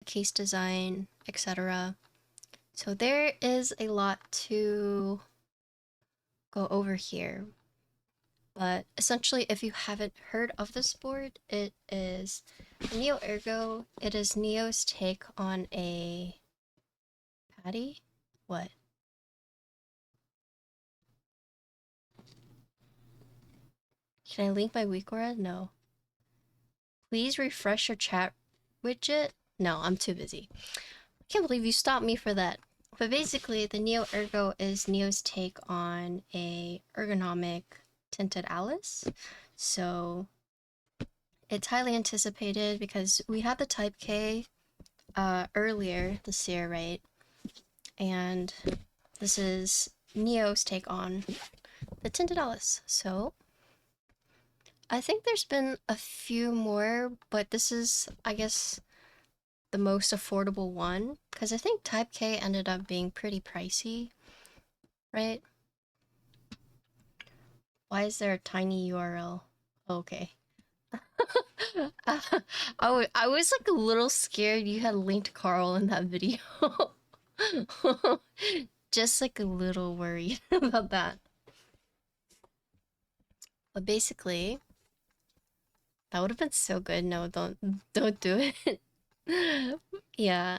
case design, etc. So there is a lot to go over here. But essentially, if you haven't heard of this board, it is Neo Ergo. It is Neo's take on a patty? What? Can I link my WeakWord? No. Please refresh your chat widget. No, I'm too busy. I can't believe you stopped me for that. But basically, the Neo Ergo is Neo's take on a ergonomic tinted Alice. So it's highly anticipated because we had the Type K earlier this year, right? And this is Neo's take on the tinted Alice. So I think there's been a few more, but this is, I guess, the most affordable one, because I think Type K ended up being pretty pricey, right? Why is there a tiny URL? Okay. I was like a little scared you had linked Carl in that video. Just like a little worried about that. But basically, that would have been so good. No, don't do it. Yeah.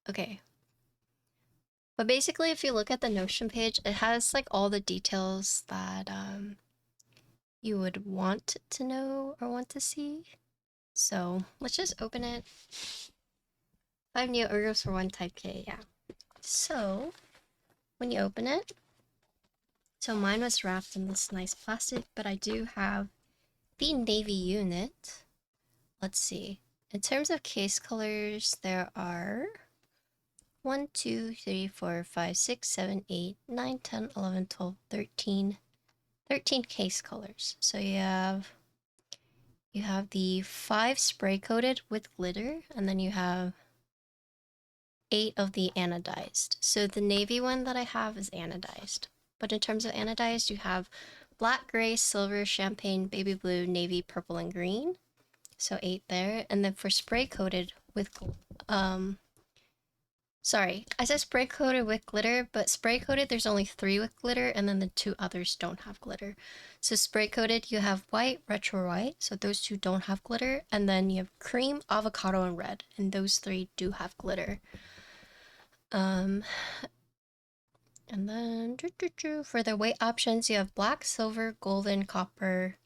Okay. But basically, if you look at the Notion page, it has like all the details that you would want to know or want to see. So let's just open it. 5 Neo Ergos for 1 Type K, yeah. So when you open it, so mine was wrapped in this nice plastic, but I do have the navy unit. Let's see. In terms of case colors, there are 1, 2, 3, 4, 5, 6, 7, 8, 9, 10, 11, 12, 13 case colors. So you have the 5 spray coated with glitter, and then you have 8 of the anodized. So the navy one that I have is anodized. But in terms of anodized, you have black, gray, silver, champagne, baby blue, navy, purple, and green. So 8 there. And then for spray coated with sorry, I said spray coated with glitter, but spray coated there's only 3 with glitter, and then the 2 others don't have glitter. So spray coated you have white, retro white, so those 2 don't have glitter, and then you have cream, avocado, and red, and those 3 do have glitter. And then for the weight options, you have black, silver, golden, copper,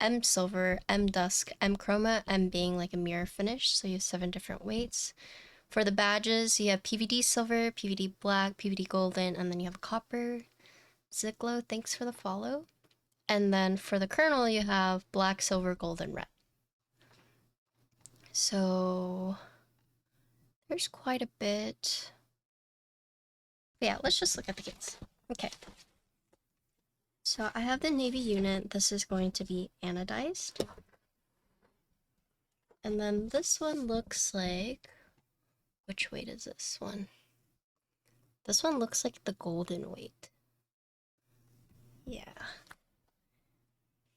M silver, M dusk, M chroma, M being like a mirror finish, so you have 7 different weights. For the badges, you have PVD silver, PVD black, PVD golden, and then you have copper. Ziglo, thanks for the follow. And then for the kernel, you have black, silver, golden, red. So there's quite a bit. But yeah, let's just look at the kits. Okay. So I have the navy unit. This is going to be anodized. And then this one looks like, which weight is this one? This one looks like the golden weight. Yeah.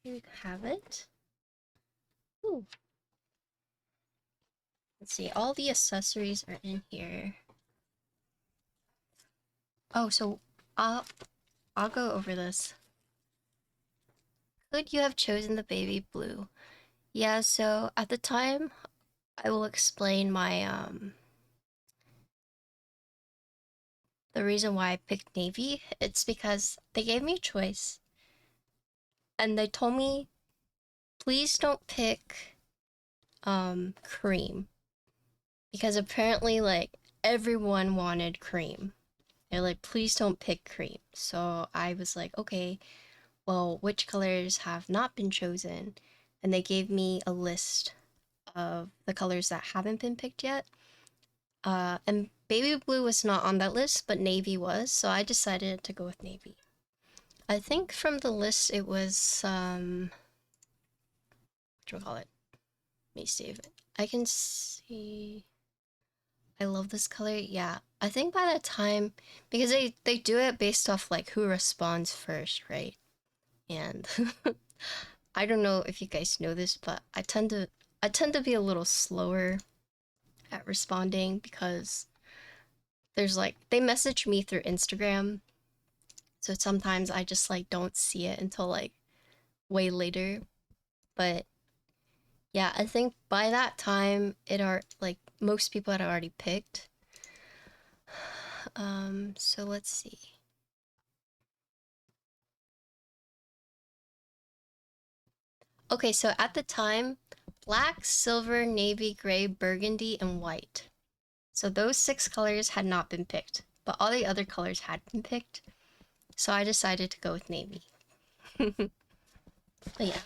Here we have it. Ooh. Let's see, all the accessories are in here. Oh, so I'll go over this. Could you have chosen the baby blue? Yeah, so at the time, I will explain my the reason why I picked navy. It's because they gave me a choice, and they told me, please don't pick cream, because apparently like everyone wanted cream. They're like, please don't pick cream. So I was like, okay, well, which colors have not been chosen? And they gave me a list of the colors that haven't been picked yet. And baby blue was not on that list, but navy was, so I decided to go with navy. I think from the list it was, what do we call it? Let me save it. I can see... I love this color. Yeah, I think by that time, because they do it based off like who responds first, right? And I don't know if you guys know this, but I tend to I tend to be a little slower at responding because there's like, they message me through Instagram. So sometimes I just like don't see it until like way later. But yeah, I think by that time it are like most people had already picked. So let's see. Okay, so at the time, black, silver, navy, gray, burgundy, and white. So those 6 colors had not been picked, but all the other colors had been picked. So I decided to go with navy. But yeah.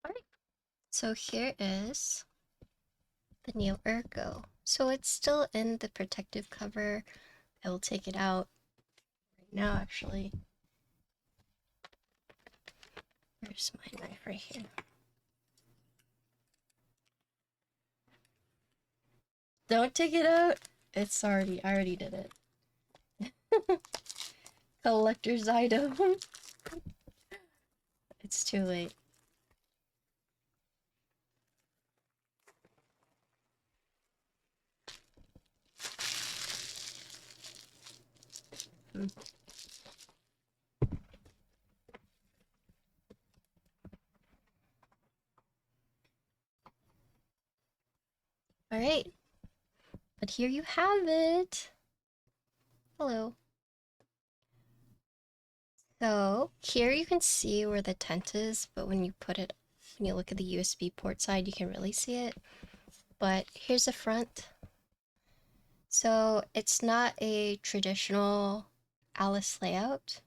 Alright, so here is the new Ergo. So it's still in the protective cover. I will take it out right now, actually. Where's my knife? Right here. Don't take it out. It's already, I already did it. Collector's item. It's too late. All right, but here you have it. Hello. So here you can see where the tent is, but when you look at the USB port side, you can really see it. But here's the front. So it's not a traditional Alice layout.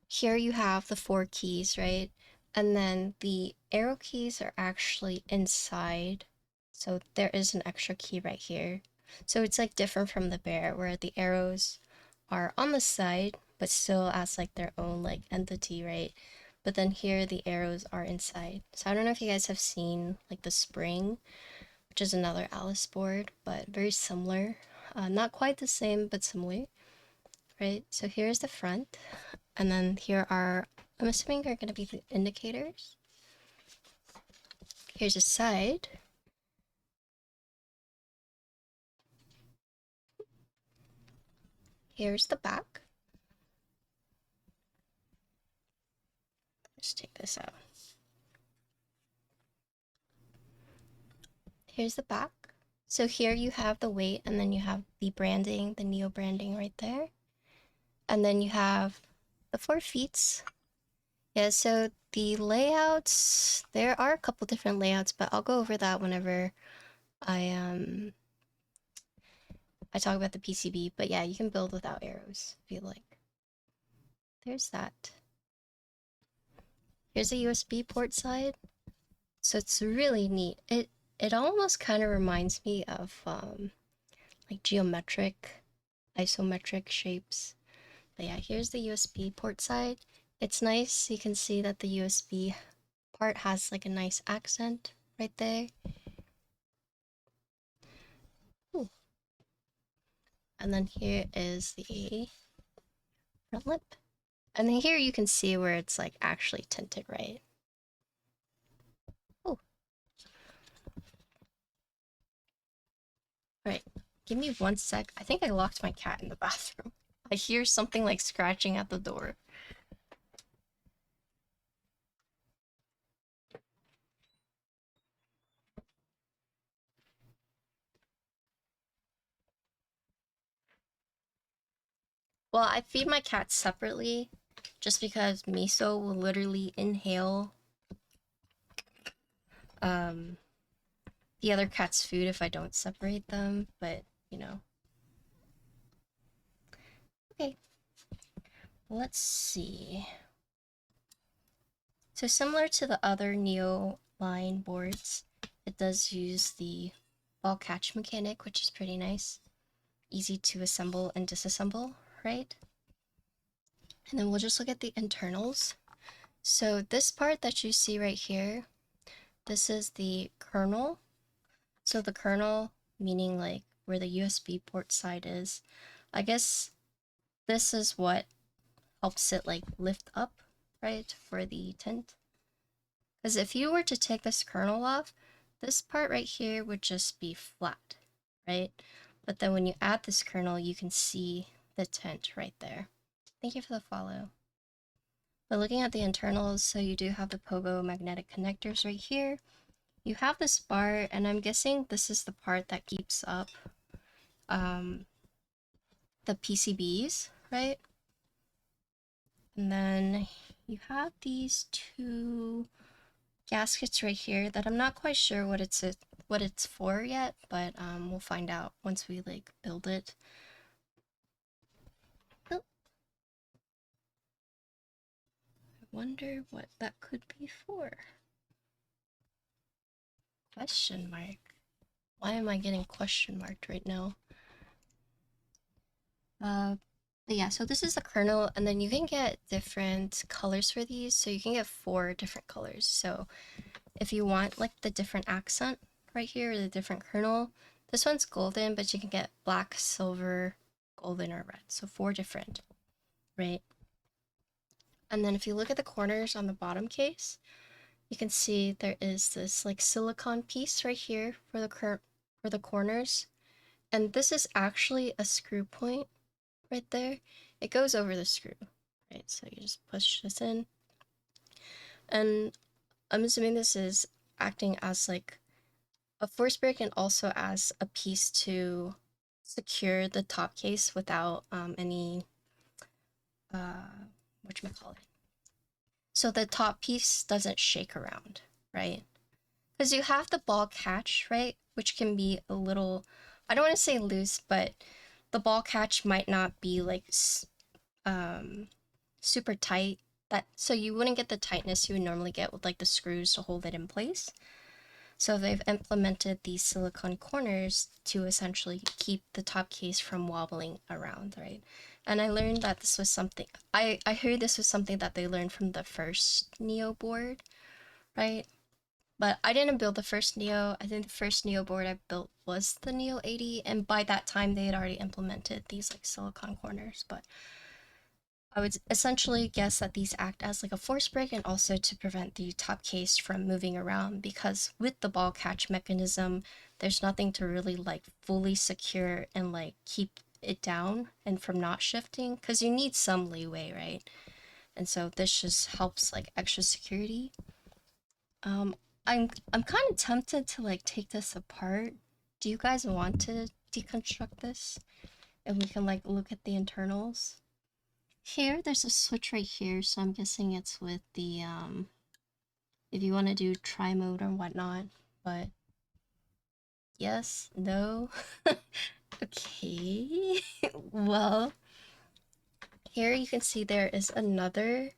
Here you have the 4 keys, right? And then the arrow keys are actually inside. So there is an extra key right here. So it's like different from the bear where the arrows are on the side, but still as like their own like entity, right? But then here the arrows are inside. So I don't know if you guys have seen like the spring, which is another Alice board, but very similar. Not quite the same, but similar, right? So here's the front, and then here are, I'm assuming are going to be the indicators. Here's a side. Here's the back. Let's take this out. Here's the back. So here you have the weight, and then you have the branding, the Neo branding right there. And then you have the 4 feet. Yeah, so the layouts, there are a couple different layouts, but I'll go over that whenever I talk about the PCB. But yeah, you can build without arrows if you like. There's that. Here's a USB port side. So it's really neat. It almost kind of reminds me of like geometric, isometric shapes. But yeah, here's the USB port side. It's nice. You can see that the USB part has like a nice accent right there. Ooh. And then here is the front lip. And then here you can see where it's like actually tinted, right? Oh. Right. Give me 1 sec. I think I locked my cat in the bathroom. I hear something like scratching at the door. Well, I feed my cats separately just because Miso will literally inhale the other cat's food if I don't separate them, but you know. Okay, let's see. So similar to the other Neo line boards, it does use the ball catch mechanic, which is pretty nice. Easy to assemble and disassemble, right? And then we'll just look at the internals. So this part that you see right here, this is the kernel. So the kernel, meaning like where the USB port side is, I guess this is what helps it like lift up, right, for the tint. Because if you were to take this kernel off, this part right here would just be flat, right? But then when you add this kernel, you can see the tint right there. Thank you for the follow. But looking at the internals, so you do have the pogo magnetic connectors right here. You have this bar, and I'm guessing this is the part that keeps up the PCBs, right? And then you have these two gaskets right here that I'm not quite sure what it's for yet, but we'll find out once we like build it. Oh. I wonder what that could be for. Question mark. Why am I getting question marked right now? But yeah, so this is the kernel, and then you can get different colors for these. So you can get 4 different colors. So if you want like the different accent right here, or the different kernel, this one's golden, but you can get black, silver, golden, or red. So 4 different, right? And then if you look at the corners on the bottom case, you can see there is this like silicone piece right here for the corners. And this is actually a screw point right there. It goes over the screw, right? So you just push this in. And I'm assuming this is acting as like a force break and also as a piece to secure the top case without any whatchamacallit. So the top piece doesn't shake around, right? Because you have the ball catch, right? Which can be a little, I don't want to say loose, but the ball catch might not be like super tight. So you wouldn't get the tightness you would normally get with like the screws to hold it in place. So they've implemented these silicone corners to essentially keep the top case from wobbling around, right? And I learned that this was something, I heard this was something that they learned from the first Neo board, right? But I didn't build the first Neo. I think the first Neo board I built was the Neo 80, and by that time they had already implemented these like silicone corners, but I would essentially guess that these act as like a force break and also to prevent the top case from moving around, because with the ball catch mechanism, there's nothing to really like fully secure and like keep it down and from not shifting, because you need some leeway, right? And so this just helps like extra security. I'm kind of tempted to like take this apart. Do you guys want to deconstruct this? And we can like look at the internals. Here, there's a switch right here, so I'm guessing it's with the, if you want to do try mode or whatnot, but yes, no, okay, well, here you can see there is another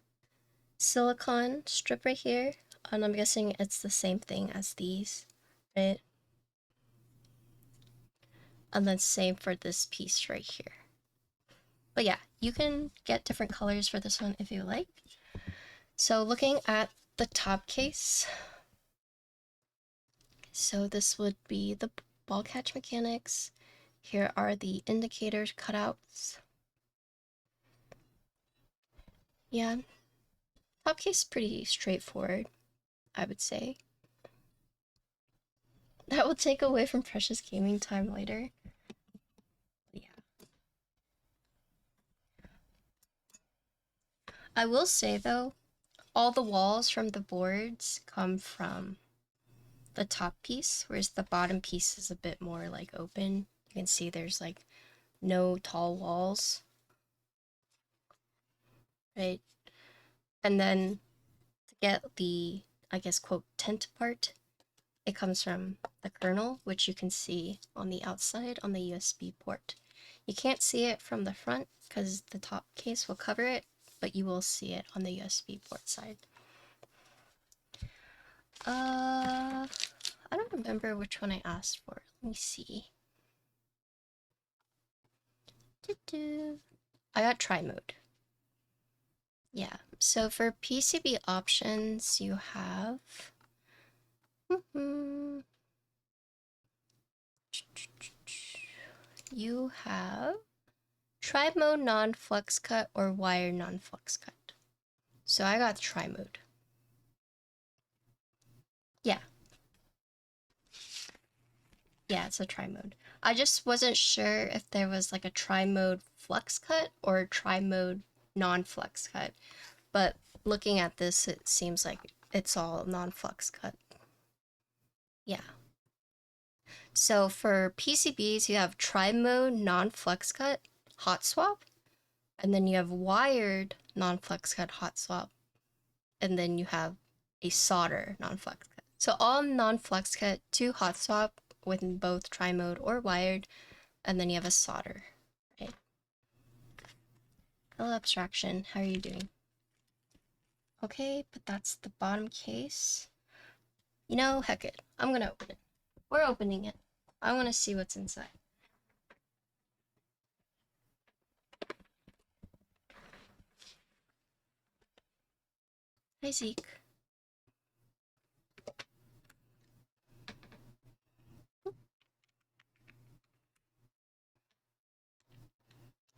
silicone strip right here, and I'm guessing it's the same thing as these, right? And then same for this piece right here. But yeah, you can get different colors for this one if you like. So looking at the top case, so this would be the ball catch mechanics. Here are the indicators cutouts. Yeah, top case is pretty straightforward, I would say. That will take away from precious gaming time later. Yeah. I will say though, all the walls from the boards come from the top piece, whereas the bottom piece is a bit more like open. You can see there's like no tall walls, right? And then to get the, I guess, quote, tent part, it comes from the kernel, which you can see on the outside on the USB port. You can't see it from the front because the top case will cover it, but you will see it on the USB port side. I don't remember which one I asked for. Let me see. I got try mode. Yeah, so for PCB options, you have you have tri mode non-flux cut or wire non-flux cut. So I got tri mode. Yeah. Yeah, it's a tri mode. I just wasn't sure if there was like a tri mode flux cut or tri mode non-flux cut. But looking at this, it seems like it's all non-flux cut. Yeah. So for PCBs, you have tri-mode non-flux cut hot swap, and then you have wired non-flux cut hot swap, and then you have a solder non-flux cut. So all non-flux cut to hot swap with both tri-mode or wired, and then you have a solder, right? Hello, abstraction. How are you doing? Okay, but that's the bottom case. You know, heck it. I'm gonna open it. We're opening it. I want to see what's inside. Hi, Zeke.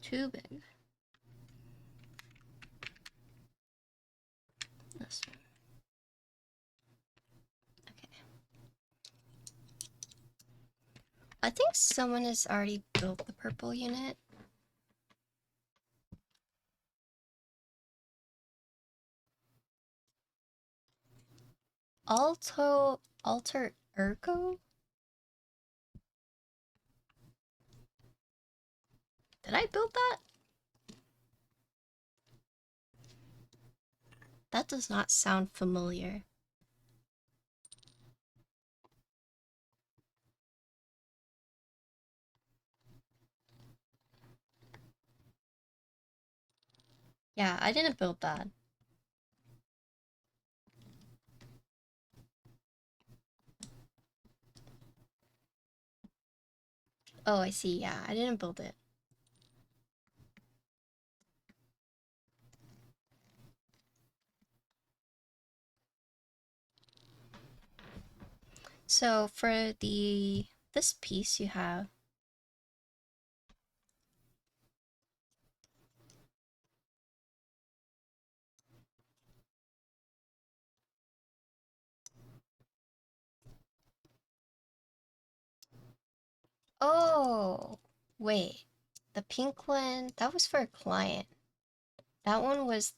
Too big. This one. Okay. I think someone has already built the purple unit. Alter Ergo? Did I build that? That does not sound familiar. Yeah, I didn't build that. Oh, I see. Yeah, I didn't build it. So for this piece you have oh, wait. The pink one, that was for a client. That one was,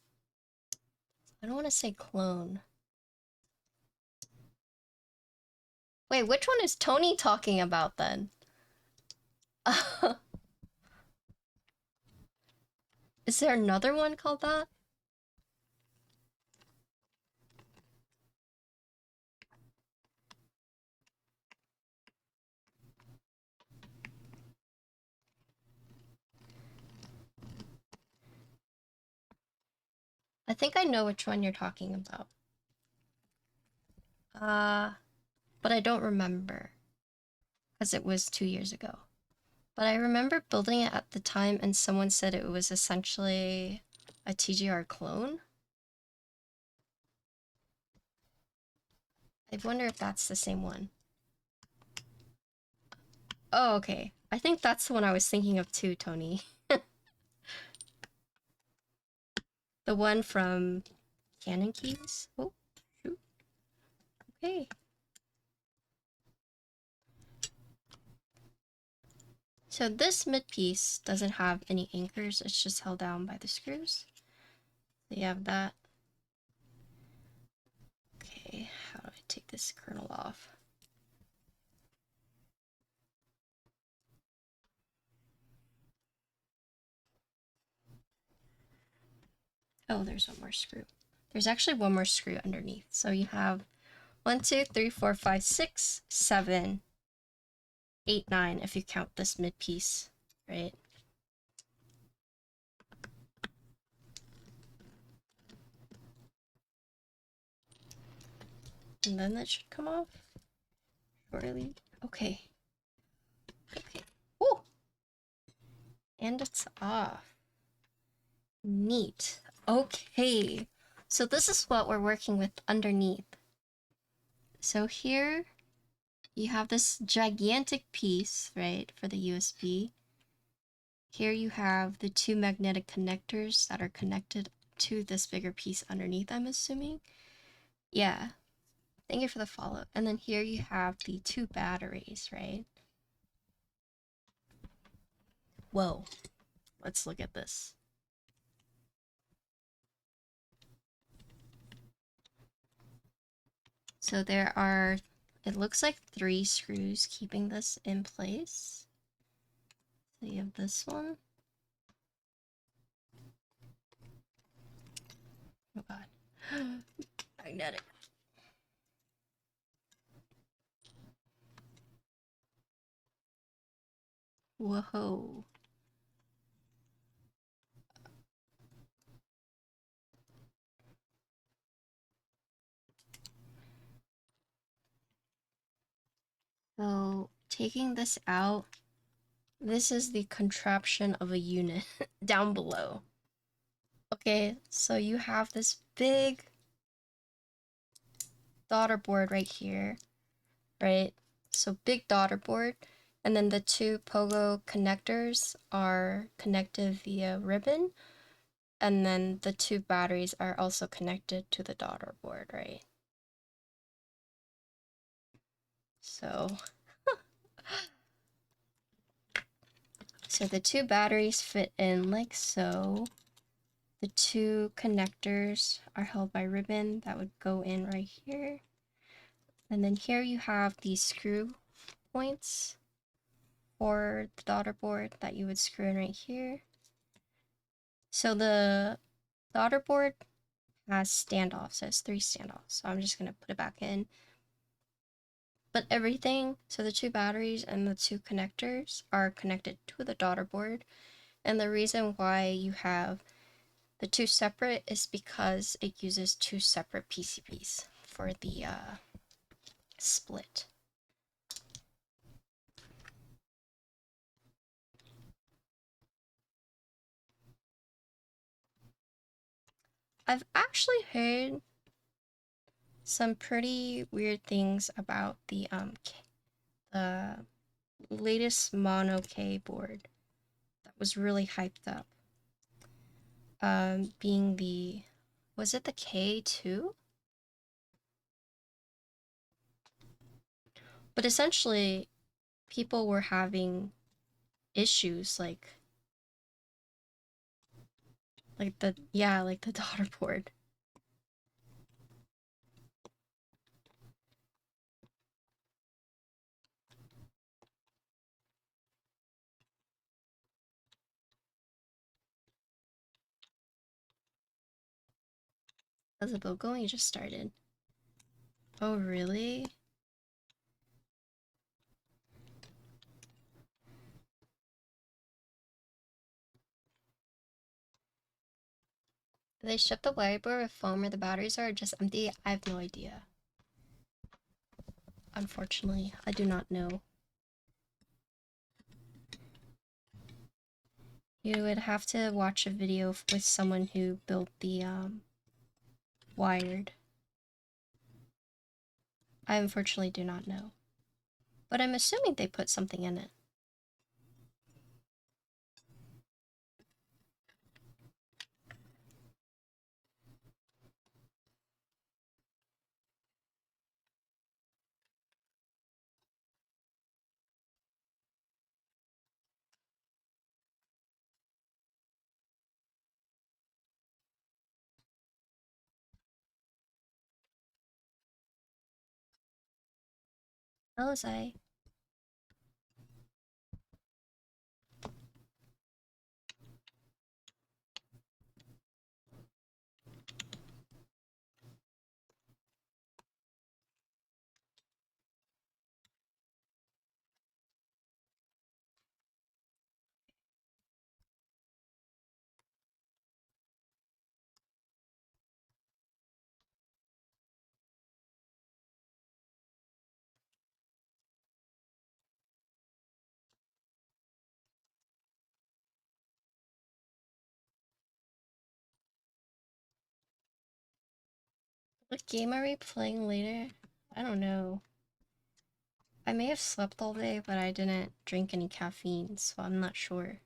I don't want to say clone. Wait, which one is Tony talking about then? Is there another one called that? I think I know which one you're talking about. But I don't remember because it was 2 years ago. But I remember building it at the time and someone said it was essentially a TGR clone. I wonder if that's the same one. Oh, okay. I think that's the one I was thinking of too, Tony. The one from Canon Keys? Oh, shoot. Okay. So this mid piece doesn't have any anchors, it's just held down by the screws. So you have that. Okay, how do I take this kernel off? Oh, there's one more screw. There's actually one more screw underneath. So you have 1, 2, 3, 4, 5, 6, 7, 8, 9 if you count this mid piece, right? And then that should come off. Surely. Okay. Okay. Oh! And it's off. Neat. Okay. So this is what we're working with underneath. So here you have this gigantic piece, right, for the USB. Here you have the two magnetic connectors that are connected to this bigger piece underneath, I'm assuming. Yeah. Thank you for the follow. And then here you have the two batteries, right? Whoa. Let's look at this. So there are, it looks like 3 screws keeping this in place. So you have this one. Oh god. Magnetic. Whoa. So taking this out, this is the contraption of a unit down below. Okay, so you have this big daughter board right here, right? So big daughter board, and then the two pogo connectors are connected via ribbon, and then the two batteries are also connected to the daughter board, right? So the two batteries fit in like so. The two connectors are held by ribbon that would go in right here. And then here you have these screw points for the daughter board that you would screw in right here. So the daughter board has standoffs, so it's 3 standoffs. So I'm just gonna put it back in. But everything, so the two batteries and the two connectors are connected to the daughter board. And the reason why you have the two separate is because it uses 2 separate PCBs for the split. I've actually heard some pretty weird things about the latest mono K board that was really hyped up. Being the, was it the K2? But essentially, people were having issues like the, yeah, like the daughter board. How's the build going? You just started. Oh, really? Do they ship the whiteboard with foam where the batteries are just empty? I have no idea. Unfortunately, I do not know. You would have to watch a video with someone who built the wired. I unfortunately do not know. But I'm assuming they put something in it. Hello, Zai. What game are we playing later? I don't know. I may have slept all day, but I didn't drink any caffeine, so I'm not sure.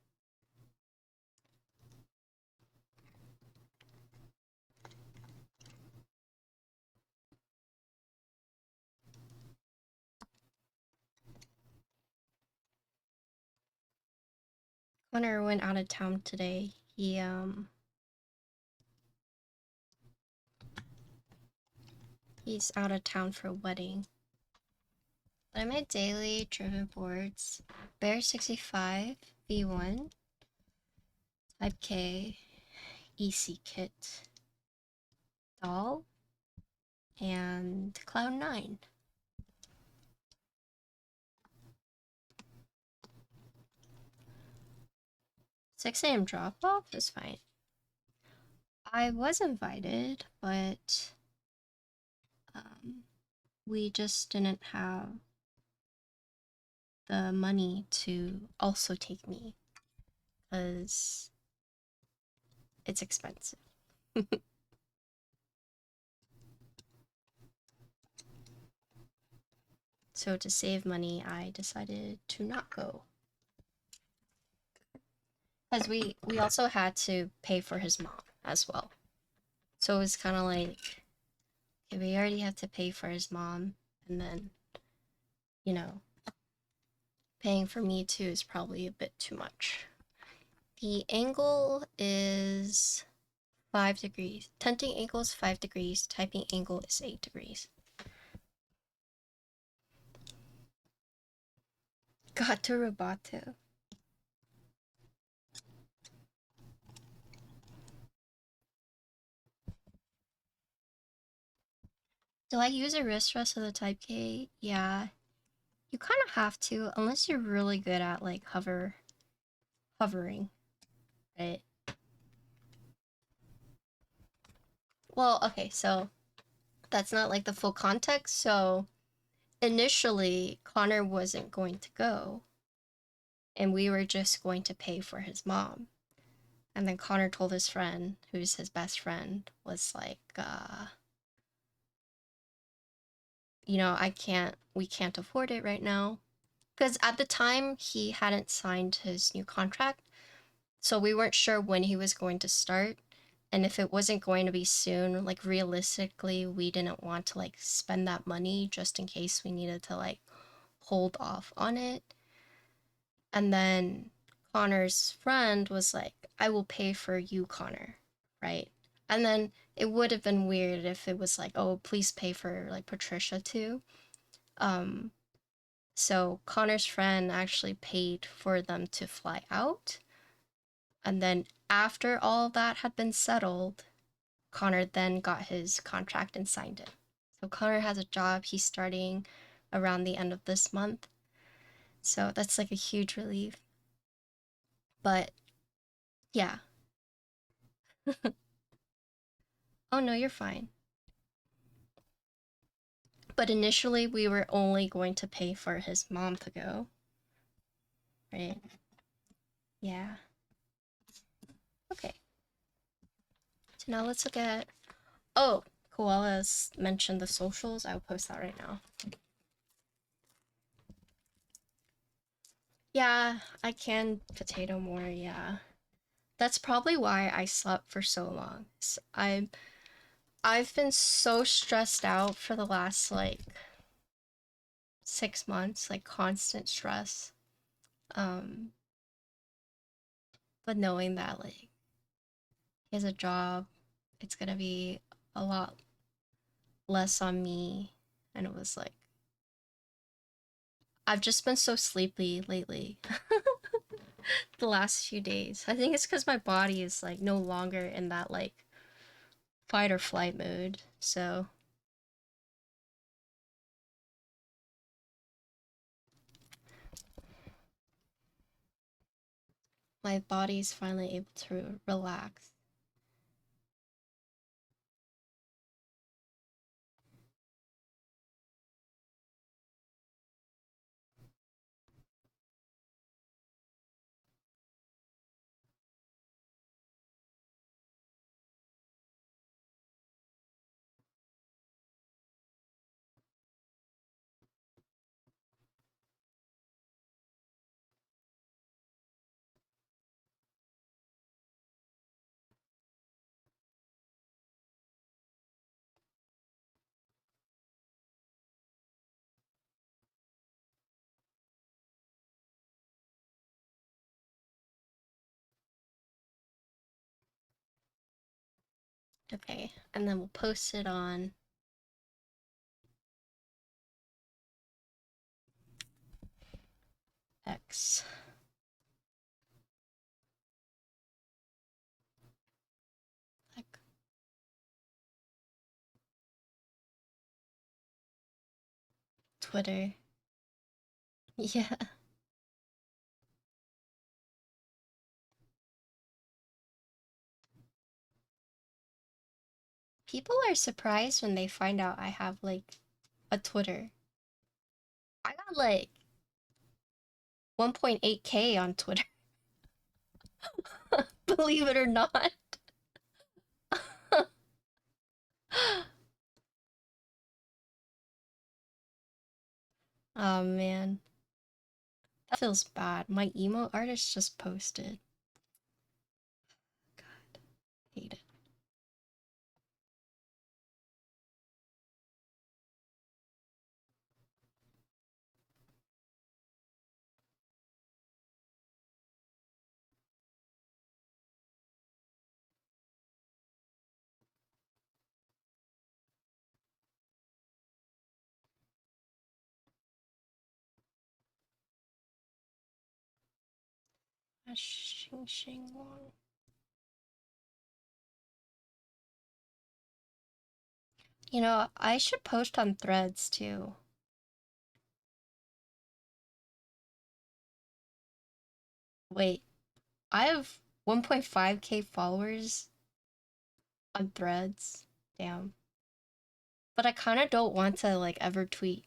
Connor went out of town today. He's out of town for a wedding. But I made daily driven boards. Bear 65, V1, Type K, EC Kit, Doll, and Cloud 9. Six AM drop off is fine. I was invited, but we just didn't have the money to also take me because it's expensive. So to save money, I decided to not go. Because we also had to pay for his mom as well. So it was kind of like, okay, we already have to pay for his mom, and then, you know, paying for me too is probably a bit too much. The angle is 5 degrees. Tenting angle is 5 degrees. Typing angle is 8 degrees. Gato Roboto. Do I use a wrist rest of the Type K? Yeah. You kind of have to, unless you're really good at like hovering, right? Well, okay, so that's not like the full context. So initially, Connor wasn't going to go, and we were just going to pay for his mom. And then Connor told his friend, who's his best friend, was like, you know, we can't afford it right now. Because at the time, he hadn't signed his new contract. So we weren't sure when he was going to start. And if it wasn't going to be soon, like realistically, we didn't want to like spend that money just in case we needed to like hold off on it. And then Connor's friend was like, I will pay for you, Connor, right? And then it would have been weird if it was like, oh, please pay for like Patricia too. So Connor's friend actually paid for them to fly out. And then after all that had been settled, Connor then got his contract and signed it. So Connor has a job. He's starting around the end of this month. So that's like a huge relief. But yeah. Oh no, you're fine. But initially we were only going to pay for his mom to go. Right? Yeah. Okay. So now let's look at... Oh, Koala's mentioned the socials. I'll post that right now. Yeah, I can potato more, yeah. That's probably why I slept for so long. I've been so stressed out for the last like 6 months, like constant stress. But knowing that like he has a job, it's gonna be a lot less on me. And it was like I've just been so sleepy lately. The last few days. I think it's because my body is like no longer in that like fight or flight mode. So my body's finally able to relax. Okay, and then we'll post it on X. Like Twitter. Yeah. People are surprised when they find out I have like a Twitter. I got like 1.8K on Twitter. Believe it or not. Oh man. That feels bad. My emo artist just posted. God, hate it. Xinxinwong. You know, I should post on Threads too. Wait, I have 1.5K followers on Threads. Damn. But I kind of don't want to like ever tweet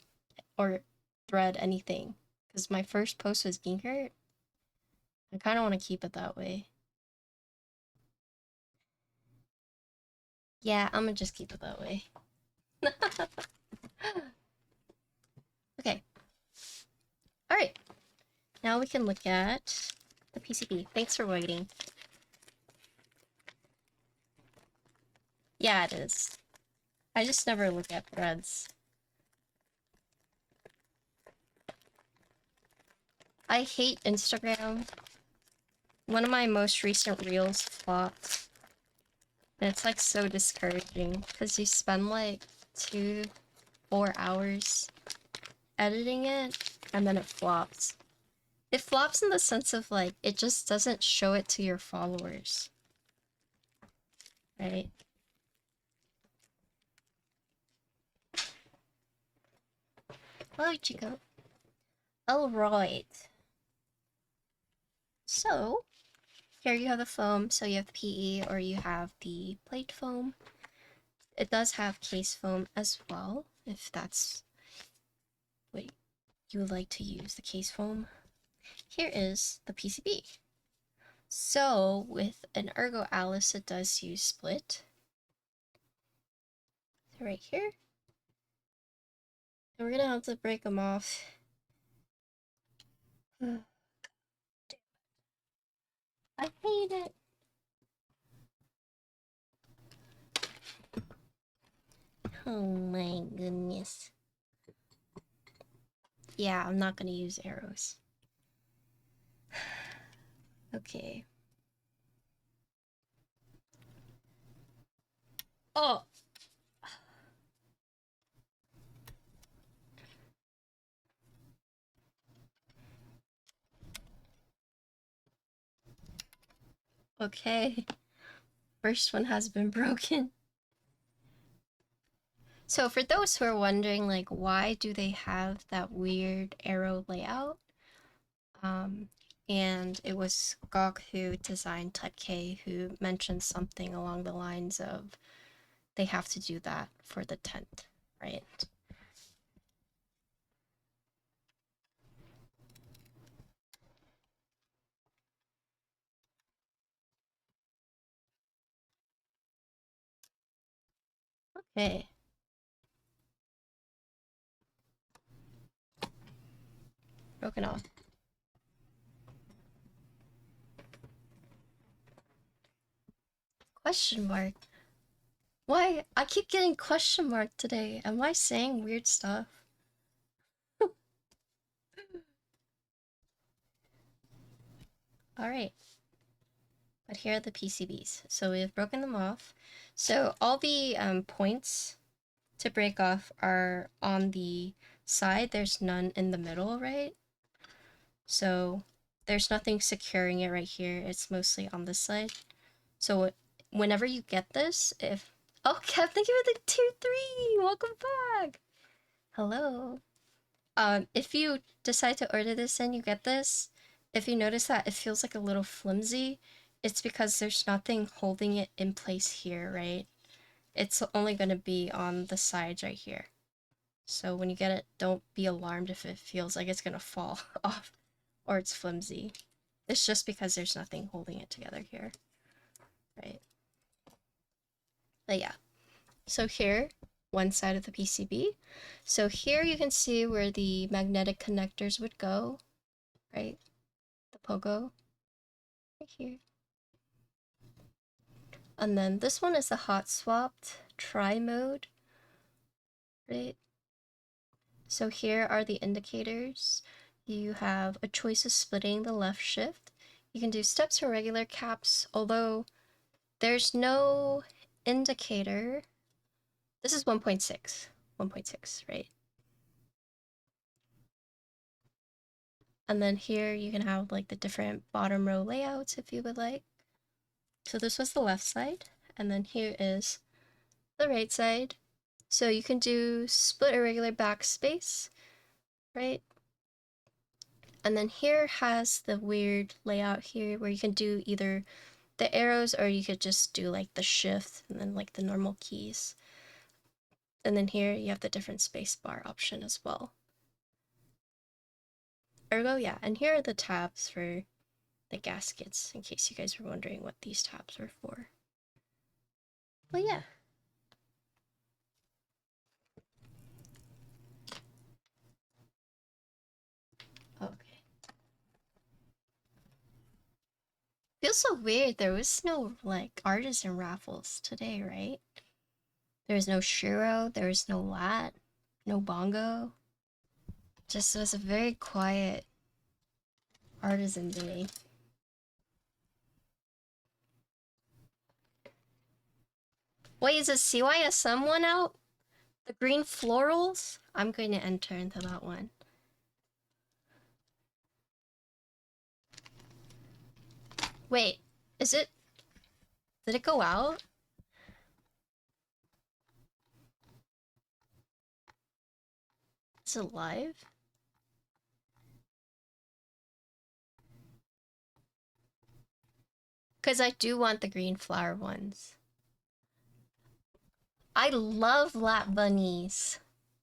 or thread anything because my first post was Ginkert. I kind of want to keep it that way. Yeah, I'm gonna just keep it that way. Okay. All right. Now we can look at the PCB. Thanks for waiting. Yeah, it is. I just never look at threads. I hate Instagram. One of my most recent reels flopped. And it's like so discouraging because you spend like 4 hours editing it and then it flops. It flops in the sense of like it just doesn't show it to your followers. Right? Hello, Chico. Alright. So, here you have the foam, so you have the PE or you have the plate foam. It does have case foam as well, if that's what you would like to use, the case foam. Here is the PCB. So, with an Ergo Alice, it does use split. So right here. And we're gonna have to break them off. I hate it. Oh my goodness. Yeah, I'm not gonna use arrows. Okay. Oh! Okay. First one has been broken. So for those who are wondering, like, why do they have that weird arrow layout? And it was Gok who designed Type K who mentioned something along the lines of they have to do that for the tent, right? Okay. Broken off. Question mark. Why? I keep getting question mark today. Am I saying weird stuff? Alright. but here are the PCBs. So we've broken them off. So all the points to break off are on the side. There's none in the middle, right? So there's nothing securing it right here. It's mostly on this side. So whenever you get this, if... Oh, Kev, thank you for the tier 3! Welcome back! Hello. If you decide to order this and you get this, if you notice that it feels like a little flimsy, it's because there's nothing holding it in place here, right? It's only going to be on the sides right here. So when you get it, don't be alarmed if it feels like it's going to fall off or it's flimsy. It's just because there's nothing holding it together here, right? But yeah, so here, one side of the PCB. So here you can see where the magnetic connectors would go, right? The pogo, right here. And then this one is the hot swapped tri mode, right? So here are the indicators. You have a choice of splitting the left shift. You can do steps or regular caps, although there's no indicator. This is 1.6, right? And then here you can have like the different bottom row layouts if you would like. So this was the left side, and then here is the right side. So you can do split or regular backspace, right? And then here has the weird layout here where you can do either the arrows or you could just do like the shift and then like the normal keys. And then here you have the different space bar option as well. Ergo, yeah, and here are the tabs for the gaskets, in case you guys were wondering what these tabs were for. But yeah. Okay. Feels so weird. There was no like artisan raffles today, right? There was no shiro, there was no lat, no bongo. Just was a very quiet artisan day. Wait, is the CYSM one out? The green florals? I'm going to enter into that one. Wait, is it... Did it go out? Is it live? Because I do want the green flower ones. I love lap bunnies.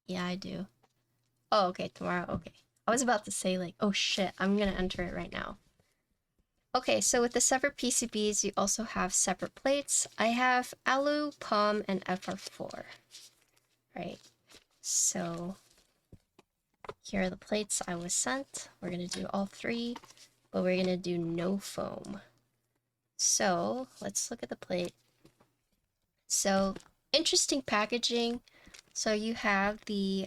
Yeah, I do. Oh, okay, tomorrow, okay. I was about to say like, oh shit, I'm gonna enter it right now. Okay, so with the separate PCBs, you also have separate plates. I have Alu, Palm, and FR4. Right, so here are the plates I was sent. We're gonna do all three, but we're gonna do no foam. So let's look at the plate. So interesting packaging. So you have the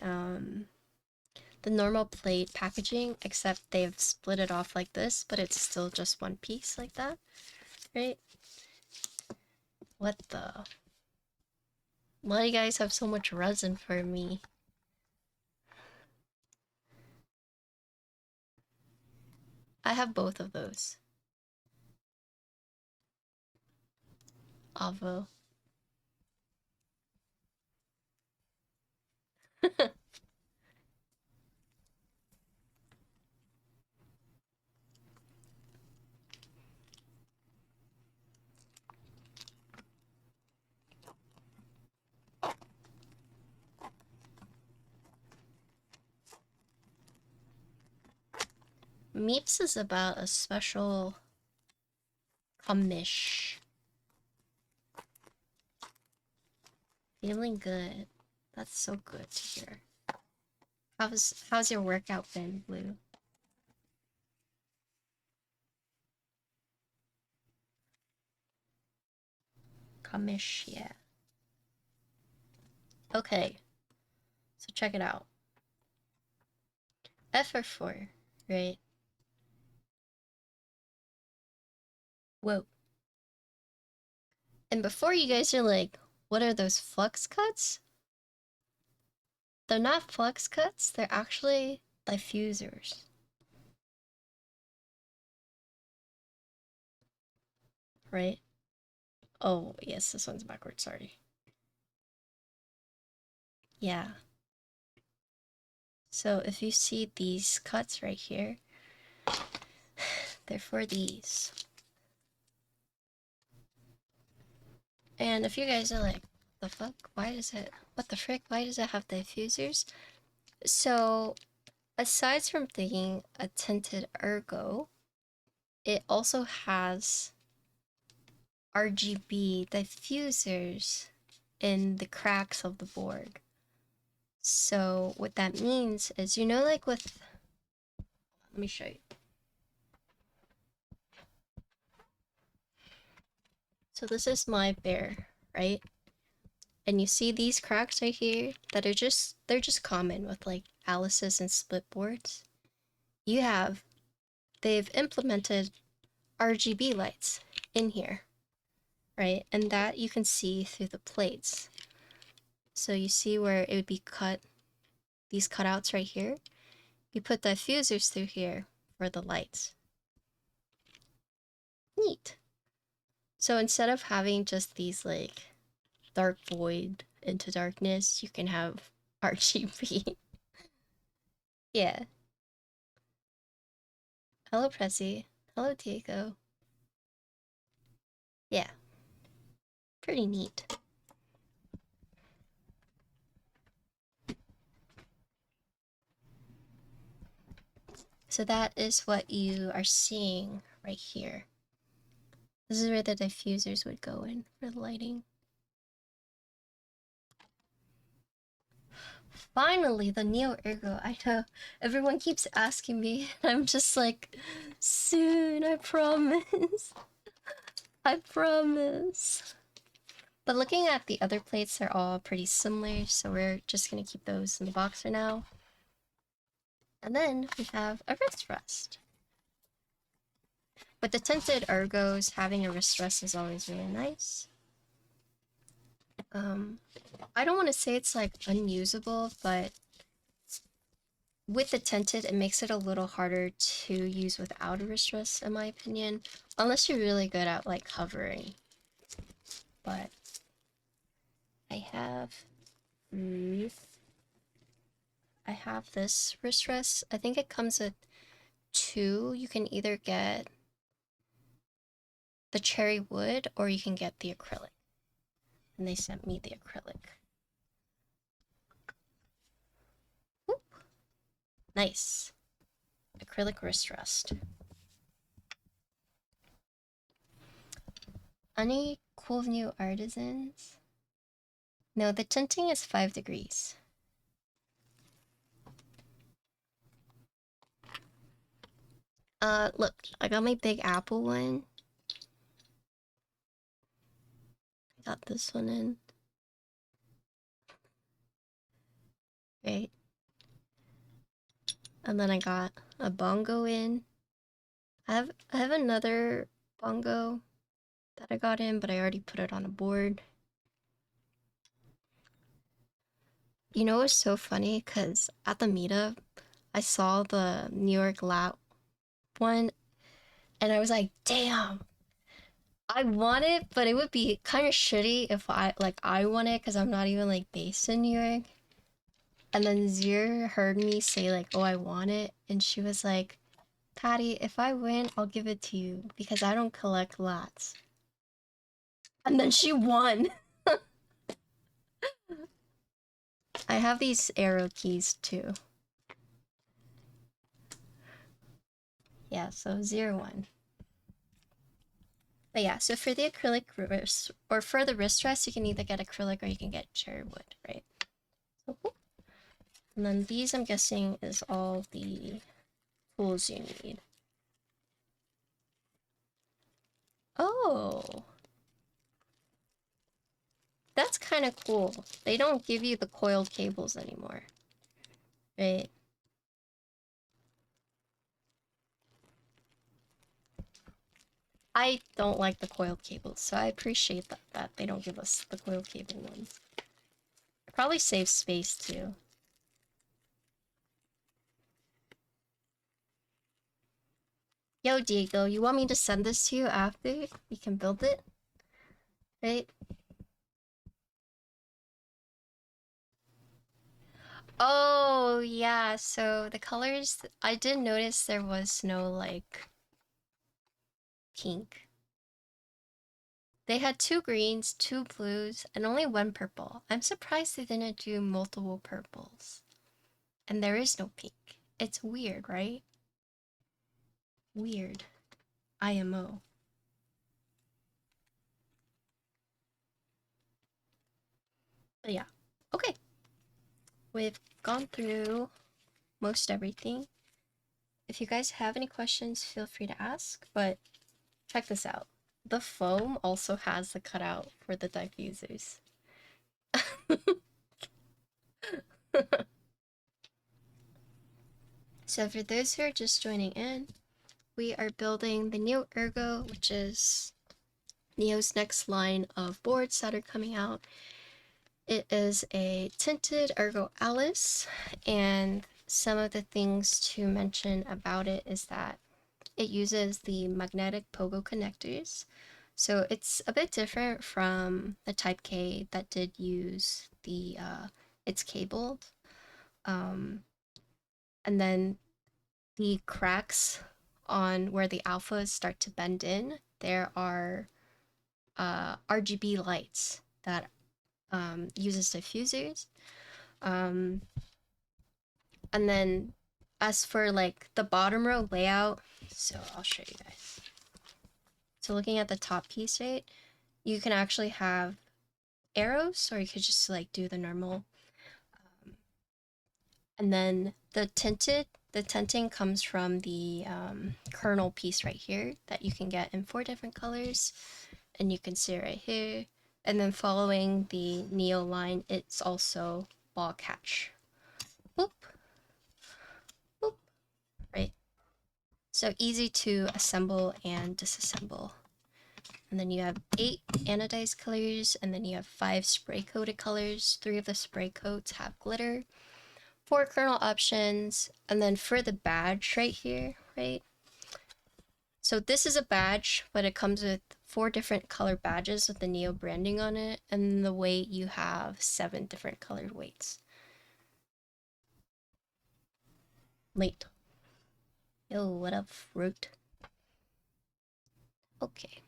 normal plate packaging, except they've split it off like this, but it's still just one piece like that, right? What the? Why do you guys have so much resin for me? I have both of those. Avo. Meeps is about a special commish. Feeling good. That's so good to hear. How's your workout been, Blue? Commish, yeah. Okay. So check it out. FR4, right? Whoa. And before you guys are like, what are those flux cuts? They're not flux cuts, they're actually diffusers. Right? Oh, yes, this one's backwards, sorry. Yeah. So if you see these cuts right here, they're for these. And if you guys are like, the fuck? Why does it, what the frick? Why does it have diffusers? So, aside from thinking a tinted Ergo, it also has RGB diffusers in the cracks of the board. So what that means is, you know, like with, let me show you. So this is my bear, right? And you see these cracks right here that are just, they're just common with like Alice's and split boards. They've implemented RGB lights in here, right? And that you can see through the plates. So you see where it would be cut, these cutouts right here? You put diffusers through here for the lights. Neat. So instead of having just these like dark void into darkness, you can have RGB. Yeah. Hello, Pressy. Hello, Diego. Yeah. Pretty neat. So that is what you are seeing right here. This is where the diffusers would go in for the lighting. Finally, the Neo Ergo. I know everyone keeps asking me, and I'm just like, soon, I promise. I promise. But looking at the other plates, they're all pretty similar, so we're just gonna keep those in the box for now. And then we have a wrist rest. With the tinted Ergos, having a wrist rest is always really nice. I don't want to say it's like unusable, but with the tinted, it makes it a little harder to use without a wrist rest, in my opinion, unless you're really good at like hovering. But I have this wrist rest. I think it comes with two. You can either get the cherry wood or you can get the acrylic. And they sent me the acrylic. Whoop. Nice. Acrylic wrist rest. Any cool new artisans? No, the tinting is 5 degrees. Look, I got my Big Apple one. I got this one in. Right. And then I got a bongo in. I have another bongo that I got in, but I already put it on a board. You know what's so funny? Because at the meetup, I saw the New York Lat one, and I was like, damn, I want it, but it would be kind of shitty if I want it, because I'm not even like based in New York. And then Zir heard me say like, oh, I want it, and she was like, Patty, if I win, I'll give it to you, because I don't collect lats. And then she won. I have these arrow keys too. Yeah, so 0-1. But yeah, so for the acrylic wrist, or for the wrist rest, you can either get acrylic or you can get cherry wood, right? So, and then these, I'm guessing, is all the tools you need. Oh! That's kind of cool. They don't give you the coiled cables anymore, right? I don't like the coiled cables, so I appreciate that they don't give us the coiled cable ones. It probably saves space too. Yo, Diego, you want me to send this to you after we can build it? Right? Oh, yeah, so the colors, I did notice there was no, like, pink. They had 2 greens, 2 blues, and only 1 purple. I'm surprised they didn't do multiple purples. And there is no pink. It's weird, right? Weird. IMO. But yeah. Okay. We've gone through most everything. If you guys have any questions, feel free to ask, but check this out. The foam also has the cutout for the diffusers. So for those who are just joining in, we are building the new Ergo, which is Neo's next line of boards that are coming out. It is a tinted Ergo Alice, and some of the things to mention about it is that it uses the magnetic pogo connectors. So it's a bit different from the Type K that did use the, it's cabled. And then the cracks on where the alphas start to bend in, there are RGB lights that uses diffusers. And then as for like the bottom row layout, so I'll show you guys. So looking at the top piece, right, you can actually have arrows, or you could just like do the normal. And then the tinting comes from the kernel piece right here that you can get in 4 different colors, and you can see it right here. And then following the Neo line, it's also ball catch. Boop. Boop. Right. So easy to assemble and disassemble. And then you have 8 anodized colors, and then you have 5 spray coated colors. 3 of the spray coats have glitter. 4 kernel options, and then for the badge right here, right? So this is a badge, but it comes with 4 different color badges with the Neo branding on it, and the weight you have 7 different colored weights. Late. Yo, what up, fruit? Okay.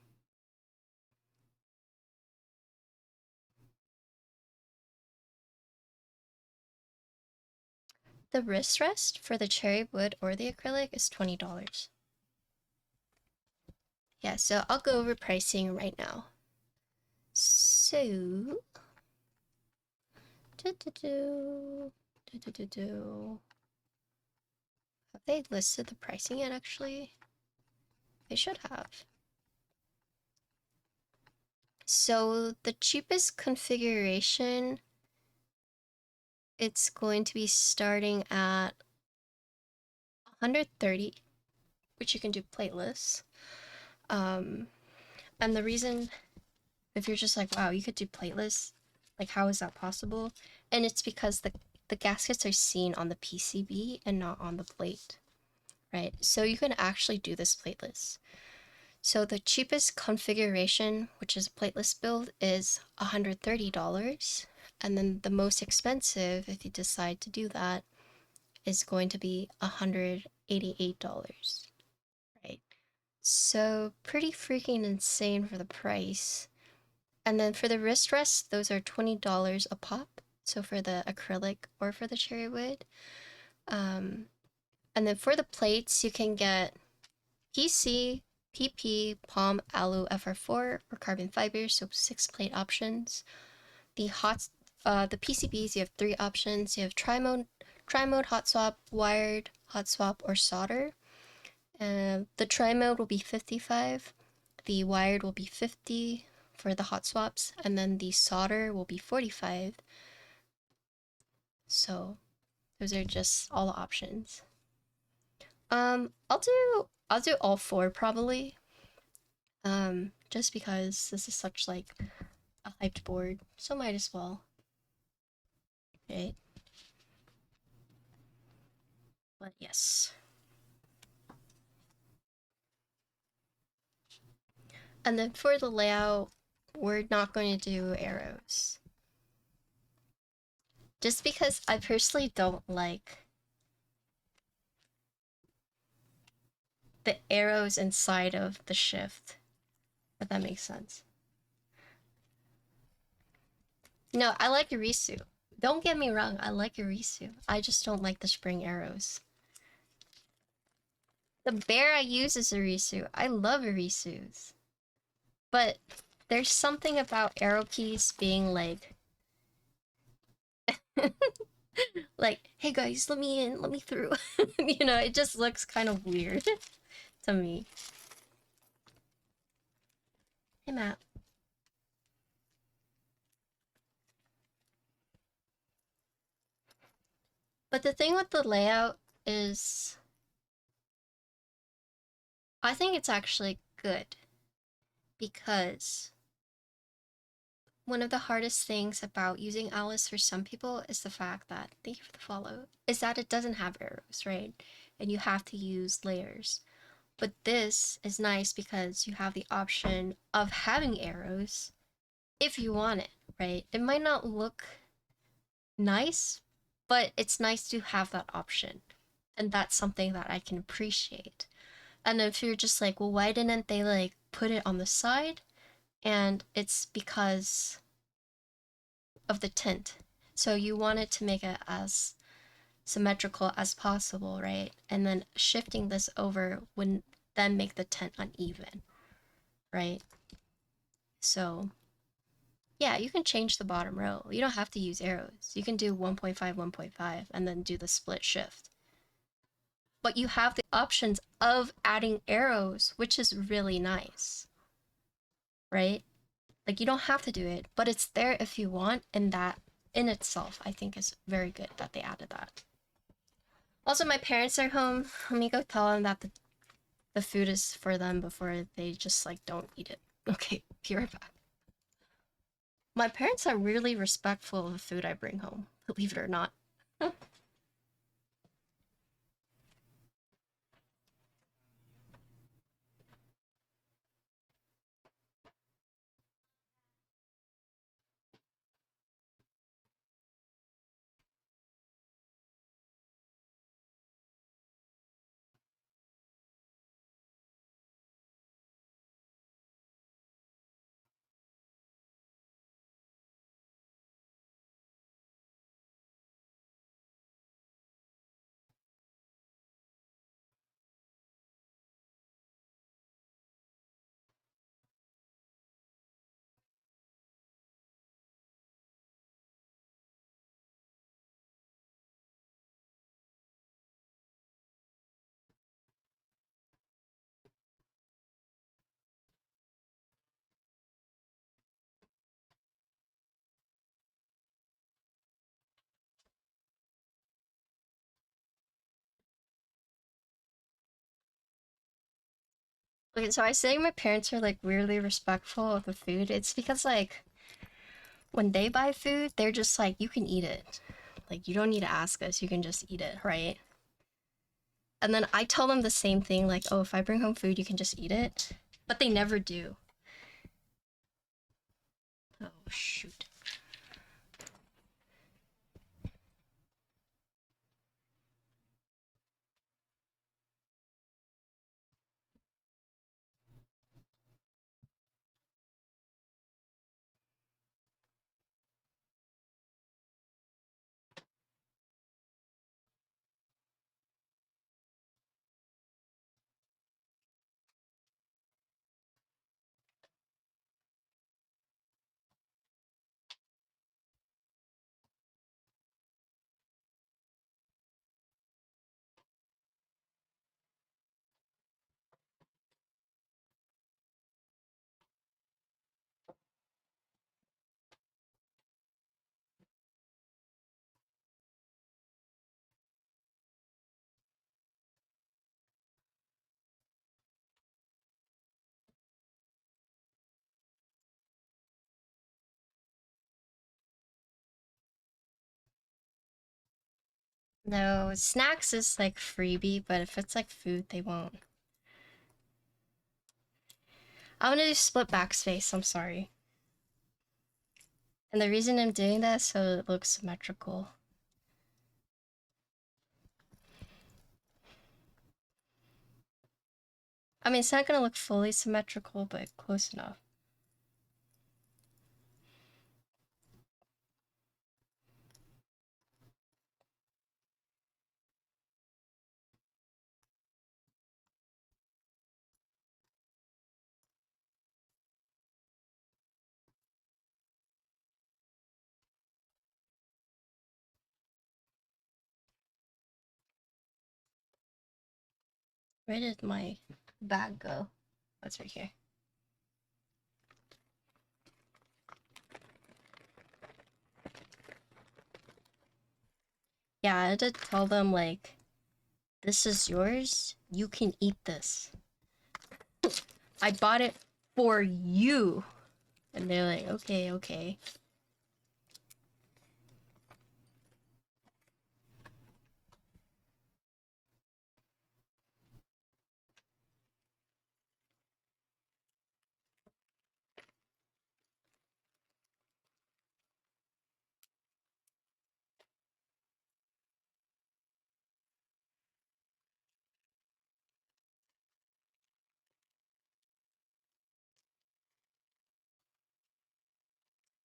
The wrist rest for the cherry wood or the acrylic is $20. Yeah, so I'll go over pricing right now. So, have they listed the pricing yet, actually? They should have. So the cheapest configuration, it's going to be starting at 130, which you can do plateless. And the reason, if you're just like, wow, you could do plateless, like how is that possible? And it's because the gaskets are seen on the PCB and not on the plate, right? So you can actually do this plateless. So the cheapest configuration, which is a plateless build, is $130. And then the most expensive, if you decide to do that, is going to be $188, right? So pretty freaking insane for the price. And then for the wrist rests, those are $20 a pop. So for the acrylic or for the cherry wood. And then for the plates, you can get PC, PP, POM, Alu, FR4, or carbon fiber, so 6 plate options. The PCBs, you have 3 options. You have tri-mode hot swap, wired hot swap, or solder. The tri-mode will be 55. The wired will be 50 for the hot swaps, and then the solder will be 45. So those are just all the options. I'll do all 4 probably. Just because this is such like a hyped board, so might as well, right? But yes. And then for the layout, we're not going to do arrows. Just because I personally don't like the arrows inside of the shift, if that makes sense. No, I like Irisu. Don't get me wrong, I like Irisu. I just don't like the spring arrows. The bear I use is Irisu. I love Irisus. But there's something about arrow keys being like like, hey guys, let me in, let me through. You know, it just looks kind of weird to me. Hey Matt. But the thing with the layout is I think it's actually good because one of the hardest things about using Alice for some people is the fact that, thank you for the follow, is that it doesn't have arrows, right? And you have to use layers. But this is nice because you have the option of having arrows if you want it, right? It might not look nice, but it's nice to have that option. And that's something that I can appreciate. And if you're just like, well, why didn't they like put it on the side? And it's because of the tint. So you wanted to make it as symmetrical as possible, right? And then shifting this over would then make the tint uneven, right? So yeah, you can change the bottom row. You don't have to use arrows. You can do 1.5, 1.5, and then do the split shift. But you have the options of adding arrows, which is really nice, right? Like you don't have to do it, but it's there if you want, and that in itself, I think is very good that they added that. Also, my parents are home. Let me go tell them that the food is for them before they just like don't eat it. Okay, be right back. My parents are really respectful of the food I bring home, believe it or not. Okay, so I say my parents are like weirdly respectful of the food. It's because like when they buy food, they're just like, you can eat it. Like you don't need to ask us, you can just eat it, right? And then I tell them the same thing, like, oh, if I bring home food, you can just eat it. But they never do. Oh shoot. No, snacks is like freebie, but if it's like food, they won't. I'm gonna do split backspace, I'm sorry. And the reason I'm doing that is so it looks symmetrical. I mean, it's not gonna look fully symmetrical, but close enough. Where did my bag go? That's right here. Yeah, I had to tell them, like, this is yours. You can eat this. I bought it for you. And they're like, okay, okay.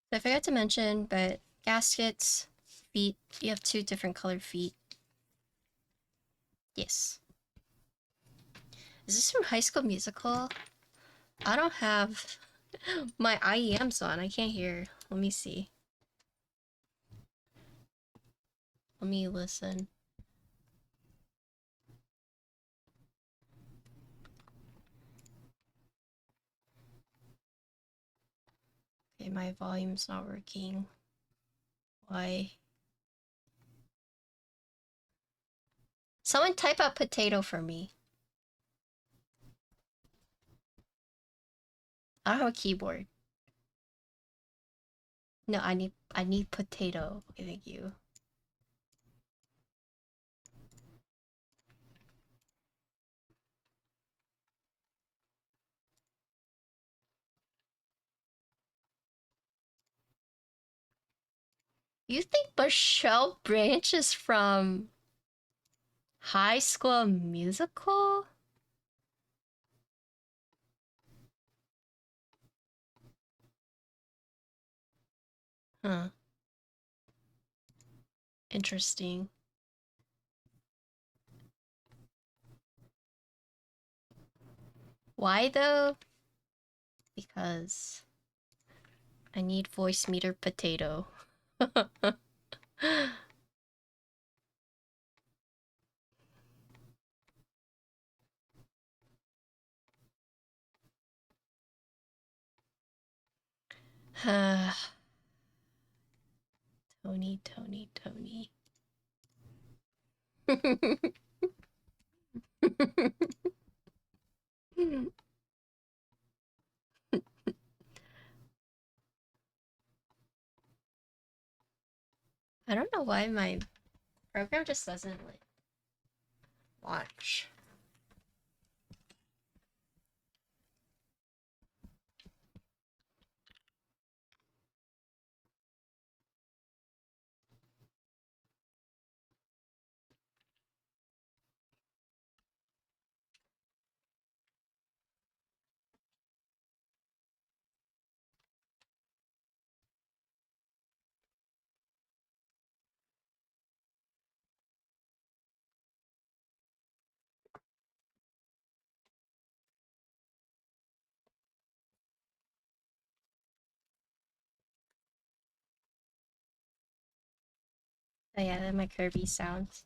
I forgot to mention, but gaskets, feet, you have 2 different colored feet. Yes. Is this from High School Musical? I don't have my IEMs on. I can't hear. Let me see. Let me listen. Okay, my volume's not working. Why? Someone type out potato for me. I don't have a keyboard. No, I need potato. Okay, thank you. You think Michelle Branch is from High School Musical? Huh. Interesting. Why though? Because I need voice meter potato. Tony, Tony, Tony. I don't know why my program just doesn't like launch. Oh yeah, then my Kirby sounds.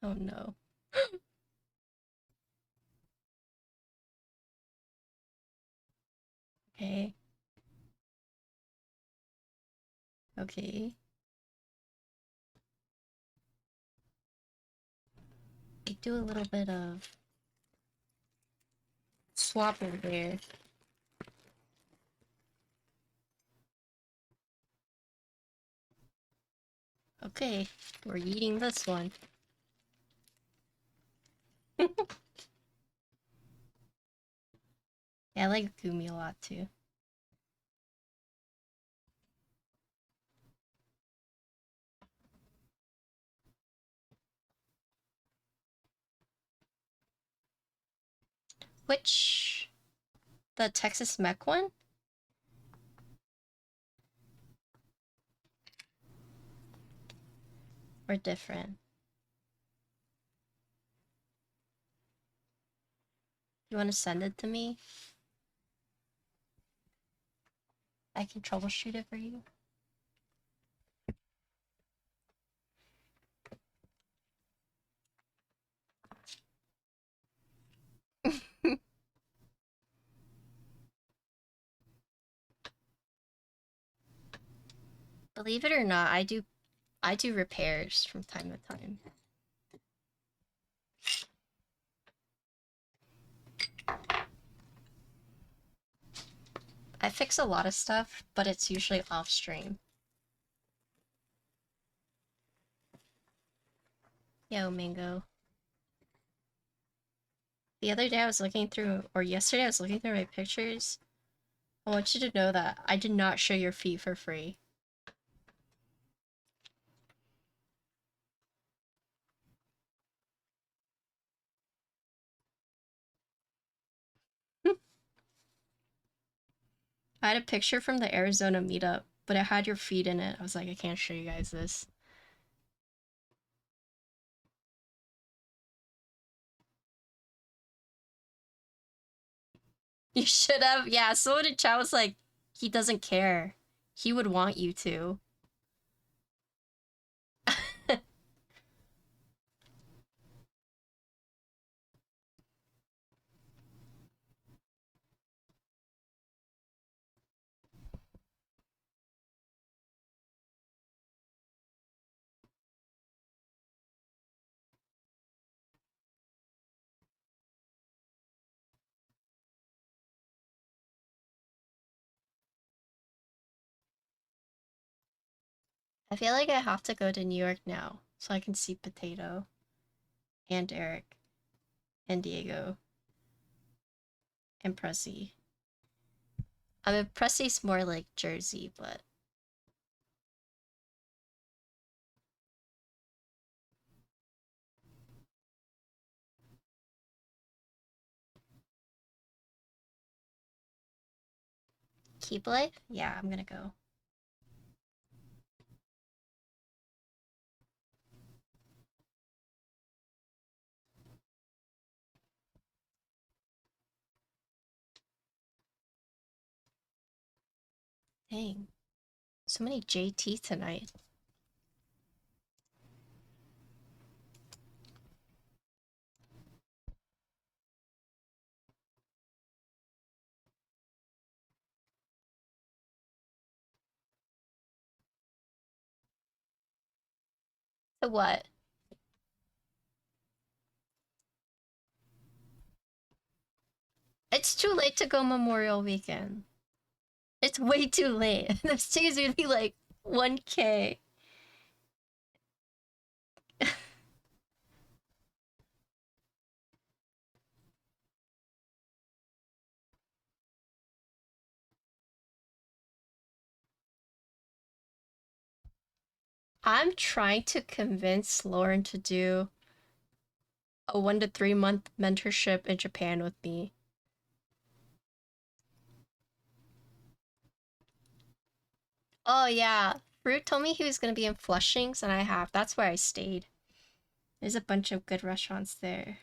Oh no. Okay. Okay. do a little bit of swapping here. Okay, we're eating this one. Yeah, I like Gumi a lot too. Which... the Texas Mech one? Or different? You want to send it to me? I can troubleshoot it for you. Believe it or not, I do repairs from time to time. I fix a lot of stuff, but it's usually off stream. Yo, Mango. The other day I was looking through, or yesterday I was looking through my pictures. I want you to know that I did not show your feet for free. I had a picture from the Arizona meetup, but it had your feet in it. I was like, I can't show you guys this. You should have. Yeah, someone in chat was like, he doesn't care. He would want you to. I feel like I have to go to New York now so I can see Potato and Eric and Diego and Pressy. I mean, Pressy's more like Jersey, but... Keep Life? Yeah, I'm gonna go. Dang. So many JT tonight. So what? It's too late to go Memorial Weekend. It's way too late. Those tickets would be like 1K. I'm trying to convince Lauren to do a 1 to 3 month mentorship in Japan with me. Oh yeah, Fruit told me he was gonna be in Flushings, and I have. That's where I stayed. There's a bunch of good restaurants there.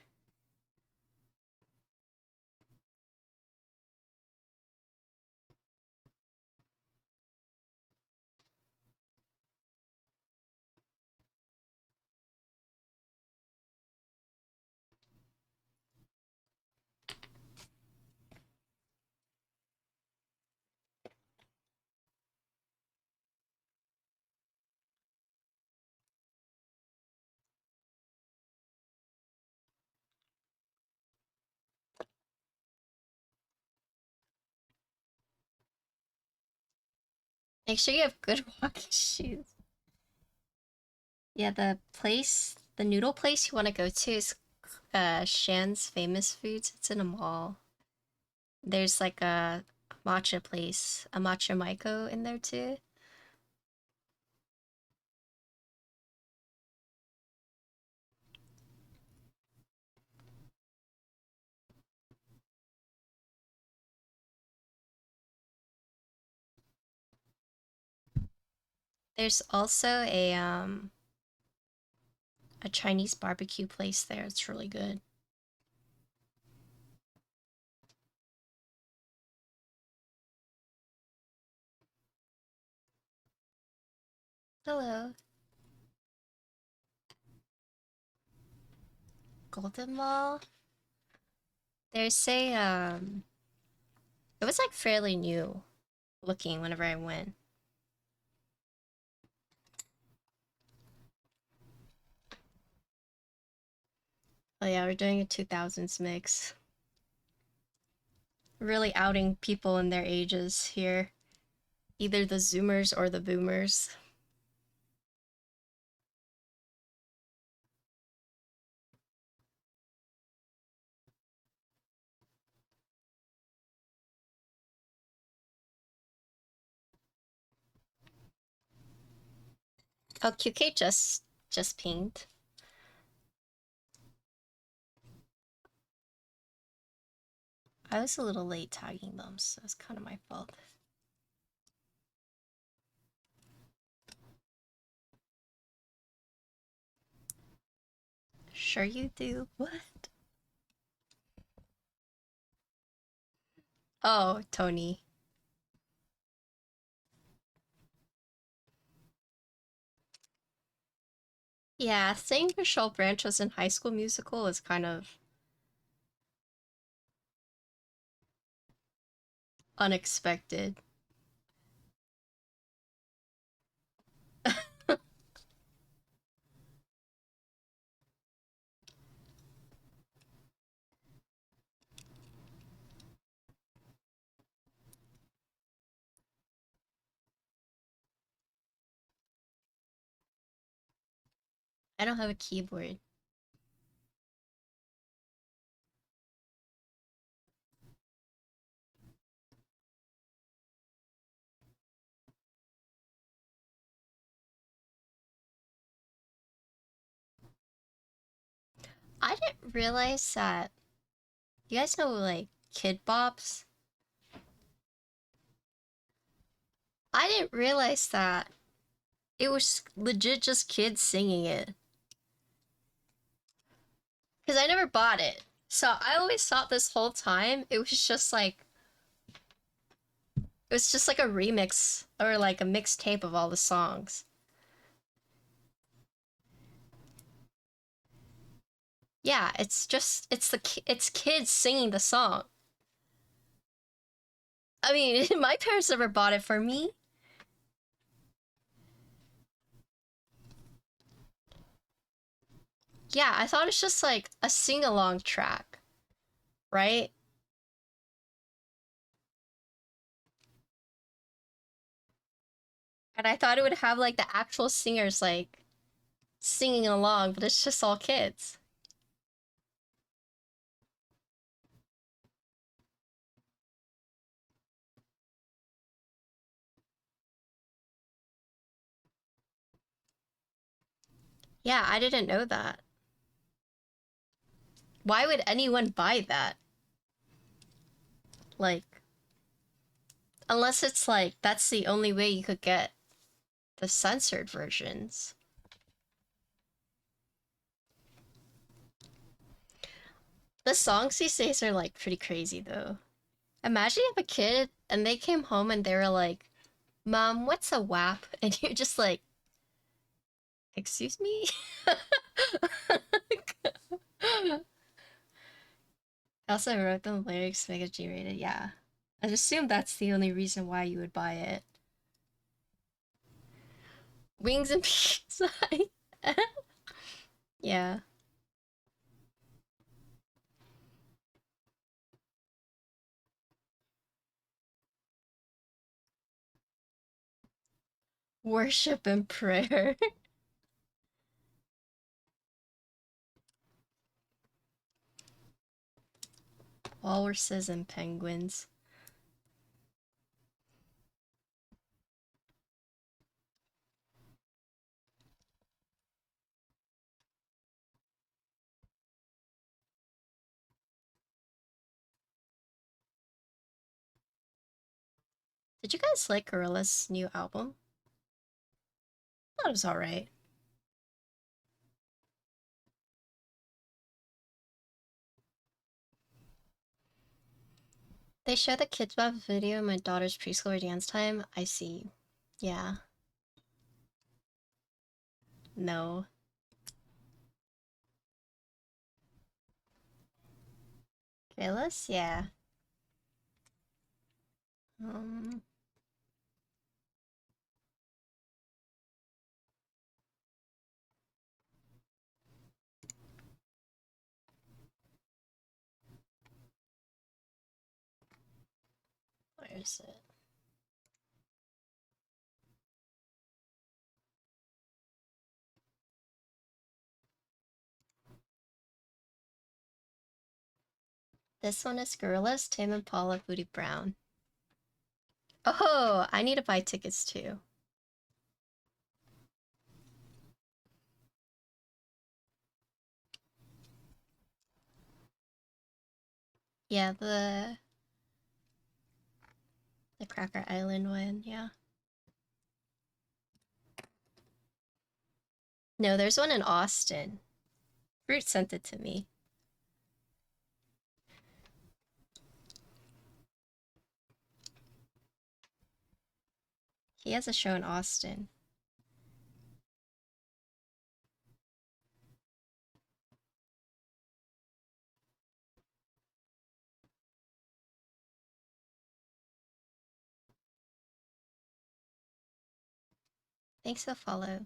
Make sure you have good walking shoes. Yeah, the noodle place you want to go to is Shan's Famous Foods. It's in a mall. There's like a matcha place, a matcha maiko in there too. There's also a Chinese barbecue place there. It's really good. Hello. Golden Mall. There's a it was like fairly new looking whenever I went. Oh yeah, we're doing a 2000s mix. Really outing people in their ages here. Either the Zoomers or the Boomers. Oh, QK just pinged. I was a little late tagging them, so it's kind of my fault. Sure you do. What? Oh, Tony. Yeah, saying Michelle Branch was in High School Musical is kind of unexpected. I don't have a keyboard. I didn't realize that. You guys know like Kid Bops? I didn't realize that it was legit just kids singing it. Because I never bought it. So I always thought this whole time it was just like a remix or like a mixtape of all the songs. Yeah, it's kids singing the song. I mean, my parents never bought it for me. Yeah, I thought it's just like a sing-along track, right? And I thought it would have like the actual singers like singing along, but it's just all kids. Yeah, I didn't know that. Why would anyone buy that? Like, unless it's like that's the only way you could get the censored versions. The songs these days are like pretty crazy though. Imagine you have a kid and they came home and they were like, Mom, what's a WAP? And you're just like, excuse me? I also wrote the lyrics Mega G rated, yeah. I assume that's the only reason why you would buy it. Wings and peace. Yeah. Worship and prayer. Walruses and penguins. Did you guys like Gorilla's new album? I thought it was alright. They show the Kids Bop video in my daughter's preschool or dance time. I see. Yeah. No. Gorillas? Yeah. Um... Where is it? This one is Gorillas, Tame Impala, Booty Brown. Oh, I need to buy tickets too. Yeah, the Cracker Island one, yeah. No, there's one in Austin. Fruit sent it to me. He has a show in Austin. Thanks for the follow.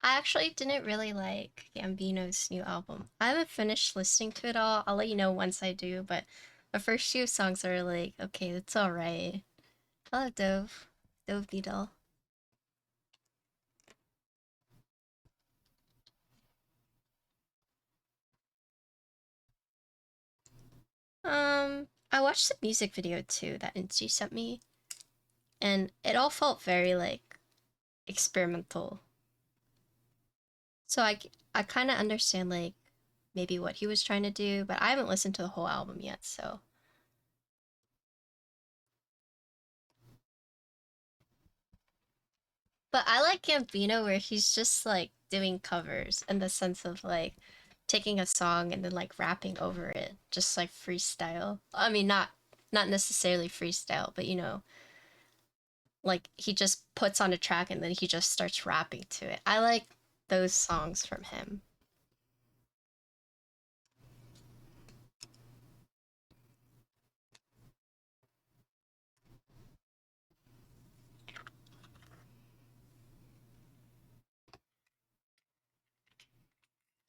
I actually didn't really like Gambino's new album. I haven't finished listening to it all. I'll let you know once I do, but the first few songs are like, okay, it's alright. Hello, Dove. Dove Needle. I watched the music video too that Insti sent me, and it all felt very like experimental. So I kind of understand like maybe what he was trying to do, but I haven't listened to the whole album yet, so. But I like Gambino where he's just like doing covers in the sense of like taking a song and then like rapping over it, just like freestyle. I mean, not necessarily freestyle, but you know, like he just puts on a track and then he just starts rapping to it. I like those songs from him.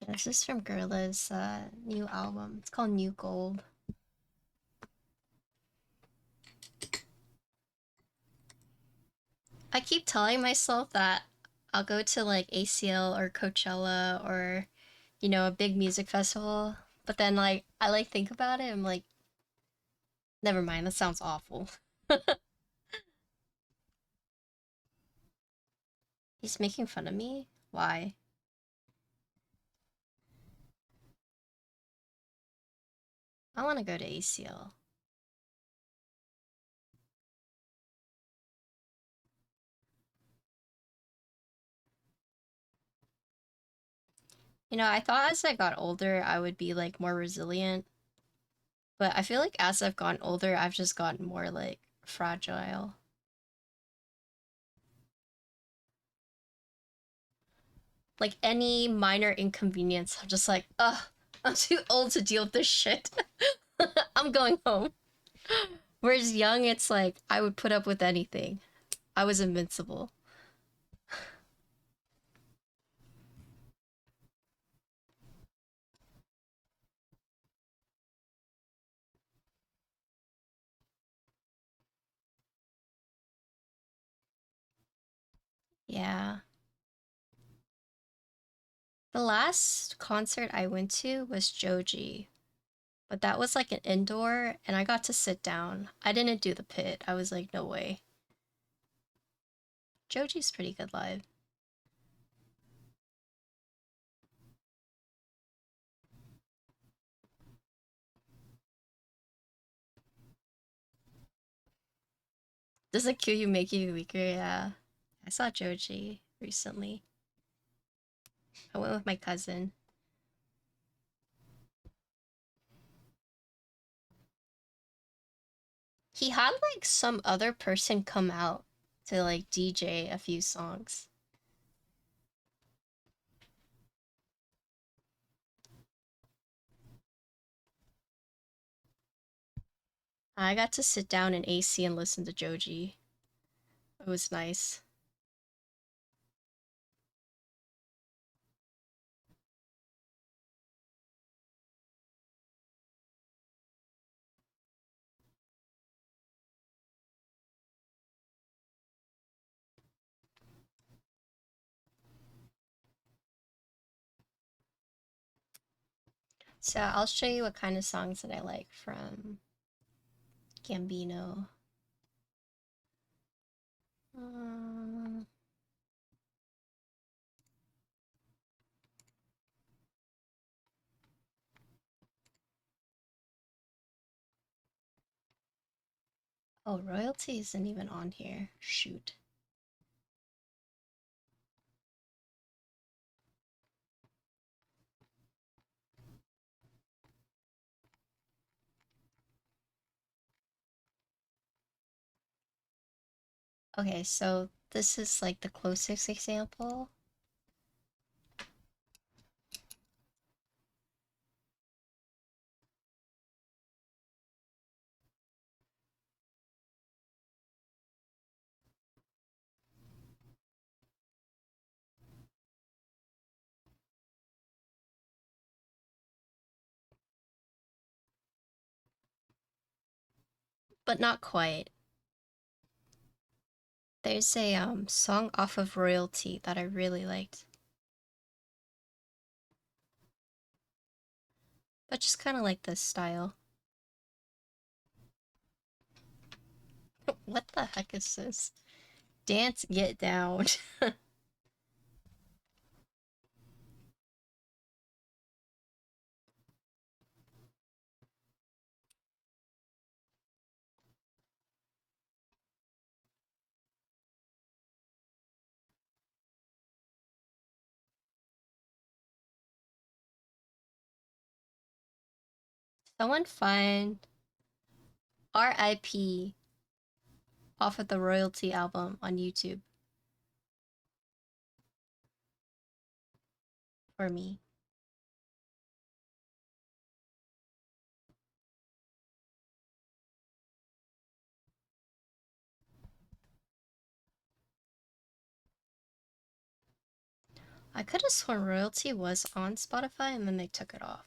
This is from Gerla's new album. It's called New Gold. I keep telling myself that I'll go to like ACL or Coachella or, you know, a big music festival. But then like I like think about it, I'm like, never mind, that sounds awful. He's making fun of me? Why? I wanna go to ACL. You know, I thought as I got older I would be like more resilient. But I feel like as I've gotten older, I've just gotten more like fragile. Like any minor inconvenience, I'm just like, ugh, I'm too old to deal with this shit. I'm going home. Whereas young, it's like I would put up with anything. I was invincible. Yeah. The last concert I went to was Joji, but that was like an indoor and I got to sit down. I didn't do the pit. I was like, no way. Joji's pretty good live. Does it kill you make you weaker? Yeah. I saw Joji recently. I went with my cousin. He had like some other person come out to like DJ a few songs. I got to sit down in AC and listen to Joji. It was nice. So I'll show you what kind of songs that I like from Gambino. Um, oh, royalty isn't even on here. Shoot. Okay, so this is like the closest example. But not quite. There's a song off of Royalty that I really liked. But just kind of like this style. What the heck is this? Dance, get down. Someone find RIP off of the Royalty album on YouTube for me. I could have sworn Royalty was on Spotify and then they took it off.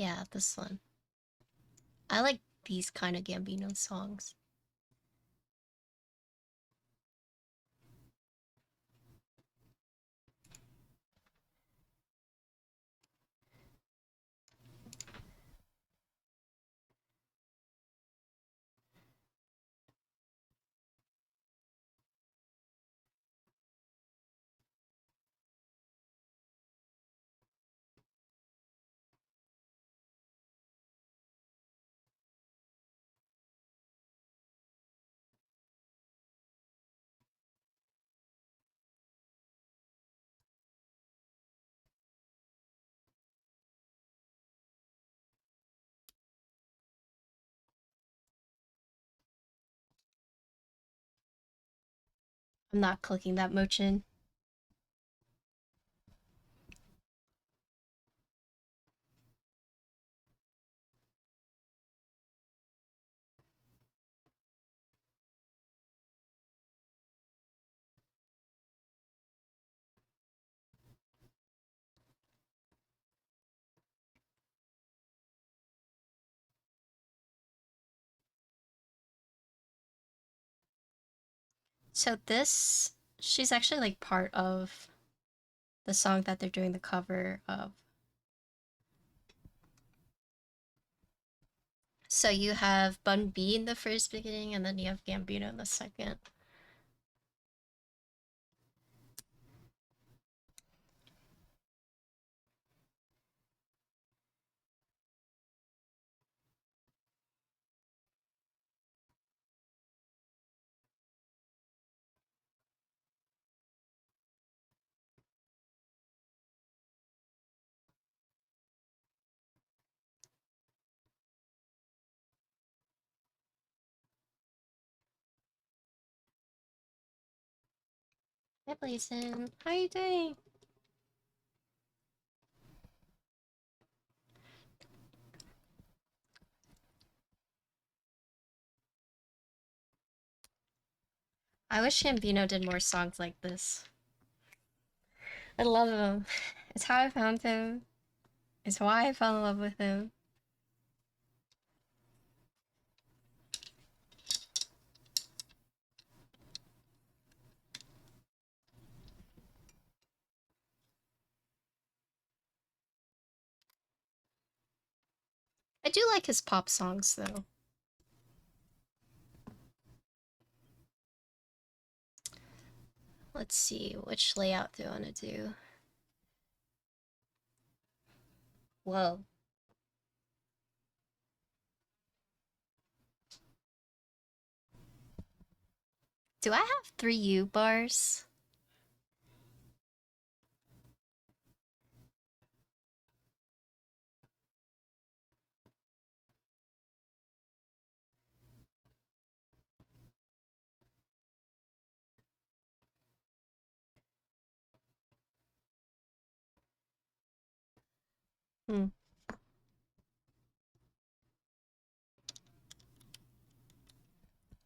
Yeah, this one. I like these kind of Gambino songs. I'm not clicking that motion. So this, she's actually like part of the song that they're doing the cover of. So you have Bun B in the first beginning, and then you have Gambino in the second. Hi, BSUN. How are you doing? I wish Gambino did more songs like this. I love him. It's how I found him. It's why I fell in love with him. I do like his pop songs though. Let's see, which layout do I want to do? Whoa. Do I have 3 U bars? Hmm.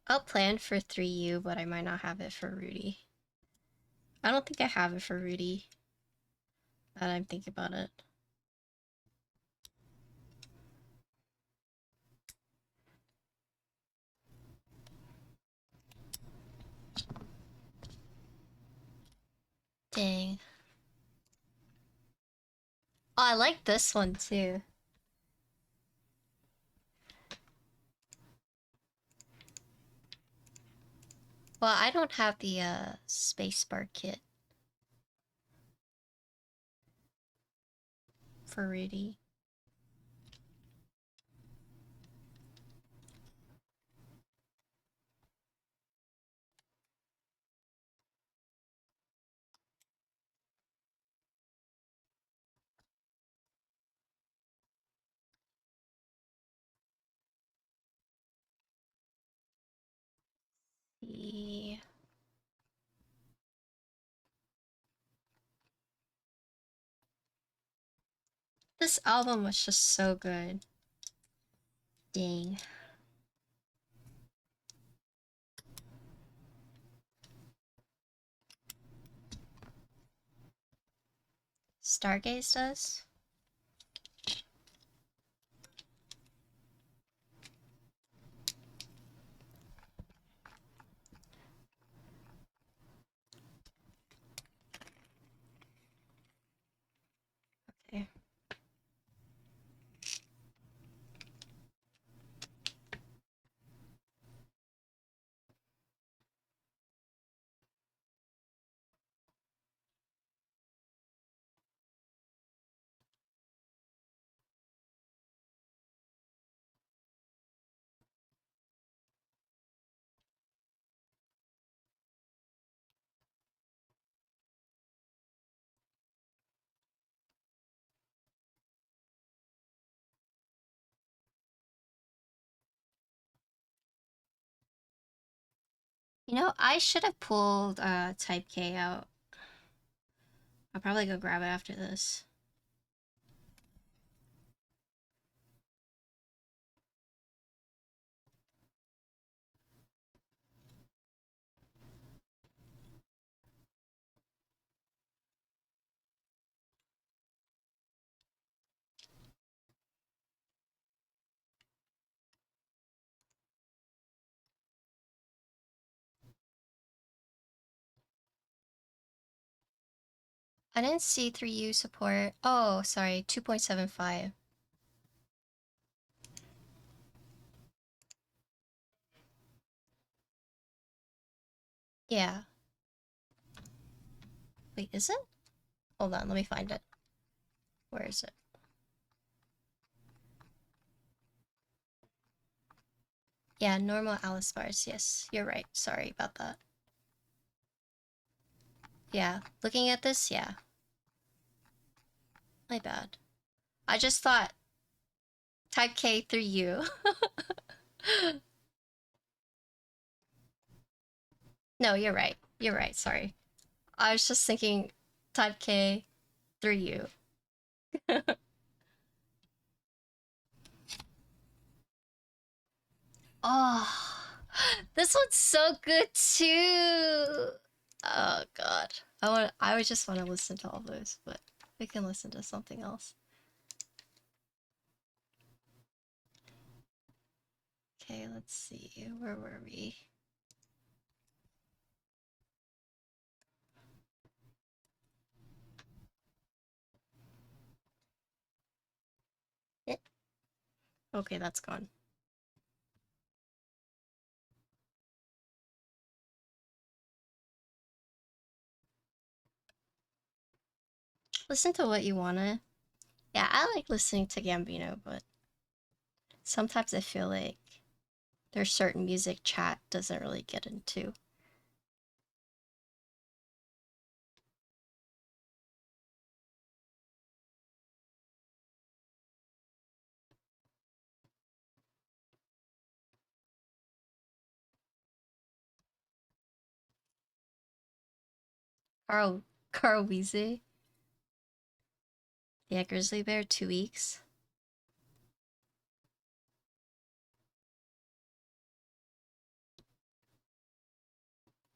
I'll plan for 3 U, but I might not have it for Rudy. I don't think I have it for Rudy. That I'm thinking about it. Dang. Oh, I like this one too. Well, I don't have the spacebar kit for Rudy. Yeah. This album was just so good. Dang. Stargaze does? Okay. You know, I should have pulled Type K out. I'll probably go grab it after this. I didn't see 3U support. Oh, sorry, 2.75. Yeah. Wait, is it? Hold on, let me find it. Where is it? Yeah, normal Alice bars. Yes, you're right. Sorry about that. Yeah, looking at this, yeah. My bad. I just thought type K through U. No, you're right. You're right. Sorry. I was just thinking type K through U. Oh, this one's so good too. Oh god. I would just want to listen to all those, but we can listen to something else. Okay, let's see. Where were we? Okay, that's gone. Listen to what you wanna. Yeah, I like listening to Gambino, but sometimes I feel like there's certain music chat doesn't really get into. Carl Weezy. Yeah, Grizzly Bear, 2 weeks.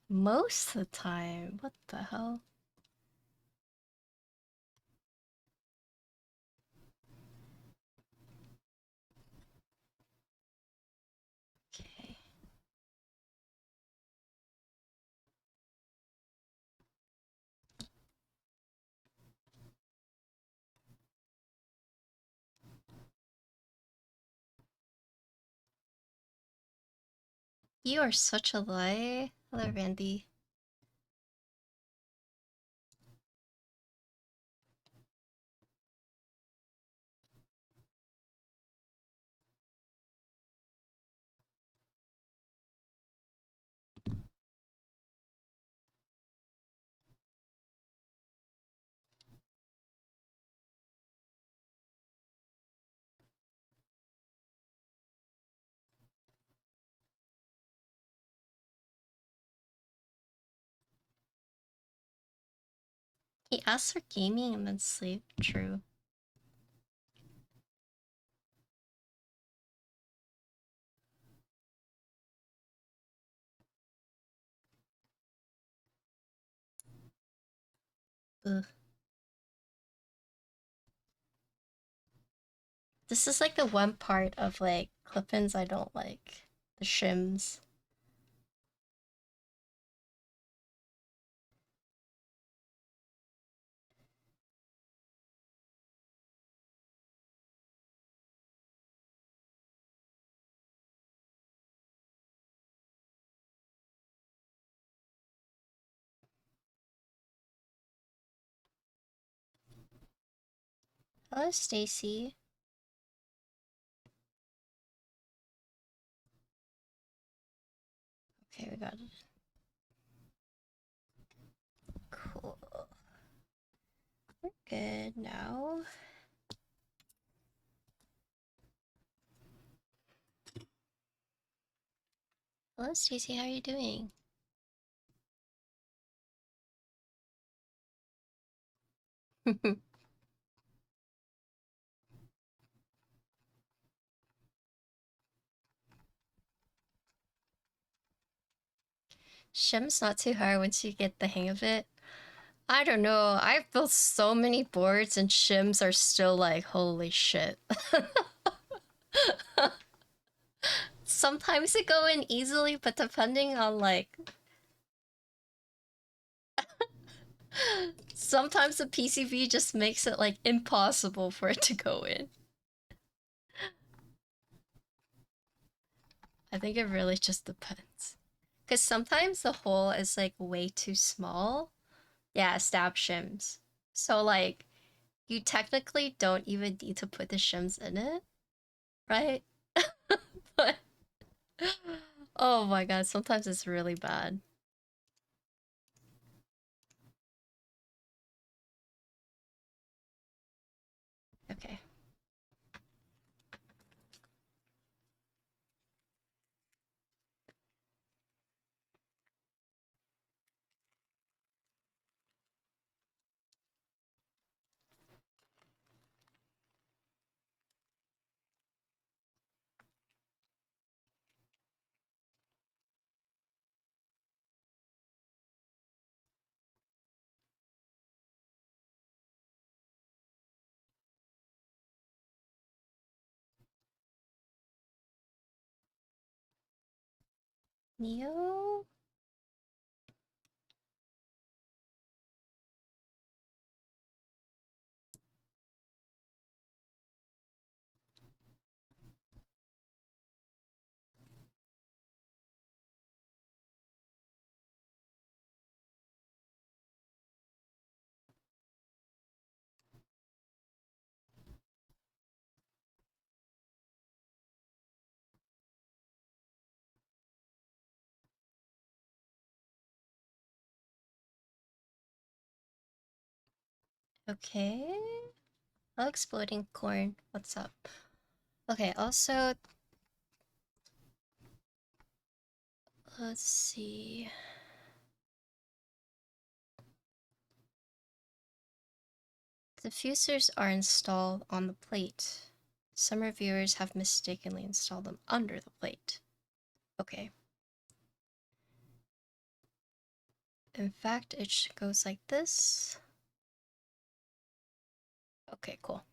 Most of the time. What the hell? Okay. You are such a lie. Hello, Randy. He asks for gaming and then sleep. True. Ugh. This is like the one part of like clip-ins I don't like. The shims. Hello, Stacy. Okay, we got it. Cool. We're good now. Hello, Stacy. How are you doing? Shim's not too hard once you get the hang of it. I don't know. I've built so many boards and shims are still like, holy shit. Sometimes they go in easily, but depending on like Sometimes the PCB just makes it like impossible for it to go in. I think it really just depends. Because sometimes the hole is like way too small. Yeah, stab shims. So like, you technically don't even need to put the shims in it, right? But oh my god, sometimes it's really bad. Okay. Neo? Okay. Oh, exploding corn. What's up? Okay, also, let's see. Diffusers are installed on the plate. Some reviewers have mistakenly installed them under the plate. Okay. In fact, it goes like this. Okay, cool.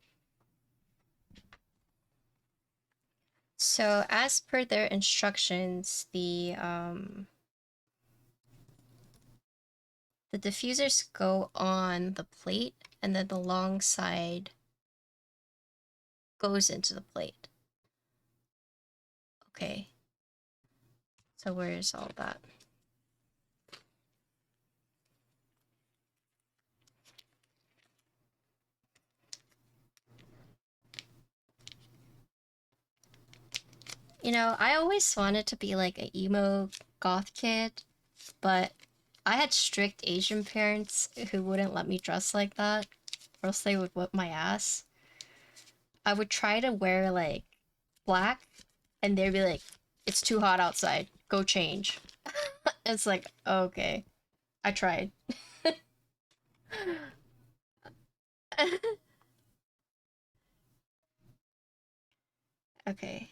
So as per their instructions, the diffusers go on the plate, and then the long side goes into the plate. Okay. So where is all that? You know, I always wanted to be like a emo goth kid, but I had strict Asian parents who wouldn't let me dress like that, or else they would whip my ass. I would try to wear like black, and they'd be like, "It's too hot outside. Go change." It's like, okay, I tried. Okay.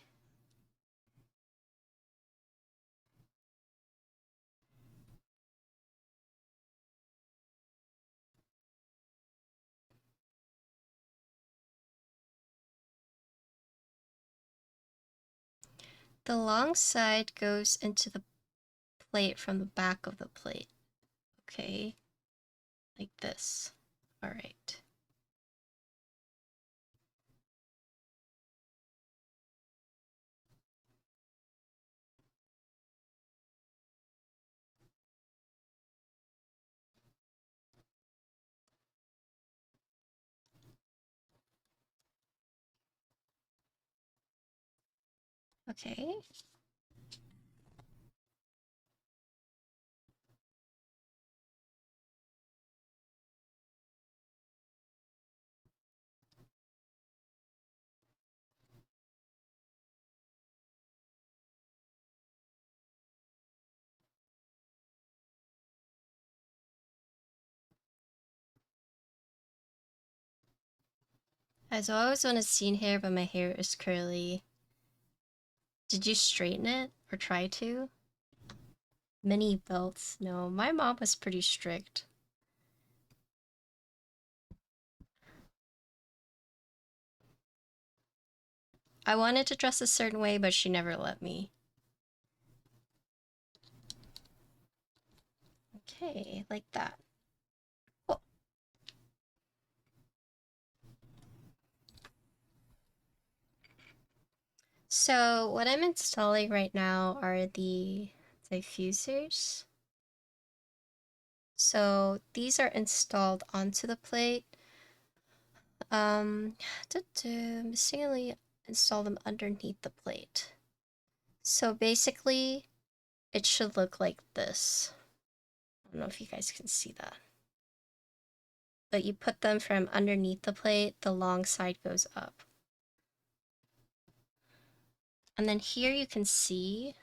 The long side goes into the plate from the back of the plate. Okay. Like this. Alright. Okay. As I always want to seen hair, but my hair is curly. Did you straighten it or try to? Mini belts. No, my mom was pretty strict. I wanted to dress a certain way, but she never let me. Okay, like that. So what I'm installing right now are the diffusers. So these are installed onto the plate. Mistakenly install them underneath the plate. So basically, it should look like this. I don't know if you guys can see that. But you put them from underneath the plate, the long side goes up. And then here you can see,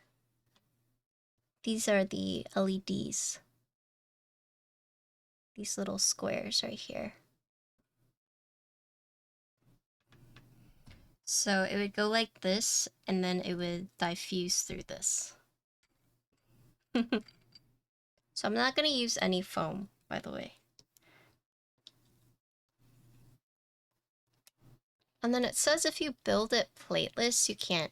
these are the LEDs. These little squares right here. So it would go like this, and then it would diffuse through this. So I'm not going to use any foam, by the way. And then it says if you build it plateless, you can't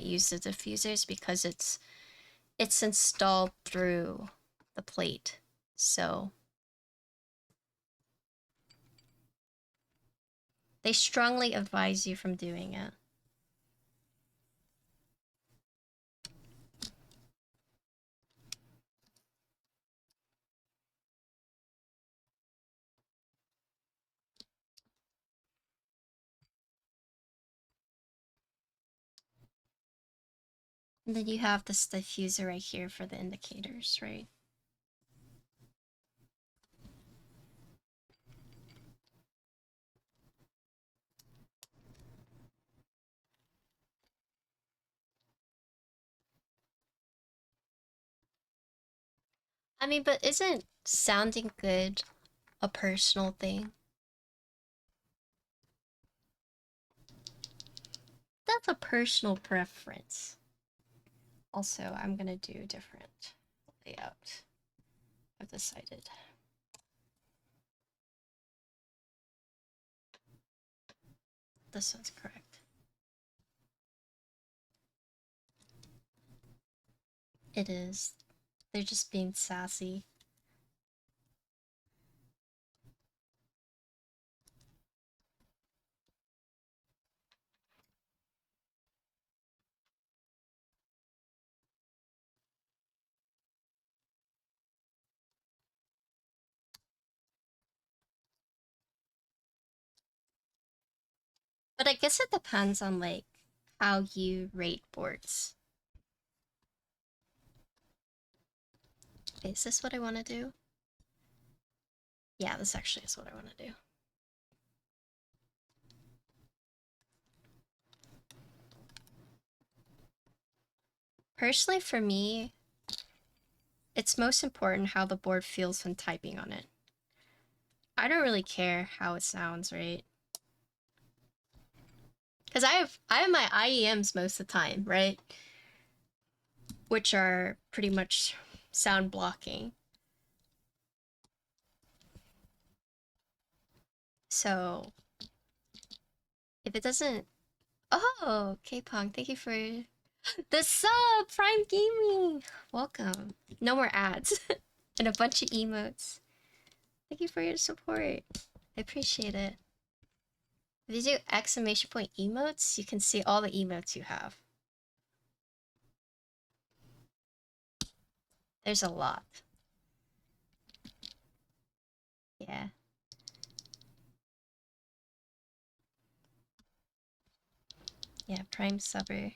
use the diffusers because it's installed through the plate. So they strongly advise you from doing it. And then you have this diffuser right here for the indicators, right? I mean, but isn't sounding good a personal thing? That's a personal preference. Also, I'm gonna do a different layout. I've decided. This one's correct. It is. They're just being sassy. But I guess it depends on like how you rate boards. Okay, is this what I want to do? Yeah, this actually is what I want to do. Personally, for me, it's most important how the board feels when typing on it. I don't really care how it sounds, right? Because I have my IEMs most of the time, right? Which are pretty much sound blocking. So if it doesn't... Oh, K-Pong, thank you for the sub, Prime Gaming! Welcome. No more ads. And a bunch of emotes. Thank you for your support. I appreciate it. If you do exclamation point emotes, you can see all the emotes you have. There's a lot. Yeah. Yeah, Prime Subber.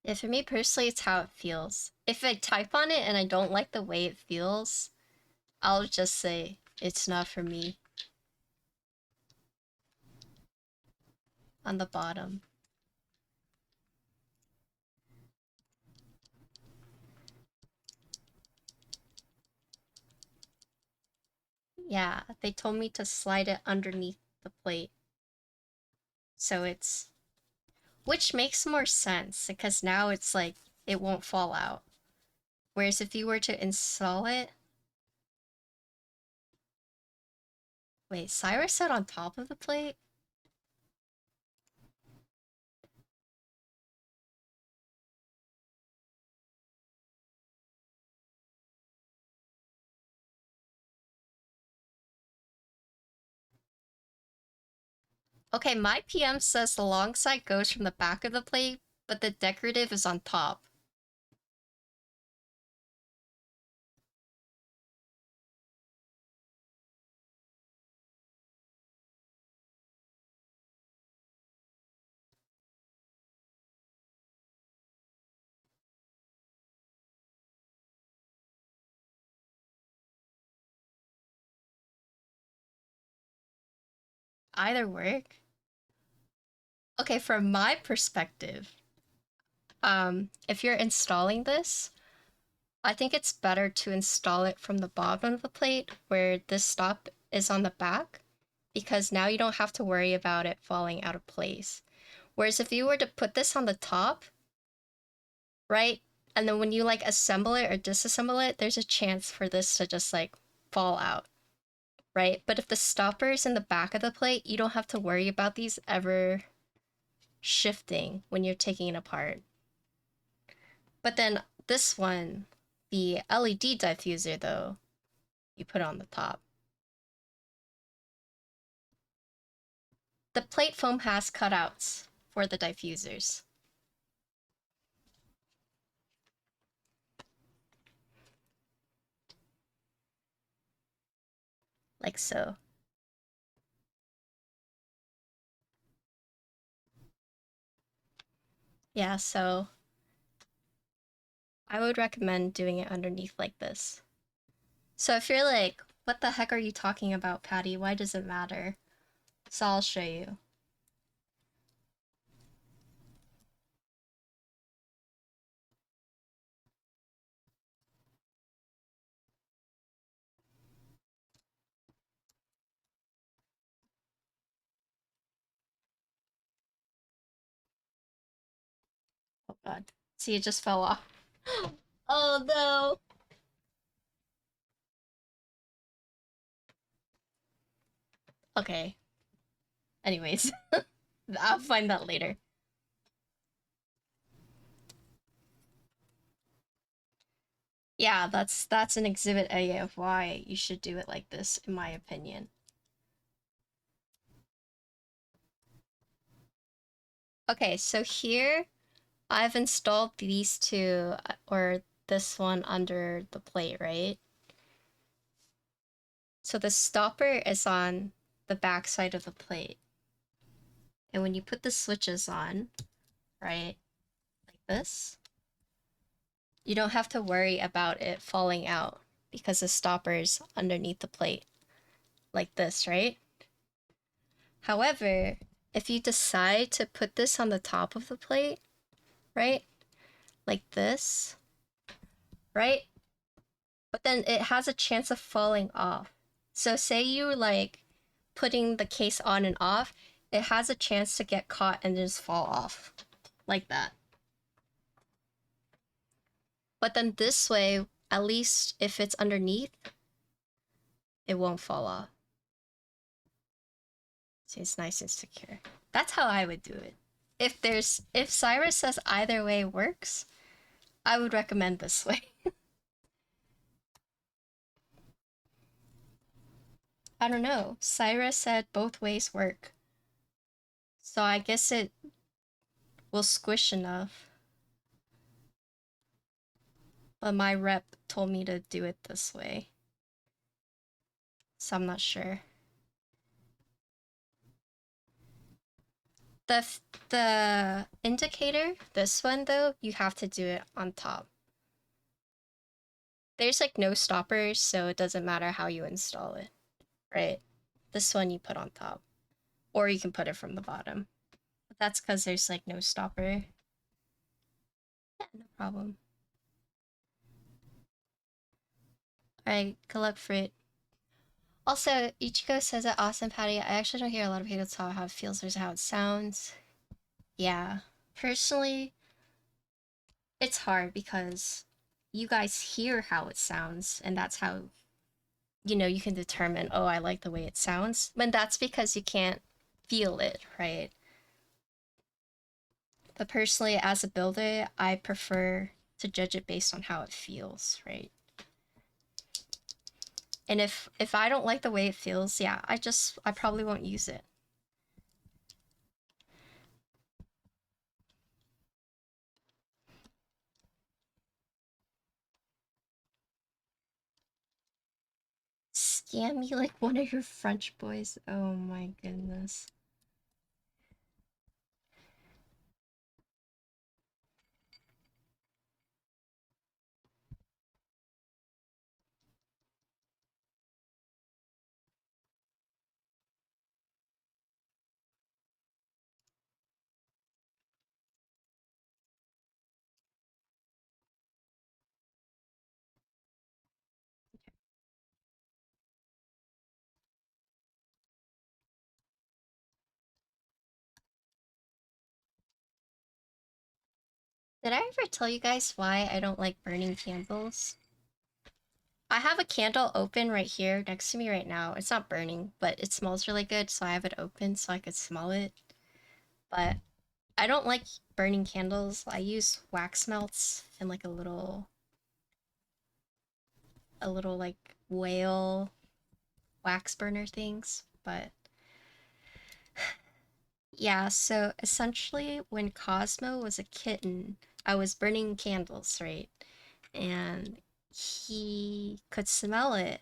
Yeah, for me personally, it's how it feels. If I type on it and I don't like the way it feels, I'll just say, it's not for me. On the bottom. Yeah, they told me to slide it underneath the plate. So it's... Which makes more sense, because now it's like, it won't fall out. Whereas if you were to install it... Wait, Cyrus said on top of the plate? Okay, my PM says the long side goes from the back of the plate, but the decorative is on top. Either work. Okay, from my perspective, if you're installing this, I think it's better to install it from the bottom of the plate where this stop is on the back, because now you don't have to worry about it falling out of place. Whereas if you were to put this on the top, right, and then when you like assemble it or disassemble it, there's a chance for this to just like fall out, right? But if the stopper is in the back of the plate, you don't have to worry about these ever shifting when you're taking it apart. But then this one, the LED diffuser though, you put on the top. The plate foam has cutouts for the diffusers. Like so. Yeah, so I would recommend doing it underneath like this. So if you're like, what the heck are you talking about, Patty? Why does it matter? So I'll show you. Oh god. See, it just fell off. Oh no! Okay. Anyways, I'll find that later. Yeah, that's an exhibit A of why you should do it like this, in my opinion. Okay, so here I've installed these two, or this one under the plate, right? So the stopper is on the back side of the plate. And when you put the switches on, right, like this, you don't have to worry about it falling out because the stopper's underneath the plate, like this, right? However, if you decide to put this on the top of the plate, right, like this, right, but then it has a chance of falling off. So say you like putting the case on and off, it has a chance to get caught and just fall off, like that. But then this way, at least if it's underneath, it won't fall off. See, it's nice and secure. That's how I would do it. If Cyrus says either way works, I would recommend this way. I don't know. Cyrus said both ways work. So I guess it will squish enough. But my rep told me to do it this way. So I'm not sure. The indicator, this one though, you have to do it on top. There's like no stoppers, so it doesn't matter how you install it, right? This one you put on top. Or you can put it from the bottom. But that's because there's like no stopper. Yeah, no problem. Alright, collect fruit. Also, Ichigo says that awesome Patty. I actually don't hear a lot of people talk how it feels versus how it sounds. Yeah. Personally, it's hard because you guys hear how it sounds, and that's how, you know, you can determine, oh, I like the way it sounds. And that's because you can't feel it, right? But personally, as a builder, I prefer to judge it based on how it feels, right? And if I don't like the way it feels, yeah, I probably won't use it. scam me like one of your French boys. Oh my goodness. Did I ever tell you guys why I don't like burning candles? I have a candle open right here next to me right now. It's not burning, but it smells really good, so I have it open so I could smell it. But I don't like burning candles. I use wax melts and like a little like whale wax burner things. But yeah, so essentially when Cosmo was a kitten, I was burning candles, right? And he could smell it,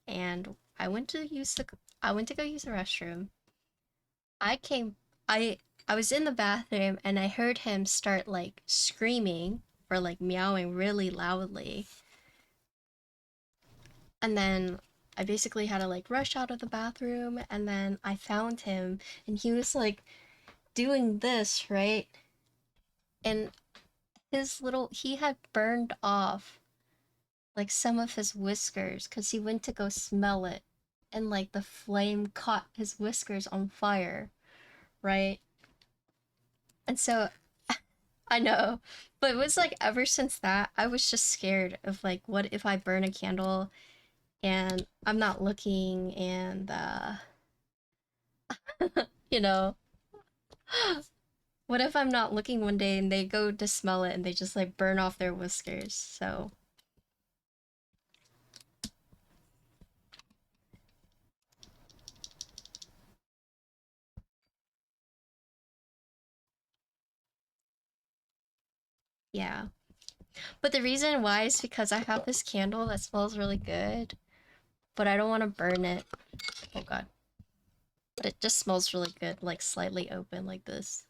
and I went to go use the restroom. I came I I was in the bathroom and I heard him start like screaming or like meowing really loudly. And then I basically had to like rush out of the bathroom, and then I found him and he was like doing this, right? And he had burned off like some of his whiskers because he went to go smell it, and like the flame caught his whiskers on fire, right? And so I know, but it was like ever since that I was just scared of like what if I burn a candle and I'm not looking, and you know, what if I'm not looking one day and they go to smell it and they just like burn off their whiskers. So yeah, but the reason why is because I have this candle that smells really good, but I don't want to burn it. Oh god. But it just smells really good, like slightly open like this.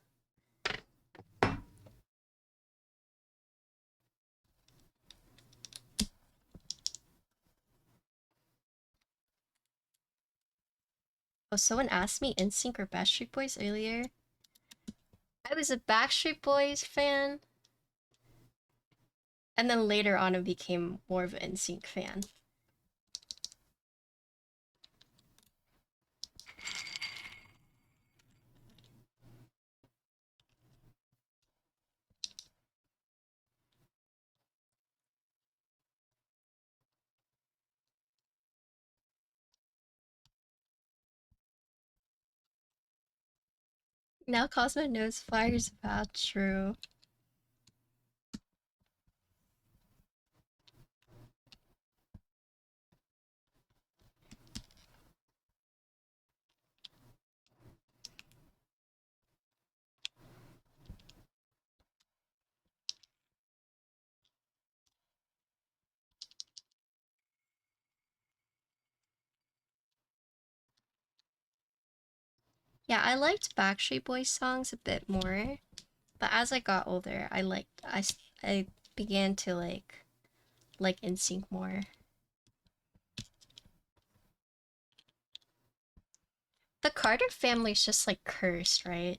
Oh, someone asked me NSYNC or Backstreet Boys earlier. I was a Backstreet Boys fan, and then later on I became more of an NSYNC fan. Now Cosmo knows fire's about true. Yeah, I liked Backstreet Boys songs a bit more, but as I got older, I began to like NSYNC more. The Carter family's just like cursed, right?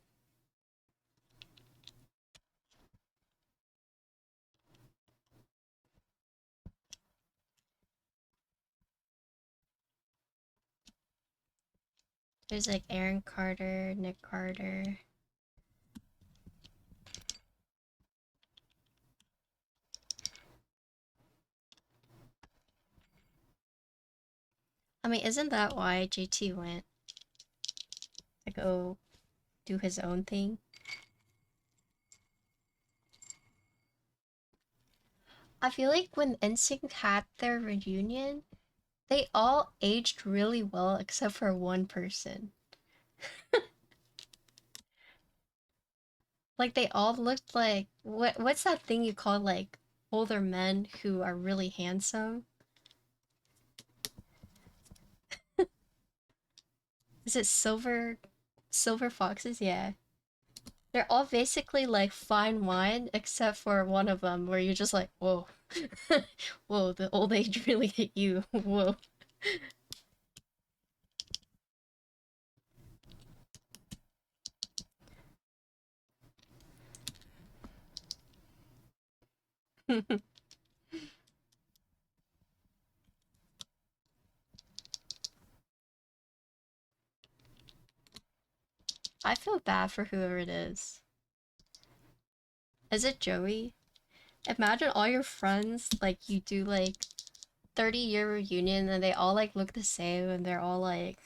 There's like Aaron Carter, Nick Carter. I mean, isn't that why JT went to go do his own thing? I feel like when NSYNC had their reunion, they all aged really well except for one person. Like they all looked like what's that thing you call like older men who are really handsome? Is it silver foxes? Yeah. They're all basically like fine wine, except for one of them where you're just like, whoa. Whoa, the old age really hit you. Whoa. I feel bad for whoever it is. Is it Joey? Imagine all your friends, like you do like 30-year reunion and they all like look the same and they're all like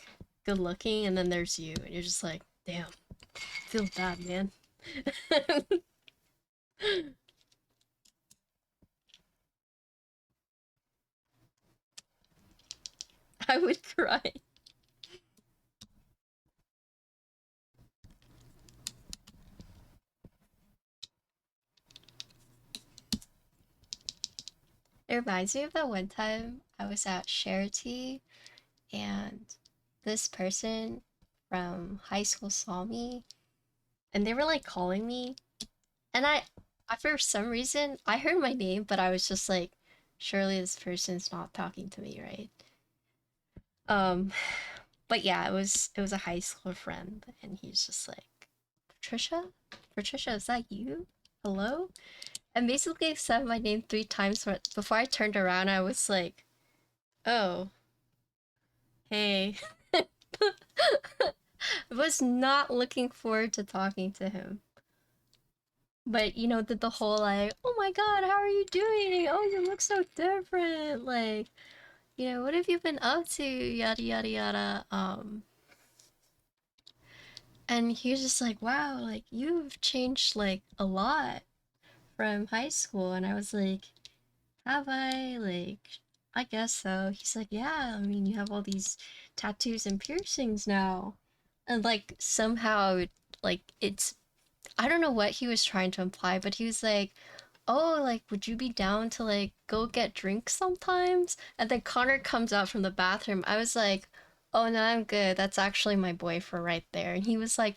good looking and then there's you and you're just like, damn, feel bad, man. I would cry. It reminds me of that one time I was at Charity and this person from high school saw me and they were like calling me and I for some reason I heard my name but I was just like, surely this person's not talking to me, right? Um but yeah, it was a high school friend and he's just like, Patricia? Patricia, is that you? Hello? And basically said my name 3 times before I turned around. I was like, oh, hey. I was not looking forward to talking to him. But, did the whole like, oh my god, how are you doing? Oh, you look so different. Like, what have you been up to? Yada, yada, yada. And he was just like, wow, like, you've changed, like, a lot from high school. And I was like, have I? Like, I guess so. He's like, yeah, I mean, you have all these tattoos and piercings now. And like, somehow, like, I don't know what he was trying to imply, but he was like, oh, like, would you be down to like go get drinks sometimes? And then Connor comes out from the bathroom. I was like, oh, no, I'm good. That's actually my boyfriend right there. And he was like,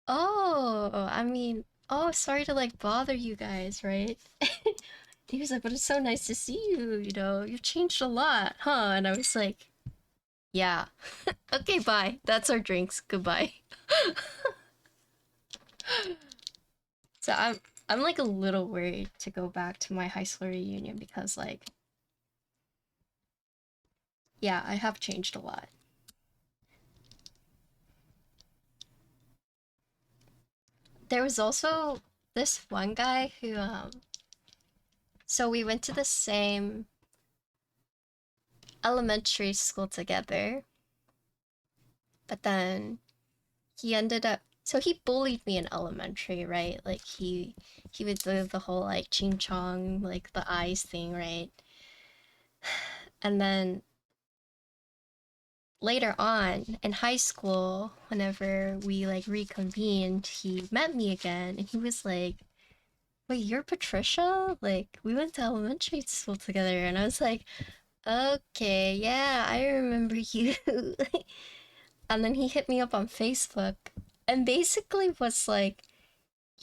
oh, I mean, oh, sorry to like bother you guys, right? He was like, but it's so nice to see you, you've changed a lot, huh? And I was like, yeah. Okay, bye. That's our drinks. Goodbye. So I'm like a little worried to go back to my high school reunion because like, yeah, I have changed a lot. There was also this one guy who so we went to the same elementary school together, but then he ended up, so he bullied me in elementary, right? Like he would do the whole like ching chong, like the eyes thing, right? And then later on in high school, whenever we like reconvened, he met me again and he was like, wait, you're Patricia? Like, we went to elementary school together. And I was like, okay, yeah, I remember you. And then he hit me up on Facebook and basically was like,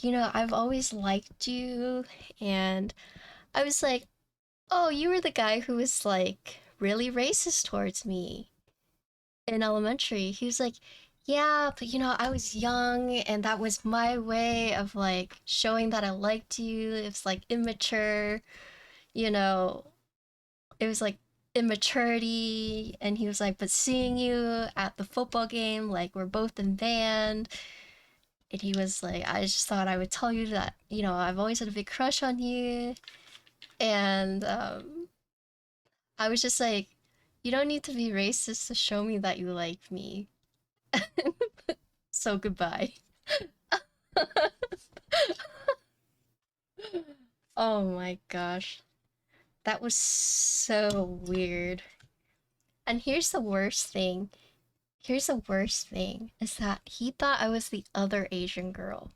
I've always liked you. And I was like, oh, you were the guy who was like really racist towards me in elementary. He was like, yeah, but I was young and that was my way of like showing that I liked you. It was like immature, you know, it was like immaturity. And he was like, but seeing you at the football game, like we're both in band. And he was like, I just thought I would tell you that, I've always had a big crush on you. And I was just like, you don't need to be racist to show me that you like me. So goodbye. Oh my gosh. That was so weird. And here's the worst thing. Here's the worst thing is that he thought I was the other Asian girl.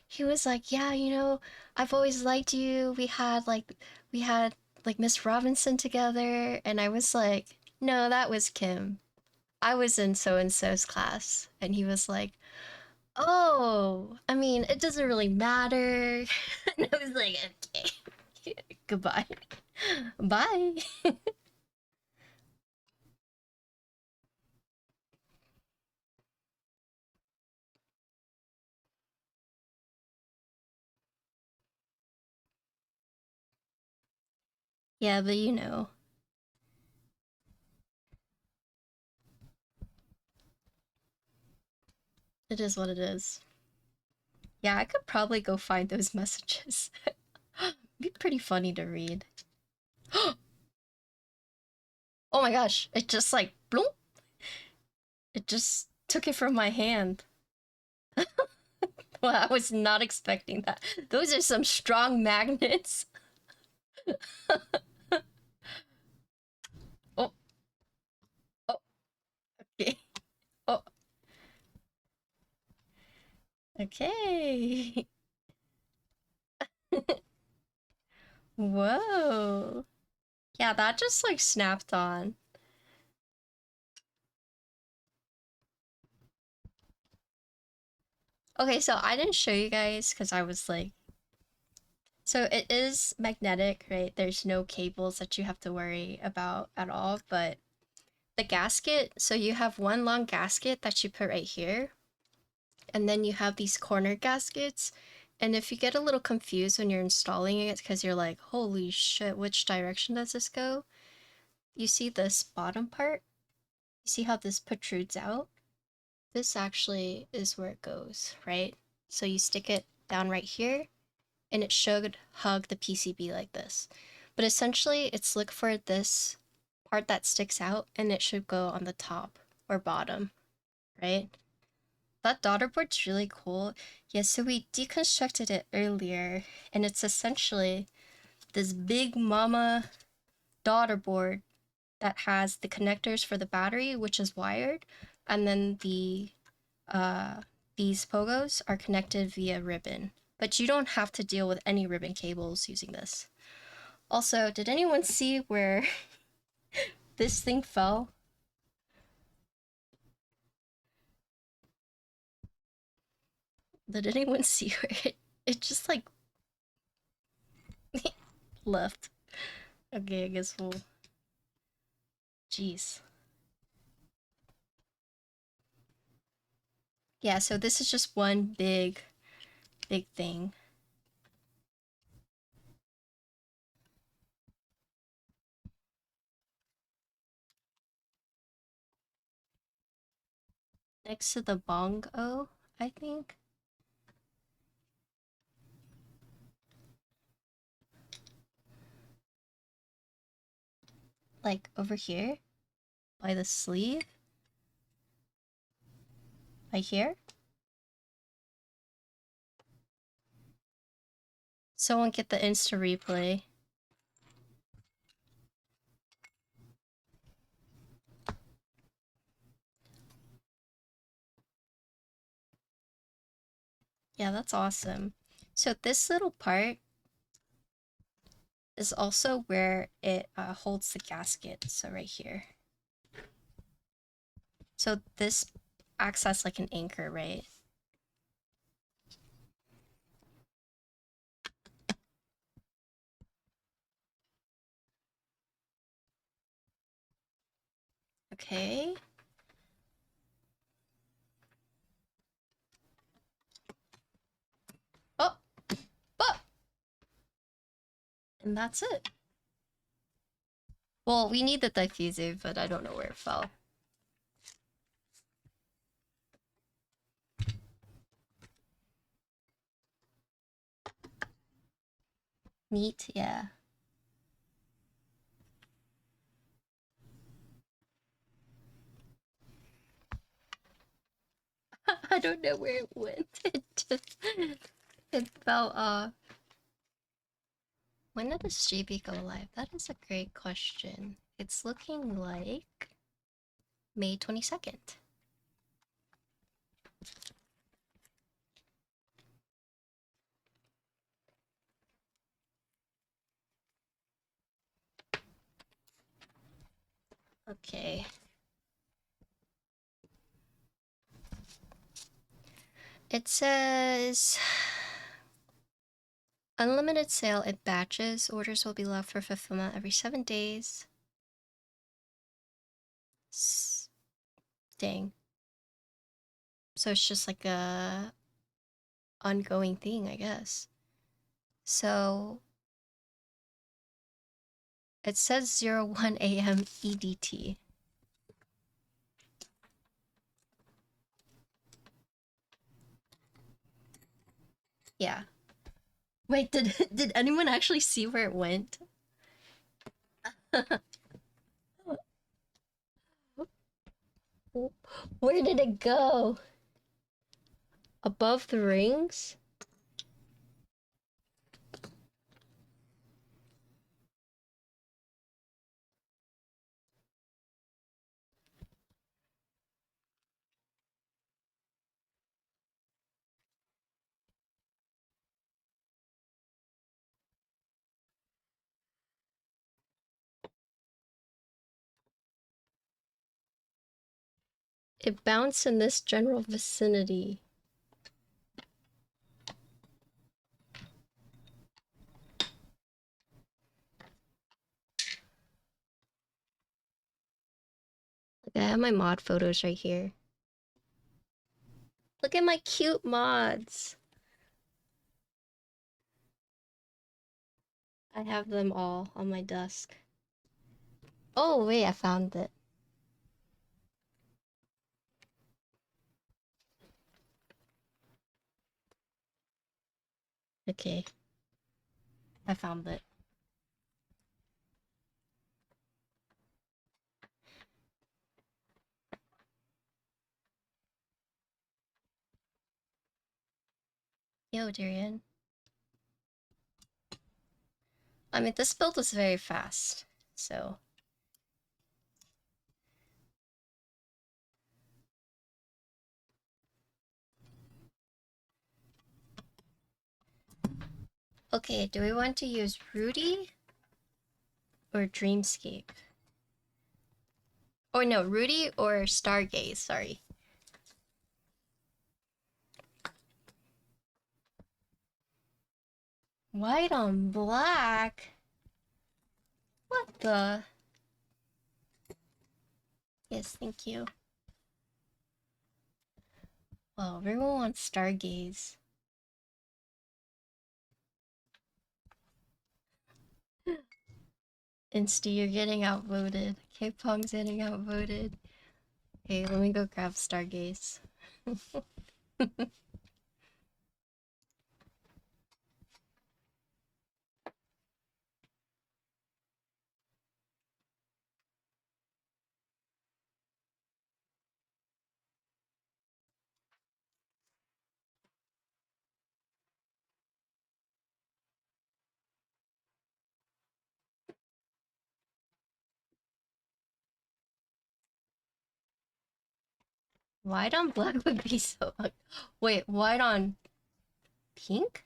He was like, "Yeah, I've always liked you. We had like Miss Robinson together." And I was like, "No, that was Kim." I was in so-and-so's class, and he was like, oh, I mean, it doesn't really matter. And I was like, okay, goodbye. Bye. Yeah, but you know, it is what it is. Yeah, I could probably go find those messages. Be pretty funny to read. Oh my gosh, it just like bloop. It just took it from my hand. Well, I was not expecting that. Those are some strong magnets. Oh, oh, okay. Oh, okay. Whoa. Yeah, that just like snapped on. Okay, so I didn't show you guys because I was like, so it is magnetic, right? There's no cables that you have to worry about at all, but the gasket, so you have one long gasket that you put right here, and then you have these corner gaskets. And if you get a little confused when you're installing it because you're like, holy shit, which direction does this go? You see this bottom part? You see how this protrudes out? This actually is where it goes, right? So you stick it down right here, and it should hug the PCB like this. But essentially, it's look for this part that sticks out, and it should go on the top or bottom, right? That daughter board's really cool. Yeah, so we deconstructed it earlier, and it's essentially this big mama daughter board that has the connectors for the battery, which is wired, and then these pogos are connected via ribbon. But you don't have to deal with any ribbon cables using this. Also, did anyone see where this thing fell? Did anyone see where it just like left? Okay, I guess we'll... Jeez. Yeah, so this is just one big thing. Next to the bongo, I think. Like over here, by the sleeve. Right here. Someone get the Insta replay. Yeah, that's awesome. So this little part is also where it holds the gasket. So right here. So this acts as like an anchor, right? Okay. Oh, oh, and that's it. Well, we need the diffuser, but I don't know where it fell. Neat, yeah. I don't know where it went. It just it fell off. When did this GB go live? That is a great question. It's looking like May 22nd. Okay. It says unlimited sale in batches. Orders will be left for fulfillment every 7 days. Dang. So it's just like a ongoing thing, I guess. So it says 01 AM EDT. Yeah. Wait, did anyone actually see where it went? Where did it go? Above the rings? It bounced in this general vicinity. Like, I have my mod photos right here. Look at my cute mods. I have them all on my desk. Oh, wait, I found it. Okay. I found it. Yo, Darian. I mean, this build was very fast, so... Okay, do we want to use Rudy or Dreamscape? Or no, Rudy or Stargaze, sorry. White on black? What the? Yes, thank you. Well, everyone wants Stargaze. Insta, you're getting outvoted. K-Pong's getting outvoted. Okay, let me go grab Stargaze. White on black would be so... Wait, white on pink?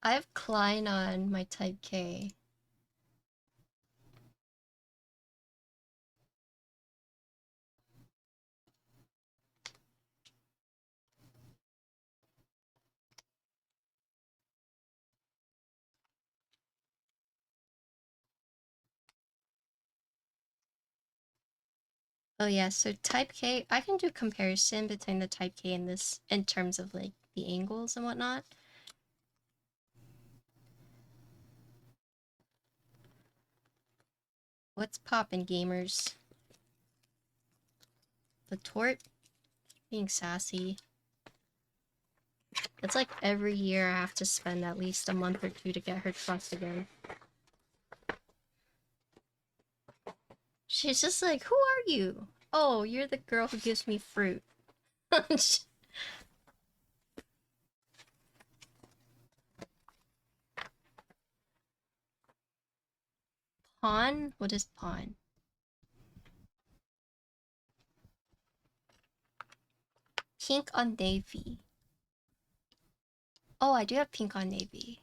I have Klein on my type K. Oh yeah, so type K, I can do comparison between the type K and this in terms of like the angles and whatnot. What's poppin', gamers? The Tort being sassy. It's like every year I have to spend at least a month or two to get her trust again. She's just like, who are you? Oh, you're the girl who gives me fruit. Pawn? What is pawn? Pink on navy. Oh, I do have pink on navy.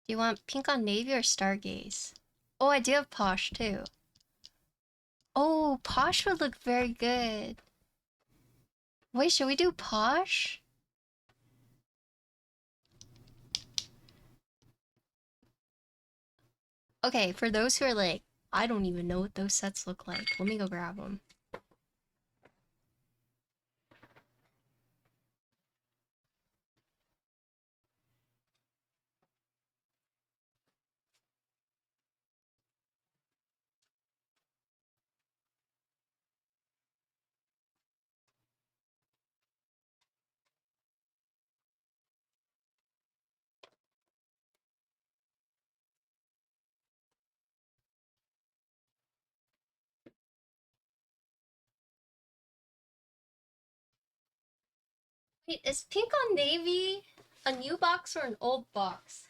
Do you want pink on navy or stargaze? Oh, I do have posh too. Oh, posh would look very good. Wait, should we do posh? Okay, for those who are like, I don't even know what those sets look like. Let me go grab them. Wait, is pink on navy a new box or an old box?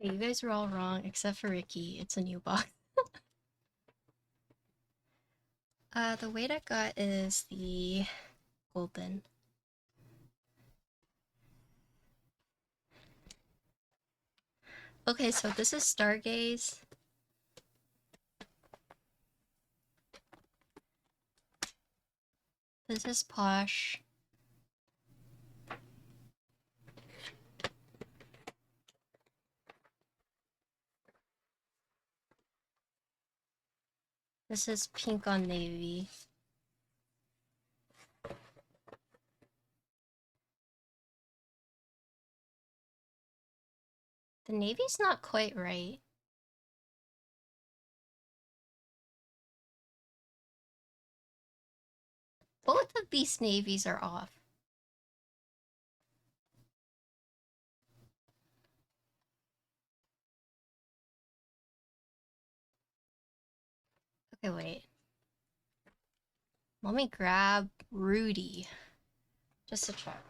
Okay, you guys were all wrong except for Ricky. It's a new box. The weight I got is the golden. Okay, so this is Stargaze. This is Posh. This is pink on navy. The navy's not quite right. Both of these navies are off. Okay, wait. Let me grab Rudy. Just to check.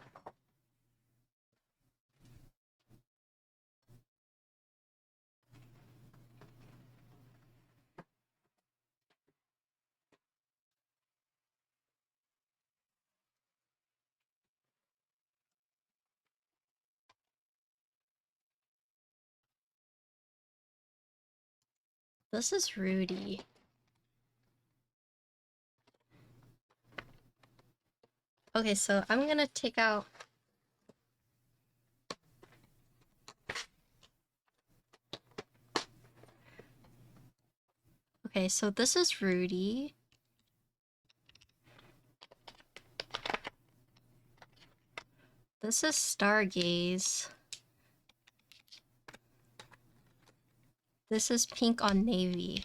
This is Rudy. Okay, so I'm gonna take out... Okay, so this is Rudy. This is Stargaze. This is pink on navy.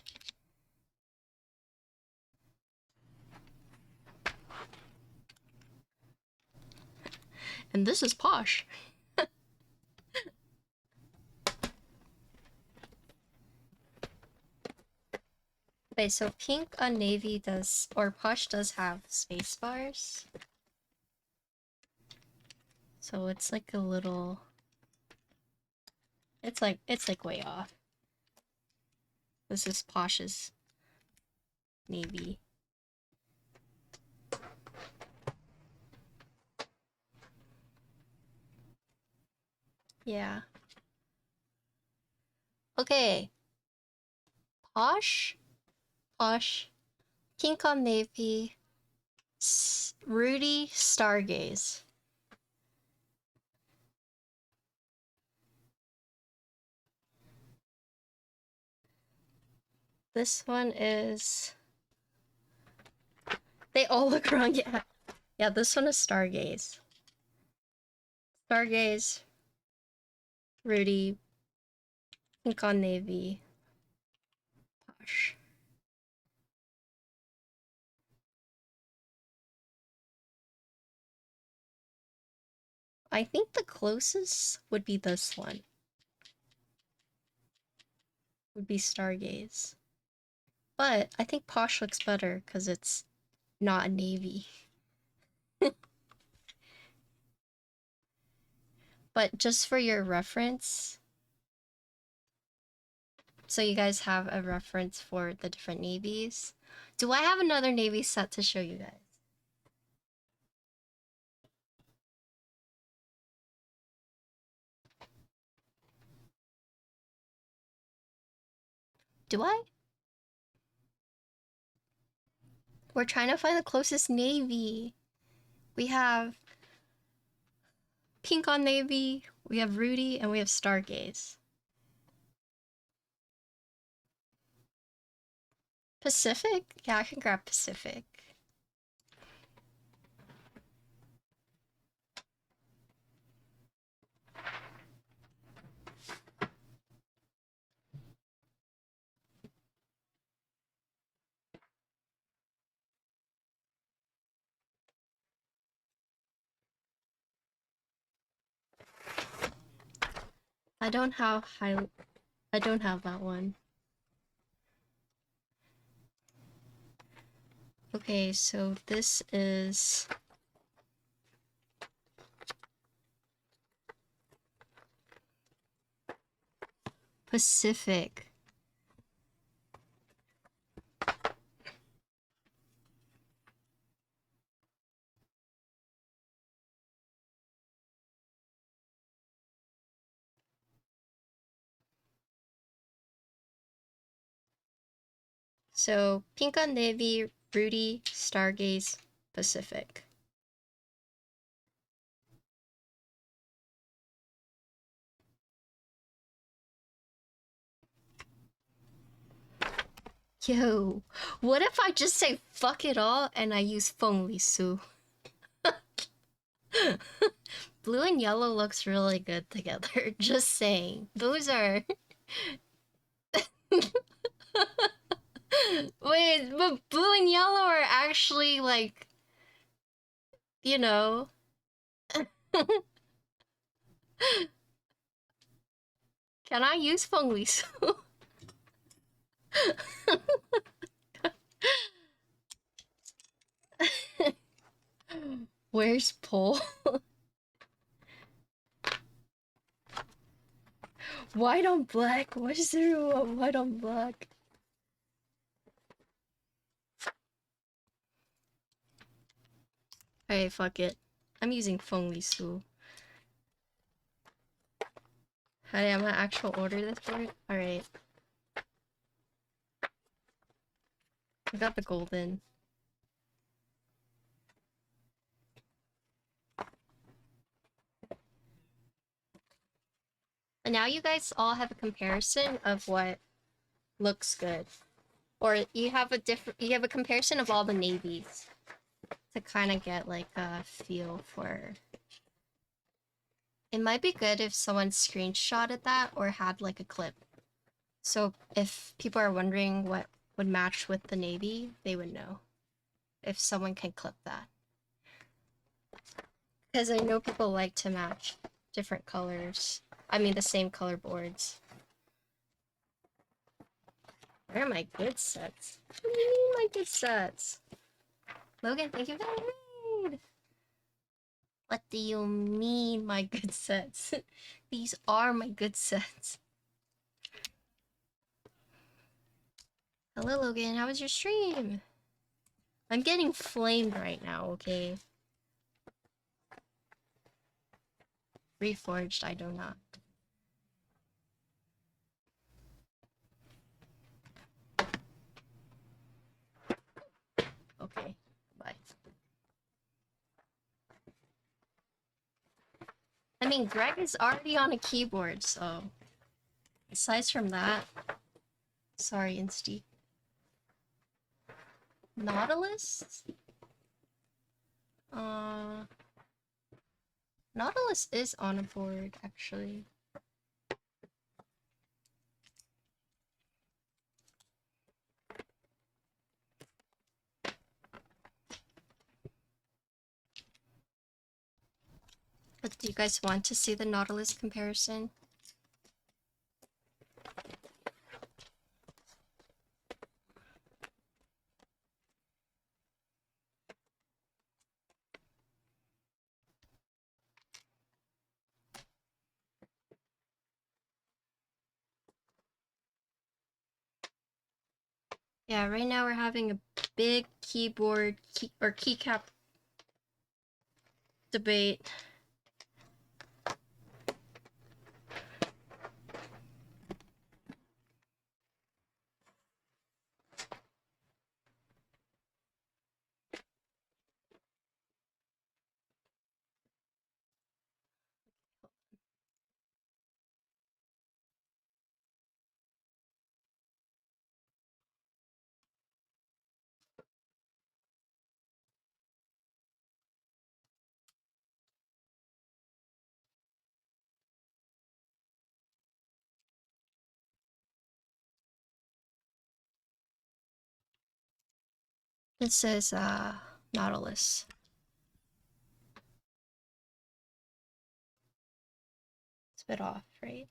And this is Posh. Okay, so pink on navy does, or Posh does have space bars. So it's like a little... It's like way off. This is Posh's navy. Yeah. Okay. Posh, Posh, Pink on Navy, Rudy, Stargaze. This one is... They all look wrong, yeah. Yeah, this one is Stargaze. Stargaze, Rudy, Pink on Navy, Posh. I think the closest would be this one. Would be Stargaze. But I think Posh looks better because it's not a navy. But just for your reference, so you guys have a reference for the different navies. Do I have another navy set to show you guys? Do I? We're trying to find the closest navy. We have Pink on Navy, we have Rudy, and we have Stargaze. Pacific? Yeah, I can grab Pacific. I don't have that one. Okay, so this is Pacific. So Pink on Navy, Rudy, Stargaze, Pacific. Yo, what if I just say fuck it all and I use Fenglisu? Blue and yellow looks really good together. Just saying. Those are... Wait, but blue and yellow are actually like... You know... Can I use Fenglisu? Where's Paul? White on black? What is there about white on black? Alright, fuck it. I'm using Fenglisu. Hey, I'm gonna actual order this board? Alright. I got the golden. And now you guys all have a comparison of what looks good. Or you have a comparison of all the navies to kind of get like a feel for. It might be good if someone screenshotted that or had like a clip. So if people are wondering what would match with the navy, they would know. If someone can clip that. Because I know people like to match different colors. I mean the same color boards. Where are my good sets? What do you mean my good sets? Logan, thank you for the raid! What do you mean my good sets? These are my good sets. Hello Logan, how was your stream? I'm getting flamed right now, okay? Reforged, I do not. mean, Greg is already on a keyboard, so aside from that, sorry, Insty. Nautilus? Nautilus is on a board, actually. But do you guys want to see the Nautilus comparison? Yeah, right now we're having a big keyboard or keycap debate. This is Nautilus. It's a bit off, right?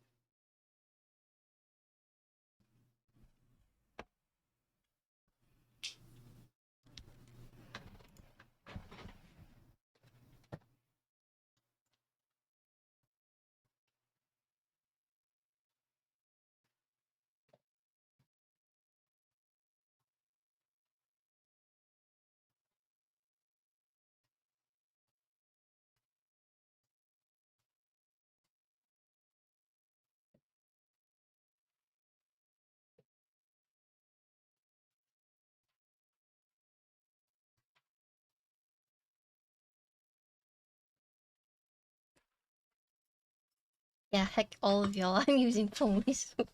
Yeah, heck, all of y'all. I'm using Fenglisu.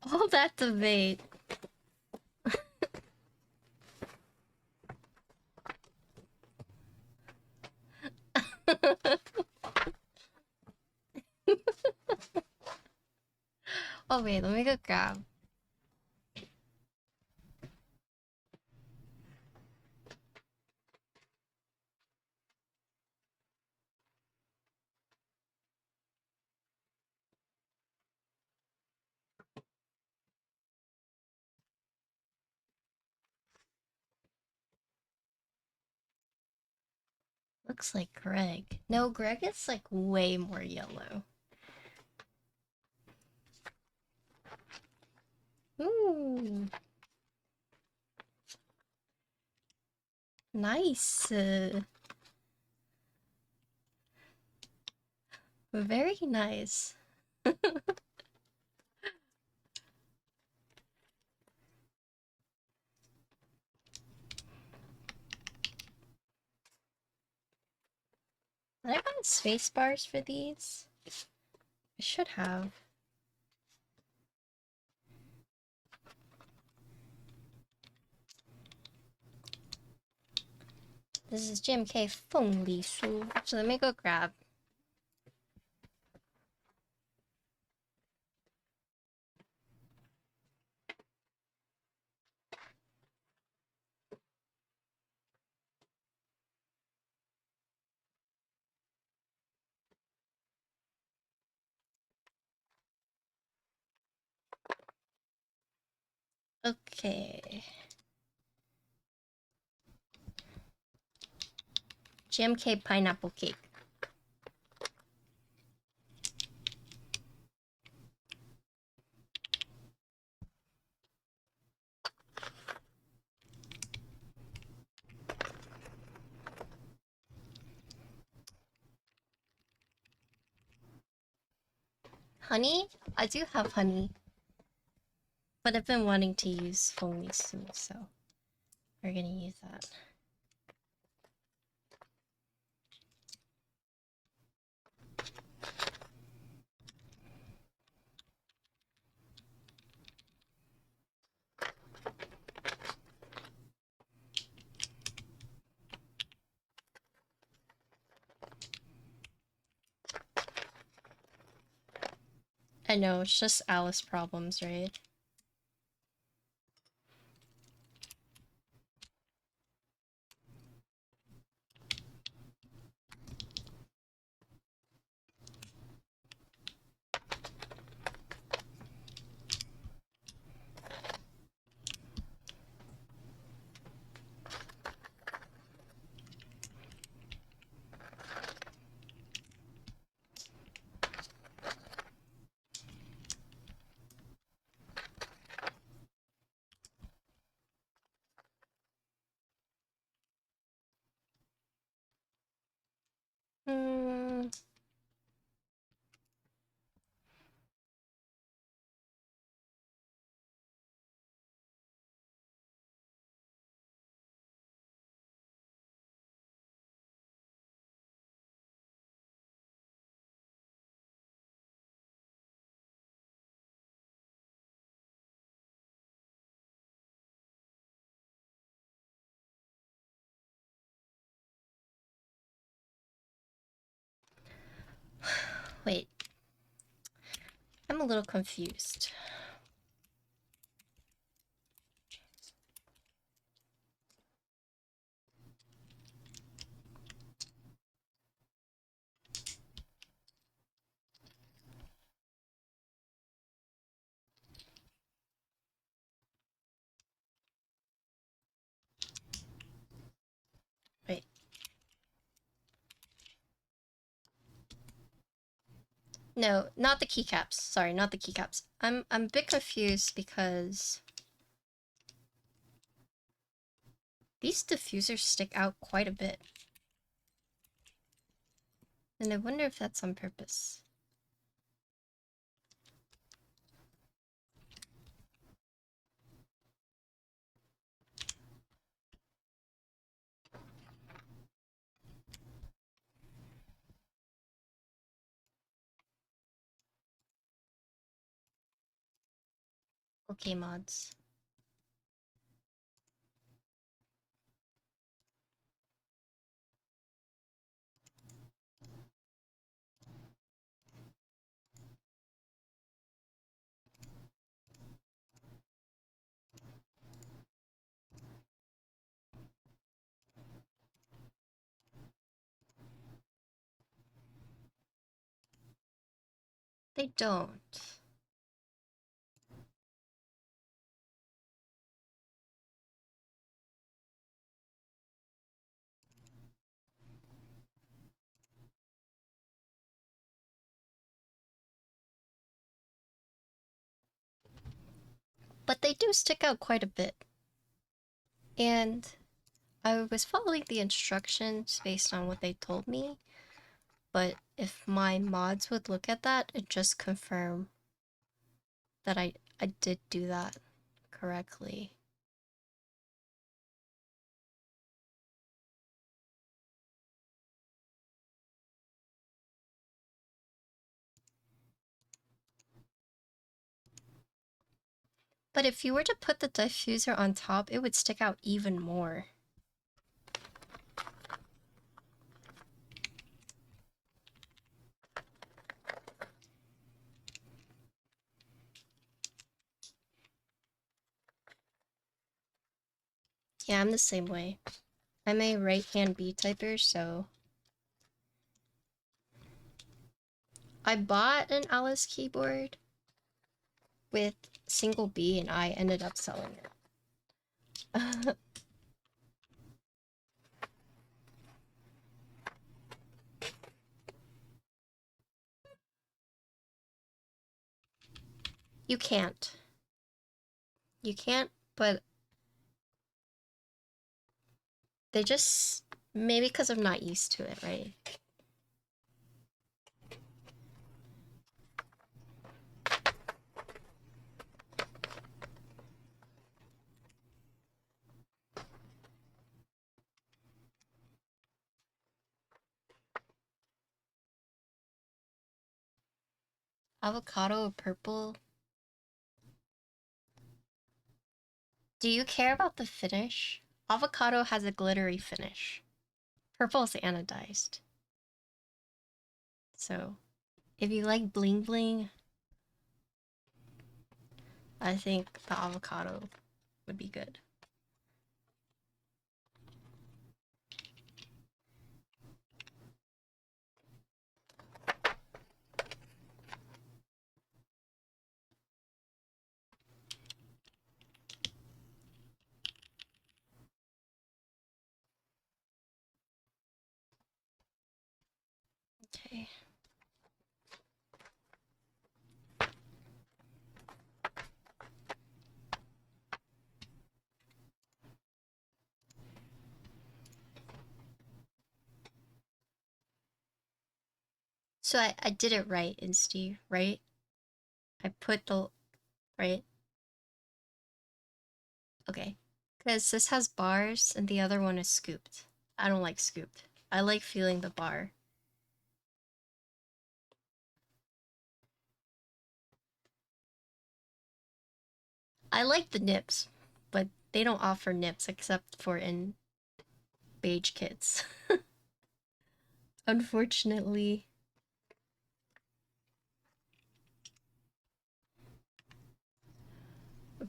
All that debate. Oh wait, let me go grab. Looks like Greg. No, Greg is like way more yellow. Ooh. Nice. Very nice. Did I find space bars for these? I should have. This is GMK Fenglisu. So let me go grab. Okay. GMK pineapple cake. Honey? I do have honey. But I've been wanting to use Fenglisu, so we're gonna use that. I know, it's just Alice problems, right? Hmm. Wait. I'm a little confused. Wait. No, not the keycaps. Sorry, not the keycaps. I'm a bit confused because these diffusers stick out quite a bit. And I wonder if that's on purpose. Okay, mods. They don't. But they do stick out quite a bit. And I was following the instructions based on what they told me, but if my mods would look at that, it just confirm that I did do that correctly. But if you were to put the diffuser on top, it would stick out even more. Yeah, I'm the same way. I'm a right-hand B typer, so I bought an Alice keyboard with single B and I ended up selling it. You can't. You can't, but they just, maybe because I'm not used to it, right? Avocado or purple? Do you care about the finish? Avocado has a glittery finish. Purple is anodized. So, if you like bling bling, I think the avocado would be good. Okay. So I did it right, Insty, right? I put the, right? Okay. Because this has bars and the other one is scooped. I don't like scooped. I like feeling the bar. I like the nips, but they don't offer nips except for in beige kits. Unfortunately.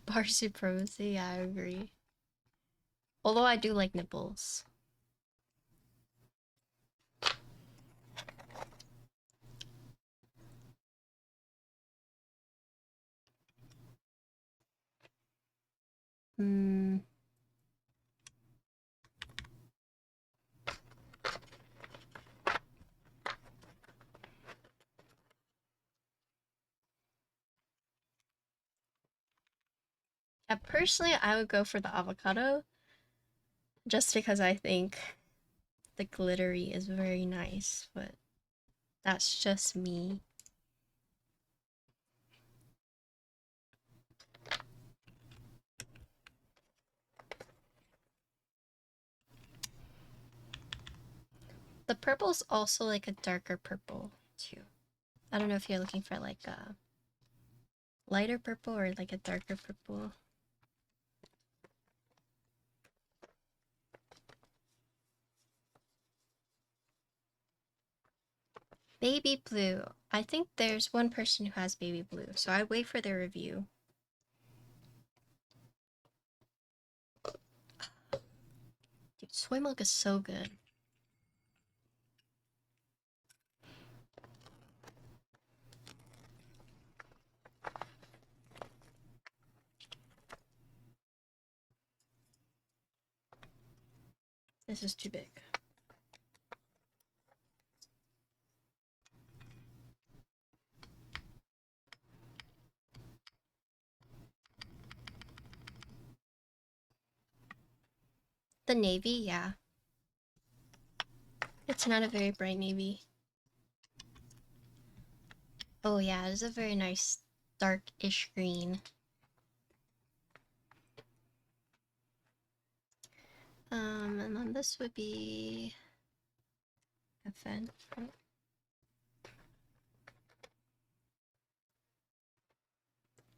Bar supremacy, yeah, I agree. Although I do like nipples. Hmm. Personally, I would go for the avocado just because I think the glittery is very nice, but that's just me. The purple's also like a darker purple too. I don't know if you're looking for like a lighter purple or like a darker purple. Baby blue. I think there's one person who has baby blue, so I wait for their review. Dude, soy milk is so good. This is too big. The navy, yeah. It's not a very bright navy. Oh yeah, it's a very nice dark-ish green. And then this would be a fan.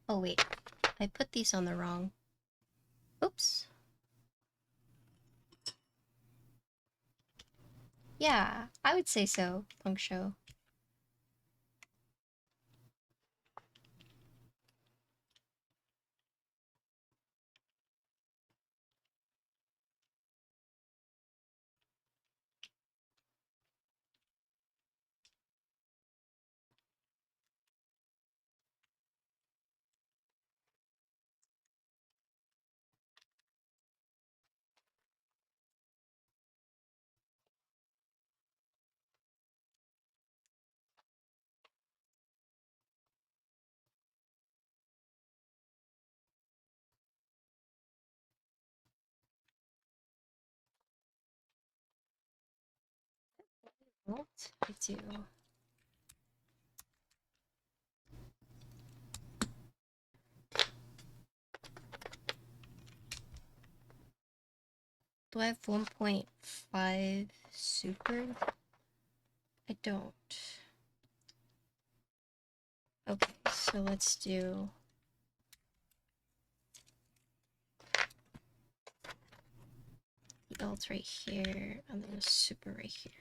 Oh wait, I put these on the wrong. Oops. Yeah, I would say so, Punk Show. What? I do. Do I have 1.5 super? I don't. Okay, so let's do the alt right here, and then the super right here.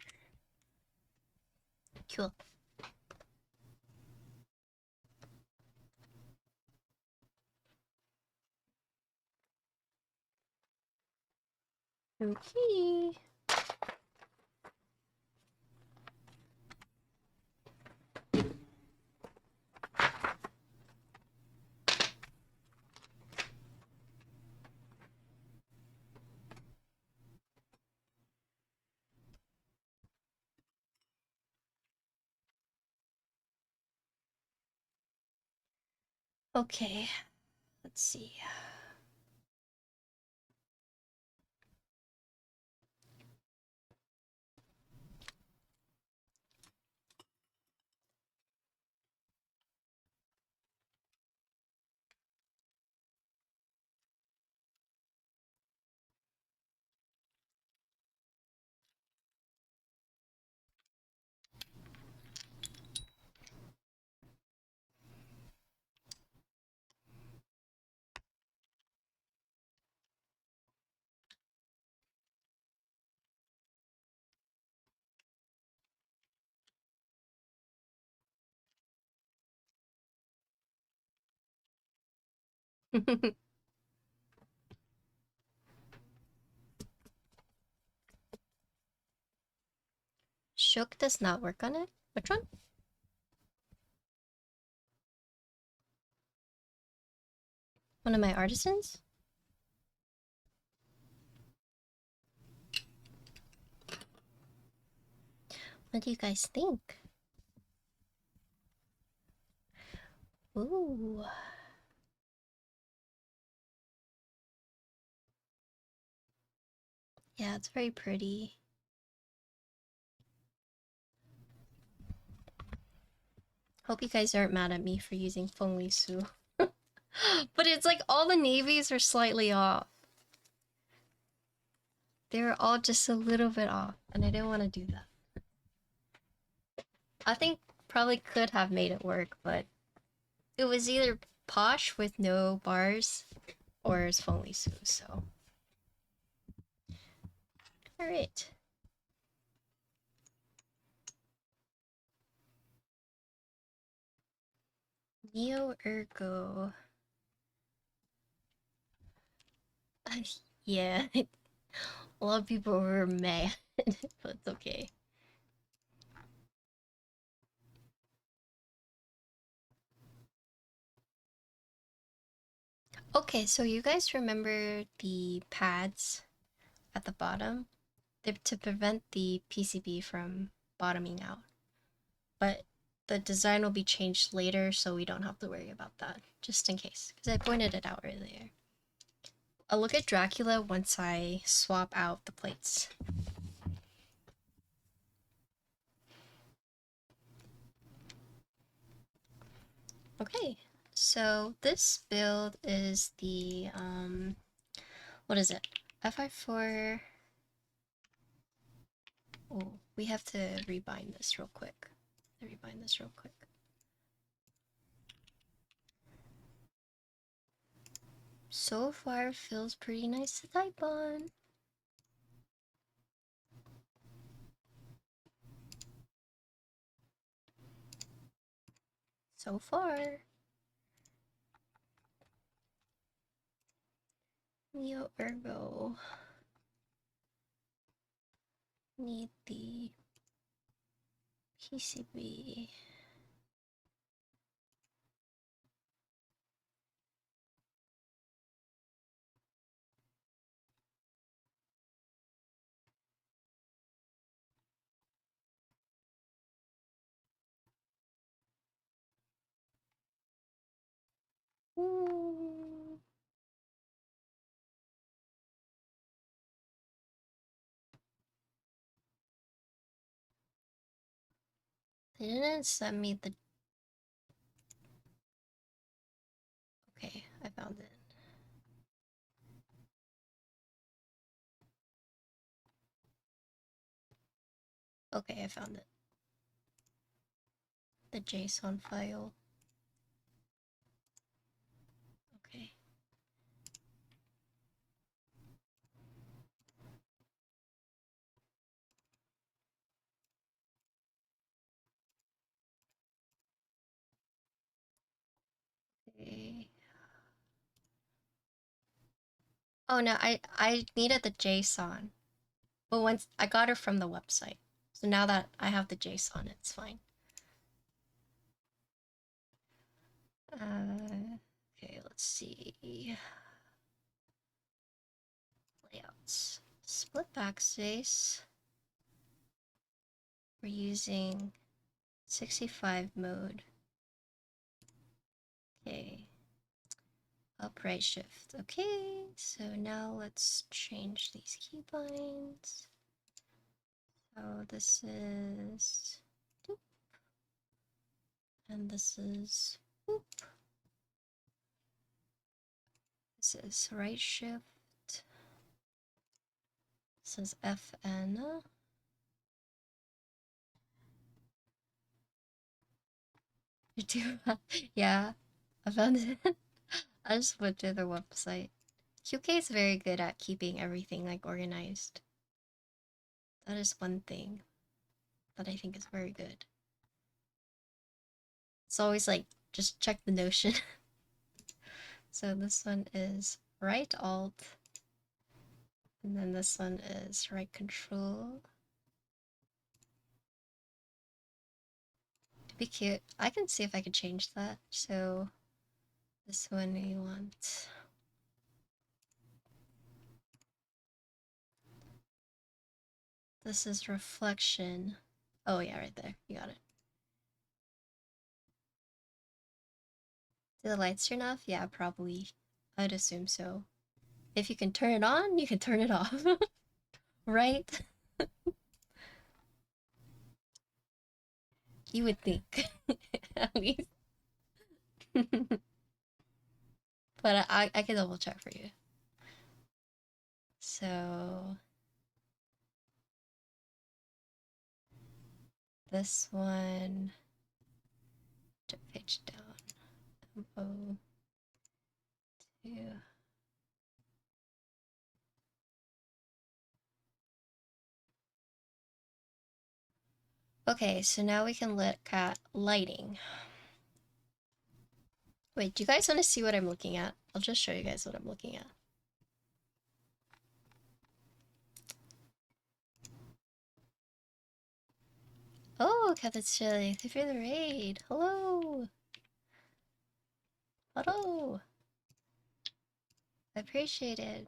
Cool. Okay. Okay, let's see. Shook does not work on it? Which one? One of my artisans? What do you guys think? Ooh. Yeah, it's very pretty. Hope you guys aren't mad at me for using Fenglisu. But it's like all the navies are slightly off. They were all just a little bit off, and I didn't want to do that. I think probably could have made it work, but it was either Posh with no bars or it's Fenglisu, so. Alright. Neo Ergo. Yeah, a lot of people were mad, but it's okay. Okay, so you guys remember the pads at the bottom? They're to prevent the PCB from bottoming out. But the design will be changed later, so we don't have to worry about that, just in case, because I pointed it out earlier. I'll look at Dracula once I swap out the plates. Okay, so this build is the, what is it? Fi4... Oh, we have to rebind this real quick. So far, feels pretty nice to type on. So far. Neo Ergo. Need the PCB. Ooh. They didn't send me the... Okay, I found it. Okay, I found it. The JSON file. Okay. Okay. Oh no, I needed the JSON. But once I got it from the website. So now that I have the JSON, it's fine. Okay, let's see. Layouts. Split backspace. We're using 65 mode. Okay. Upright shift. Okay, so now let's change these keybinds. So this is doop, and this is boop. This is right shift. This is FN. You do? Yeah, I found it. I just went to their website. QK is very good at keeping everything like organized. That is one thing that I think is very good. It's always like, just check the Notion. So this one is right alt, and then this one is right control. To be cute, I can see if I can change that. So this one we want. This is reflection. Oh yeah, right there. You got it. Do the lights turn off? Yeah, probably. I'd assume so. If you can turn it on, you can turn it off. Right? You would think. At least. But I can double check for you. So this one, page down, MO2. Okay, so now we can look at lighting. Wait, do you guys want to see what I'm looking at? I'll just show you guys what I'm looking at. Oh, Captain Chili, thank you for the raid. Hello. Hello. I appreciate it.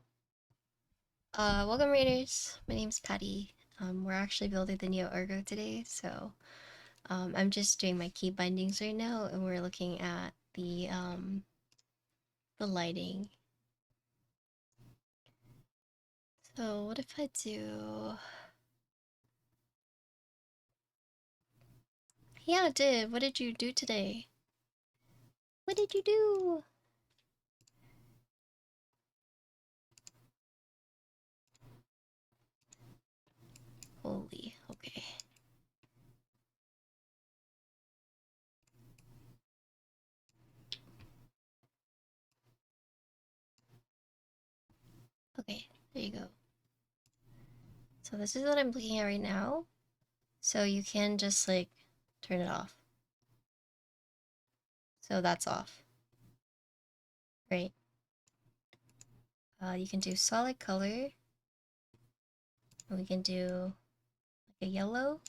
Welcome raiders. My name's Patty. We're actually building the new Ergo today, so I'm just doing my key bindings right now, and we're looking at the lighting. So what if I do? Yeah, I did. What did you do today? What did you do? Holy, okay. Okay, there you go. So this is what I'm looking at right now. So you can just like turn it off. So that's off. Right. You can do solid color. And we can do like a yellow.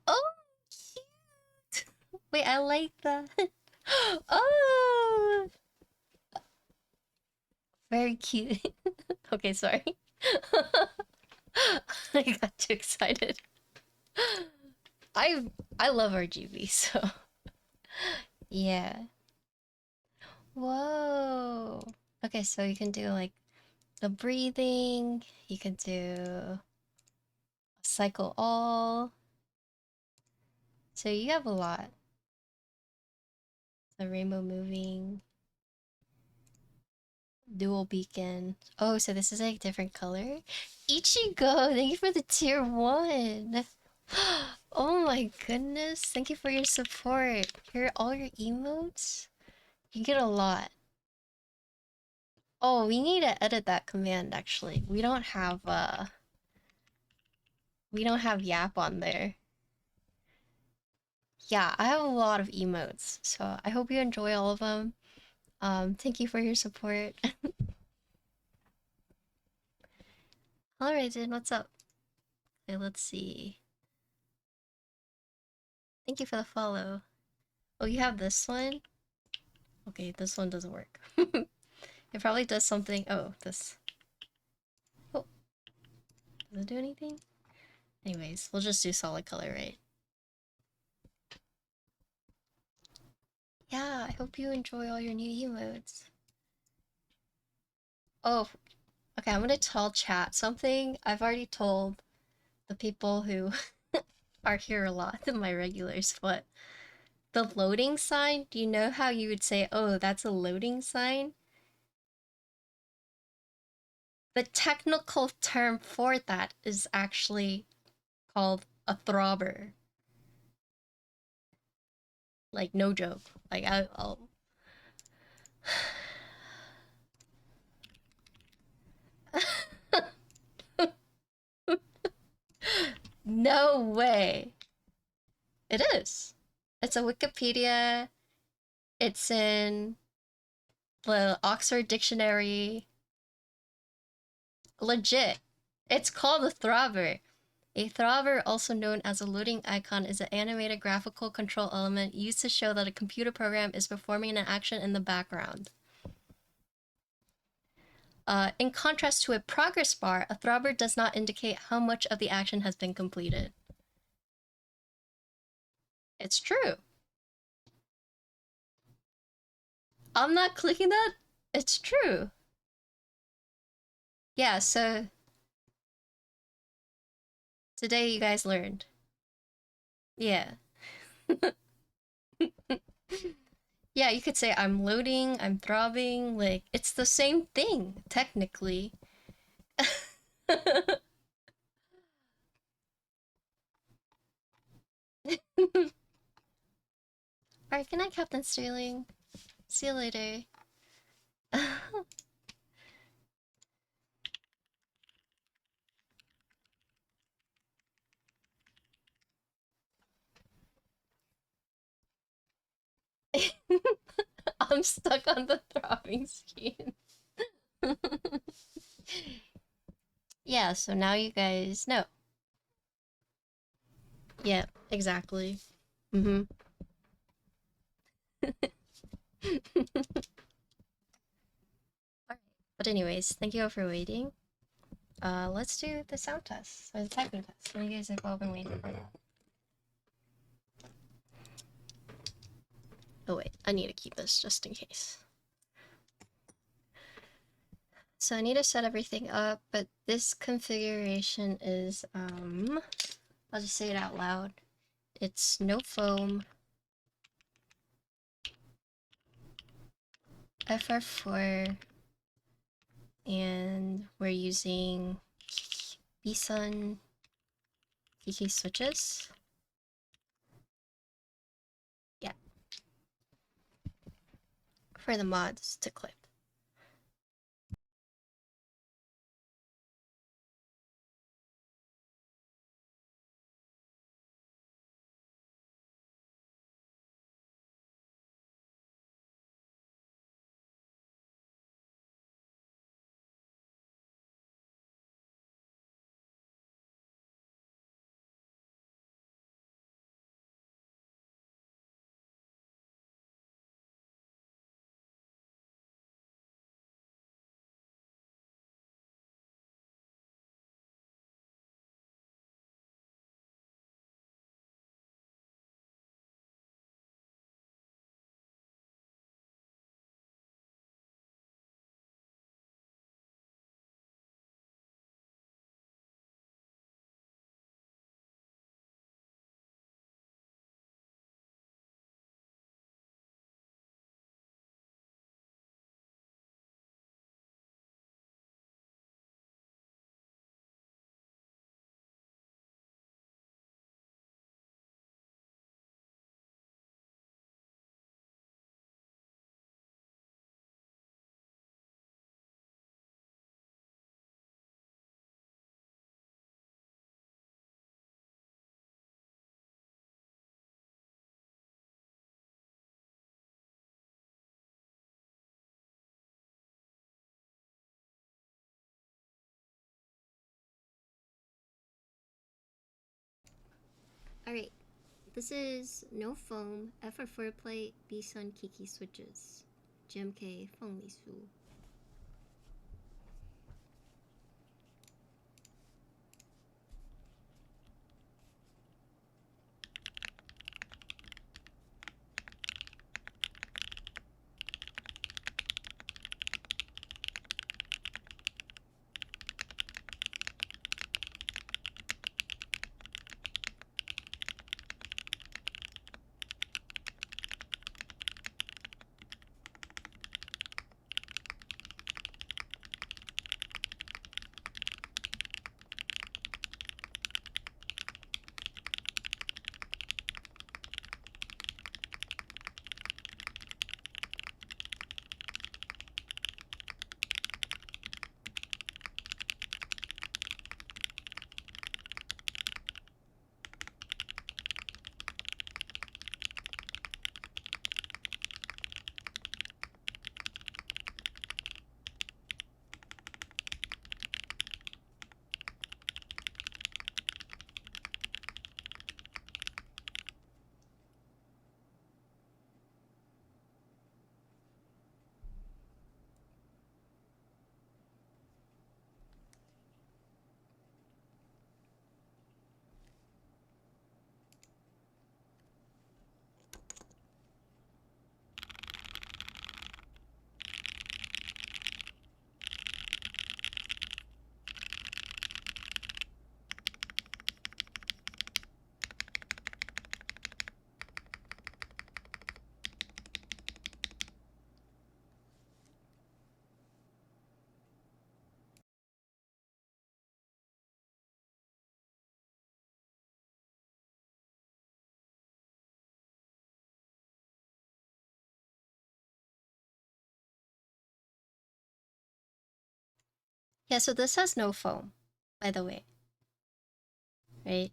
Oh, cute! Wait, I like that. Oh, very cute. Okay, sorry. I got too excited. I I love RGB, so yeah. Whoa. Okay, so you can do like the breathing. You can do cycle all. So you have a lot. The rainbow moving. Dual beacon. Oh, so this is like a different color? Ichigo, thank you for the tier 1. Oh my goodness, thank you for your support. Here are all your emotes. You get a lot. Oh, we need to edit that command actually. We don't have Yap on there. Yeah, I have a lot of emotes, so I hope you enjoy all of them. Thank you for your support. Alright, then, what's up? Okay, let's see. Thank you for the follow. Oh, you have this one? Okay, this one doesn't work. It probably does something. Oh, this. Oh, does it do anything? Anyways, we'll just do solid color, right? Yeah, I hope you enjoy all your new emotes. Oh, okay, I'm gonna tell chat something I've already told the people who are here a lot, my regulars, but the loading sign, do you know how you would say, oh, that's a loading sign? The technical term for that is actually called a throbber. Like, no joke. Like, I'll... No way. It is. It's a Wikipedia. It's in the Oxford Dictionary. Legit. It's called a throbber. A throbber, also known as a loading icon, is an animated graphical control element used to show that a computer program is performing an action in the background. In contrast to a progress bar, a throbber does not indicate how much of the action has been completed. It's true. I'm not clicking that. It's true. Yeah, so today you guys learned. Yeah. Yeah, you could say I'm loading, I'm throbbing, like, it's the same thing, technically. Alright, good night, Captain Sterling. See you later. I'm stuck on the throbbing screen. Yeah, so now you guys know. Yeah, exactly. Mm-hmm. Alright. But anyways, thank you all for waiting. Let's do the sound test, or the typing test. You guys have all been waiting for that. Oh wait, I need to keep this just in case. So I need to set everything up, but this configuration is, I'll just say it out loud. It's no foam, FR4, and we're using BSUN Kiki switches. Yeah. For the mods to clip. Alright, this is no foam, F for foreplay, BSUN Kiki switches, GMK Fenglisu. Yeah, so this has no foam, by the way. Right?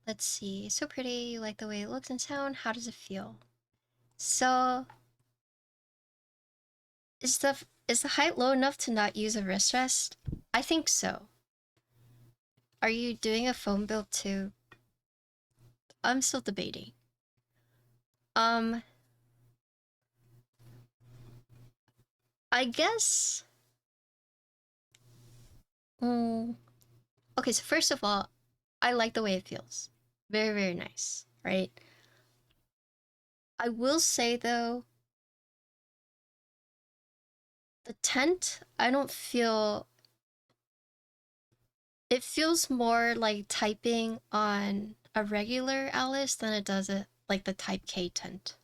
Let's see. So pretty, you like the way it looks and sound. How does it feel? So is the height low enough to not use a wrist rest? I think so. Are you doing a foam build too? I'm still debating. I guess. Okay, so first of all, I like the way it feels. Very, very nice, right? I will say though, the tent, I don't feel. It feels more like typing on a regular Alice than it does it like the Type K tent,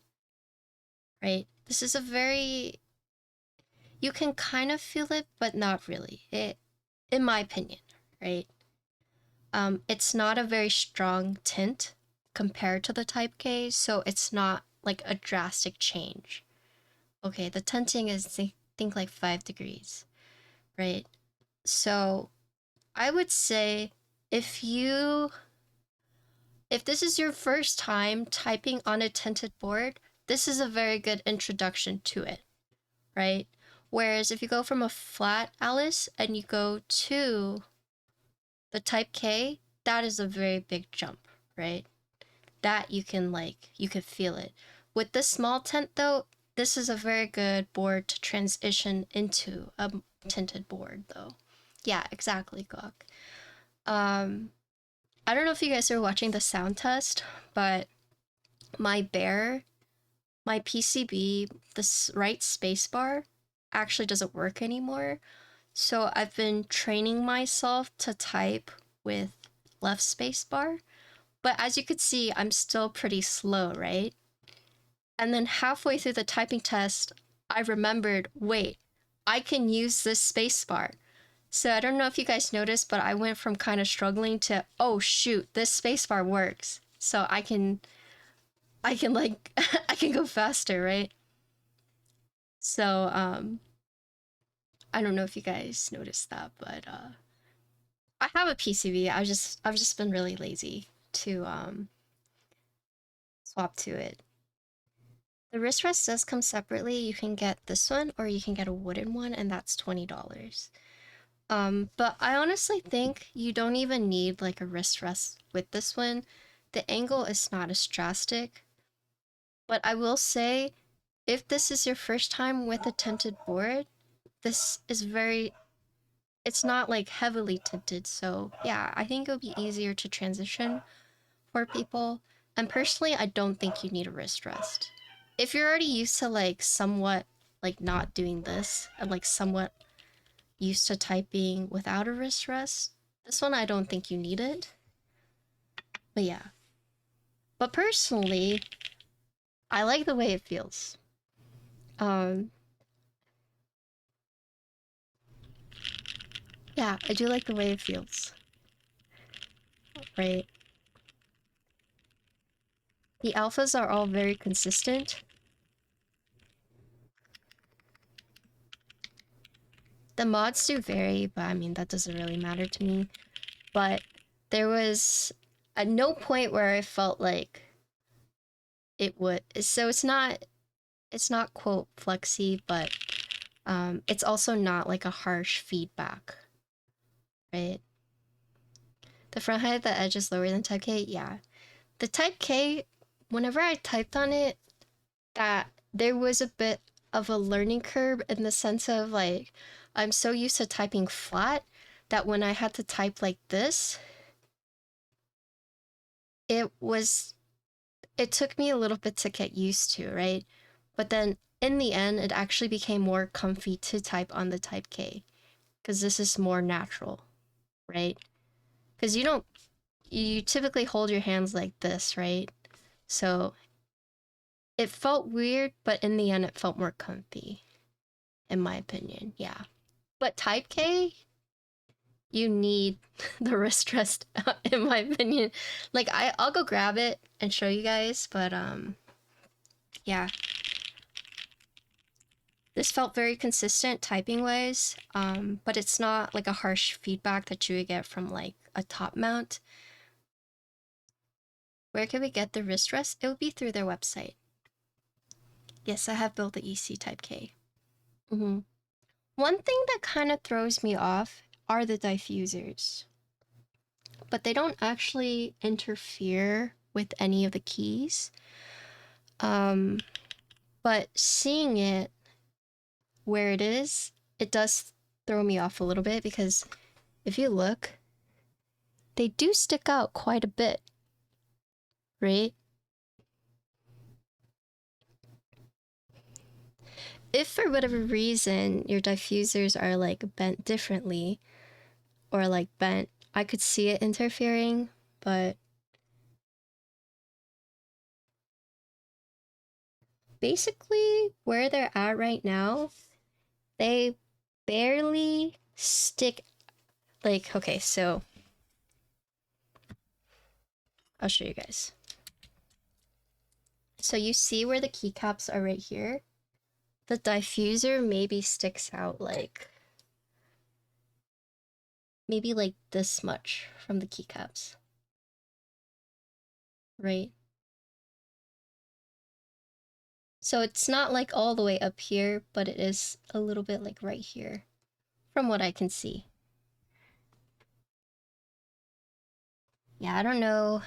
right? This is a very. You can kind of feel it, but not really. In my opinion, right? It's not a very strong tint compared to the Type K, so it's not like a drastic change. Okay, the tinting is think like 5 degrees, right? So I would say if this is your first time typing on a tinted board, this is a very good introduction to it, right? Whereas if you go from a flat Alice and you go to the Type K, that is a very big jump, right? That you can feel it. With this small tint though, this is a very good board to transition into a tinted board though. Yeah, exactly, Gok. I don't know if you guys are watching the sound test, but my my PCB, this right spacebar actually doesn't work anymore. So I've been training myself to type with left spacebar. But as you could see, I'm still pretty slow, right? And then halfway through the typing test, I remembered, wait, I can use this spacebar. So I don't know if you guys noticed, but I went from kind of struggling to, oh shoot, this spacebar works. So I can like I can go faster, right? So I don't know if you guys noticed that, but I have a PCB. I've just been really lazy to swap to it. The wrist rest does come separately. You can get this one or you can get a wooden one, and that's $20. But I honestly think you don't even need like a wrist rest with this one. The angle is not as drastic. But I will say, if this is your first time with a tinted board, this is it's not like heavily tinted. So yeah, I think it'll be easier to transition for people. And personally, I don't think you need a wrist rest. If you're already used to like somewhat like not doing this and like somewhat used to typing without a wrist rest, this one I don't think you need it. But yeah. But personally, I like the way it feels. Um yeah, I do like the way it feels. Right? The alphas are all very consistent. The mods do vary, but I mean that doesn't really matter to me. But there was at no point where I felt like it would. So it's not quote flexy, but it's also not like a harsh feedback, right? The front height of the edge is lower than type K, yeah. The type K, whenever I typed on it, that there was a bit of a learning curve in the sense of like, I'm so used to typing flat that when I had to type like this, it took me a little bit to get used to, right? But then in the end, it actually became more comfy to type on the type K because this is more natural, right? Because you typically hold your hands like this, right? So it felt weird, but in the end, it felt more comfy, in my opinion, yeah. But type K, you need the wrist rest, in my opinion. Like, I'll go grab it and show you guys, but yeah. This felt very consistent typing wise, but it's not like a harsh feedback that you would get from like a top mount. Where can we get the wrist rest? It would be through their website. Yes, I have built the EC Type K. One thing that kind of throws me off are the diffusers, but they don't actually interfere with any of the keys. But seeing it where it is, it does throw me off a little bit because if you look, they do stick out quite a bit, right? If for whatever reason your diffusers are like bent differently or like bent, I could see it interfering, but basically where they're at right now, they barely stick. Like, okay, so I'll show you guys. So you see where the keycaps are right here? The diffuser maybe sticks out like maybe like this much from the keycaps, right? So it's not like all the way up here, but it is a little bit like right here from what I can see. Yeah, I don't know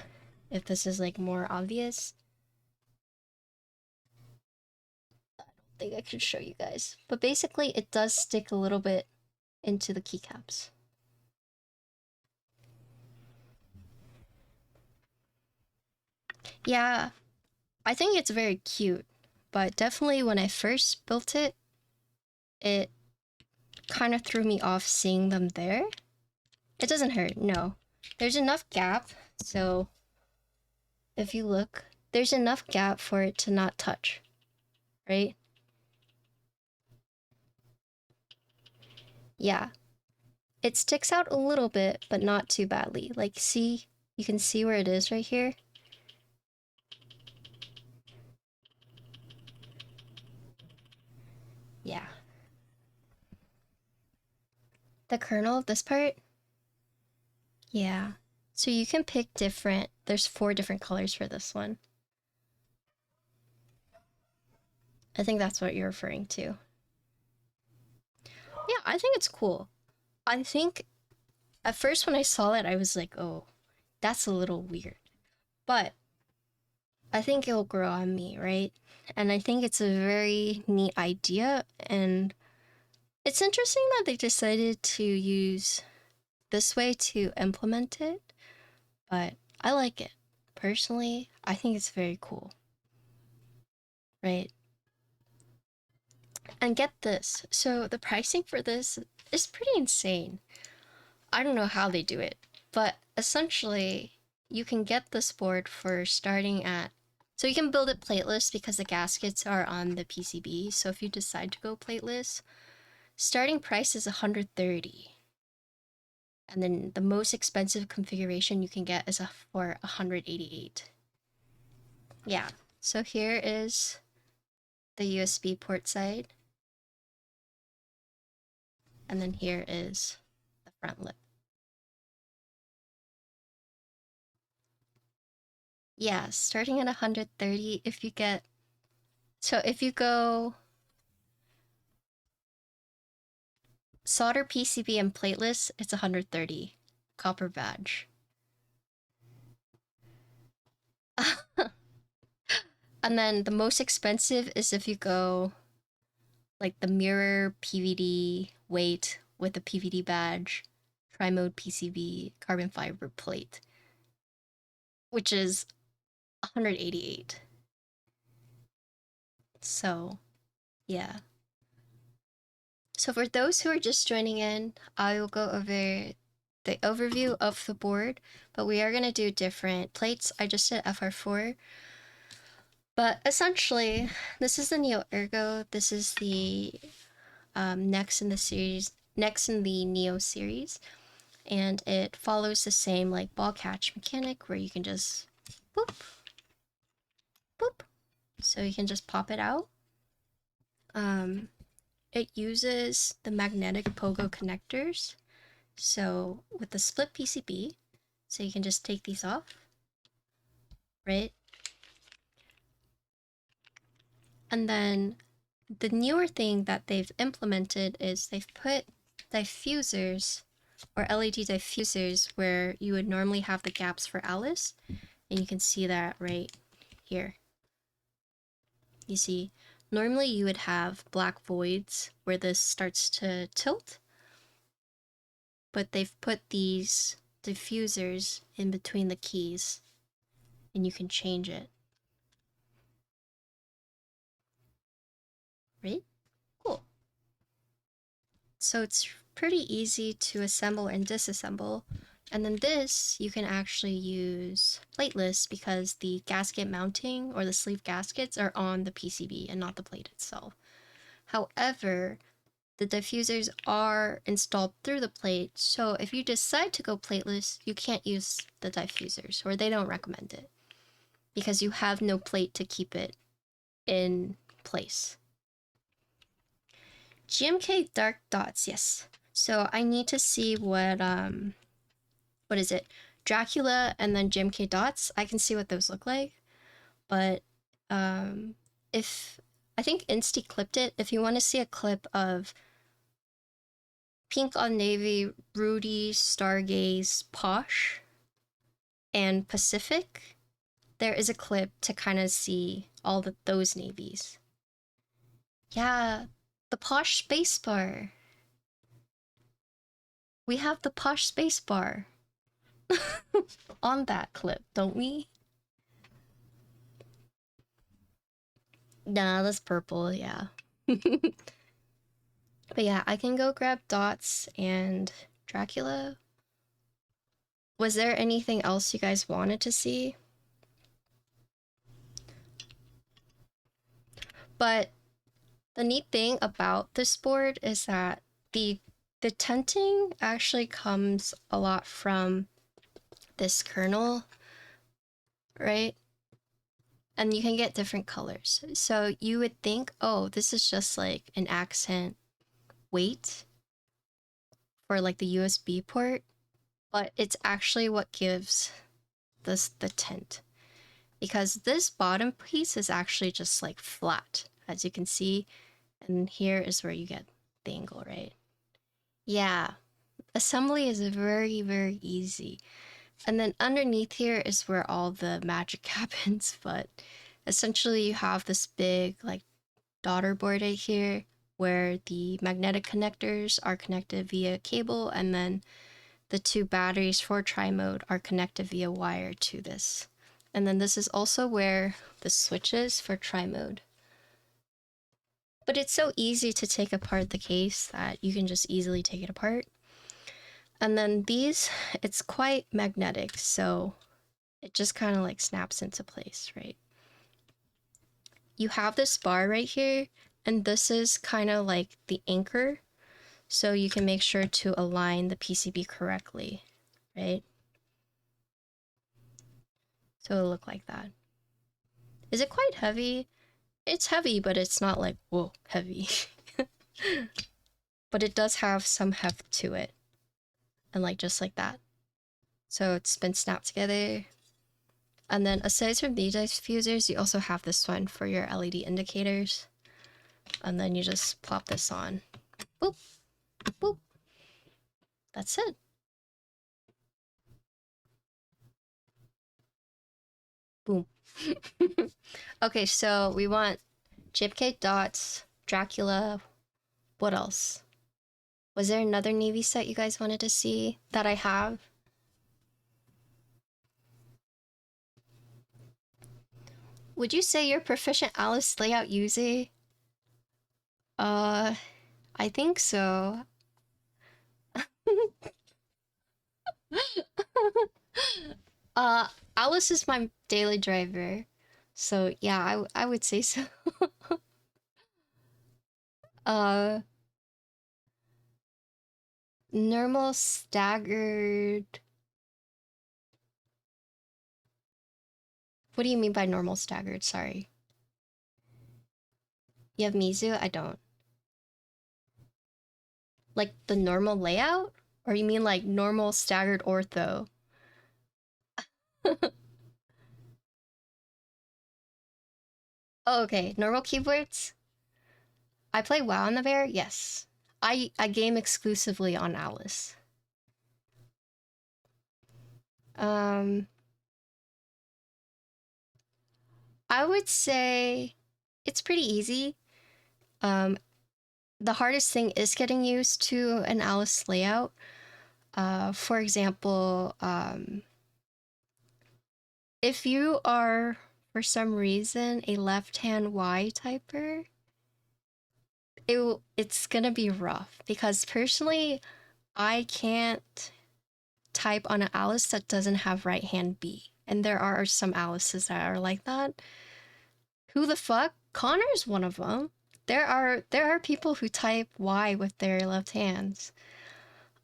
if this is like more obvious. I don't think I can show you guys, but basically it does stick a little bit into the keycaps. Yeah, I think it's very cute, but definitely when I first built it, it kind of threw me off seeing them there. It doesn't hurt, no. There's enough gap, so if you look, there's enough gap for it to not touch, right? Yeah. It sticks out a little bit, but not too badly. Like, see, you can see where it is right here. Yeah. The kernel of this part? Yeah. So you can pick there's 4 different colors for this one. I think that's what you're referring to. Yeah, I think it's cool. I think at first when I saw it, I was like, oh, that's a little weird. But I think it'll grow on me, right? And I think it's a very neat idea. And it's interesting that they decided to use this way to implement it. But I like it. Personally, I think it's very cool. Right? And get this. So the pricing for this is pretty insane. I don't know how they do it, but essentially you can get this board for starting at, so you can build it plateless because the gaskets are on the PCB. So if you decide to go plateless, starting price is 130. And then the most expensive configuration you can get is for 188. Yeah, so here is the USB port side. And then here is the front lip. Yeah, starting at 130, if you get, so if you go solder PCB and plateless, it's 130 copper badge. And then the most expensive is if you go like the mirror PVD weight with the PVD badge, tri-mode PCB, carbon fiber plate, which is 188. So, yeah. So for those who are just joining in, I will go over the overview of the board, but we are going to do different plates. I just did FR4. But essentially, this is the Neo Ergo. This is the next in the Neo series. And it follows the same like ball catch mechanic where you can just boop, boop. So you can just pop it out. It uses the magnetic pogo connectors. So with the split PCB, so you can just take these off, right? And then the newer thing that they've implemented is they've put diffusers or LED diffusers where you would normally have the gaps for Alice. And you can see that right here. You see, normally you would have black voids where this starts to tilt, but they've put these diffusers in between the keys and you can change it. Right? Cool. So it's pretty easy to assemble and disassemble. And then this, you can actually use plateless because the gasket mounting or the sleeve gaskets are on the PCB and not the plate itself. However, the diffusers are installed through the plate, so if you decide to go plateless, you can't use the diffusers, or they don't recommend it, because you have no plate to keep it in place. GMK dark dots, yes. So I need to see what is it? Dracula and then GMK dots. I can see what those look like. But if I think Insti clipped it, if you want to see a clip of Pink on Navy, Rudy, Stargaze, Posh, and Pacific, there is a clip to kind of see all those navies. Yeah, the Posh spacebar. We have the Posh spacebar on that clip, don't we? Nah, that's purple, yeah. But yeah, I can go grab Dots and Dracula. Was there anything else you guys wanted to see? But the neat thing about this board is that the tinting actually comes a lot from this kernel, right? And you can get different colors. So you would think, oh, this is just like an accent weight for like the USB port, but it's actually what gives this the tint. Because this bottom piece is actually just like flat, as you can see, and here is where you get the angle, right? Yeah, assembly is very, very easy. And then underneath here is where all the magic happens, but essentially you have this big like daughter board right here where the magnetic connectors are connected via cable, and then the two batteries for tri-mode are connected via wire to this. And then this is also where the switch is for tri-mode. But it's so easy to take apart the case that you can just easily take it apart. And then these, it's quite magnetic, so it just kind of like snaps into place, right? You have this bar right here, and this is kind of like the anchor, so you can make sure to align the PCB correctly, right? So it'll look like that. Is it quite heavy? It's heavy, but it's not like, whoa, heavy. But it does have some heft to it. And like, just like that. So it's been snapped together. And then aside from these diffusers, you also have this one for your LED indicators. And then you just plop this on. Boop, boop. That's it. Boom. Okay, so we want JPK dots, Dracula. What else? Was there another Navy set you guys wanted to see that I have? Would you say you're proficient Alice layout user? I think so. Alice is my daily driver. So yeah, I would say so. uh, Normal staggered. What do you mean by normal staggered? Sorry. You have Mizu? I don't. Like the normal layout? Or you mean like normal staggered ortho? Oh, okay, normal keyboards? I play WoW on the Bear? Yes. I game exclusively on Alice. I would say it's pretty easy. The hardest thing is getting used to an Alice layout. For example, if you are, for some reason, a left-hand Y typer, it's gonna be rough, because personally, I can't type on an Alice that doesn't have right-hand B. And there are some Alices that are like that. Who the fuck? Connor's one of them. There are people who type Y with their left hands.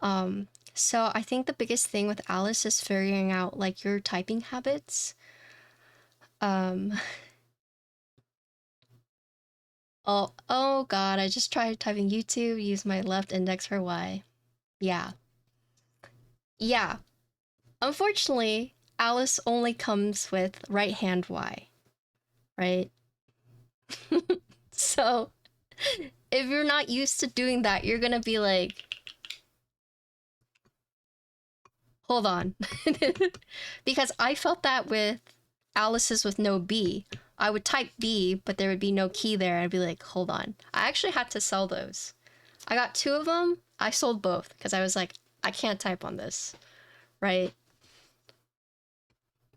So I think the biggest thing with Alice is figuring out like your typing habits. Oh god, I just tried typing YouTube, use my left index for Y. Yeah. Yeah. Unfortunately, Alice only comes with right hand Y, right? So if you're not used to doing that, you're gonna be like, hold on. Because I felt that with Alice's with no B. I would type B, but there would be no key there. I'd be like, hold on. I actually had to sell those. I got 2 of them. I sold both because I was like, I can't type on this, right?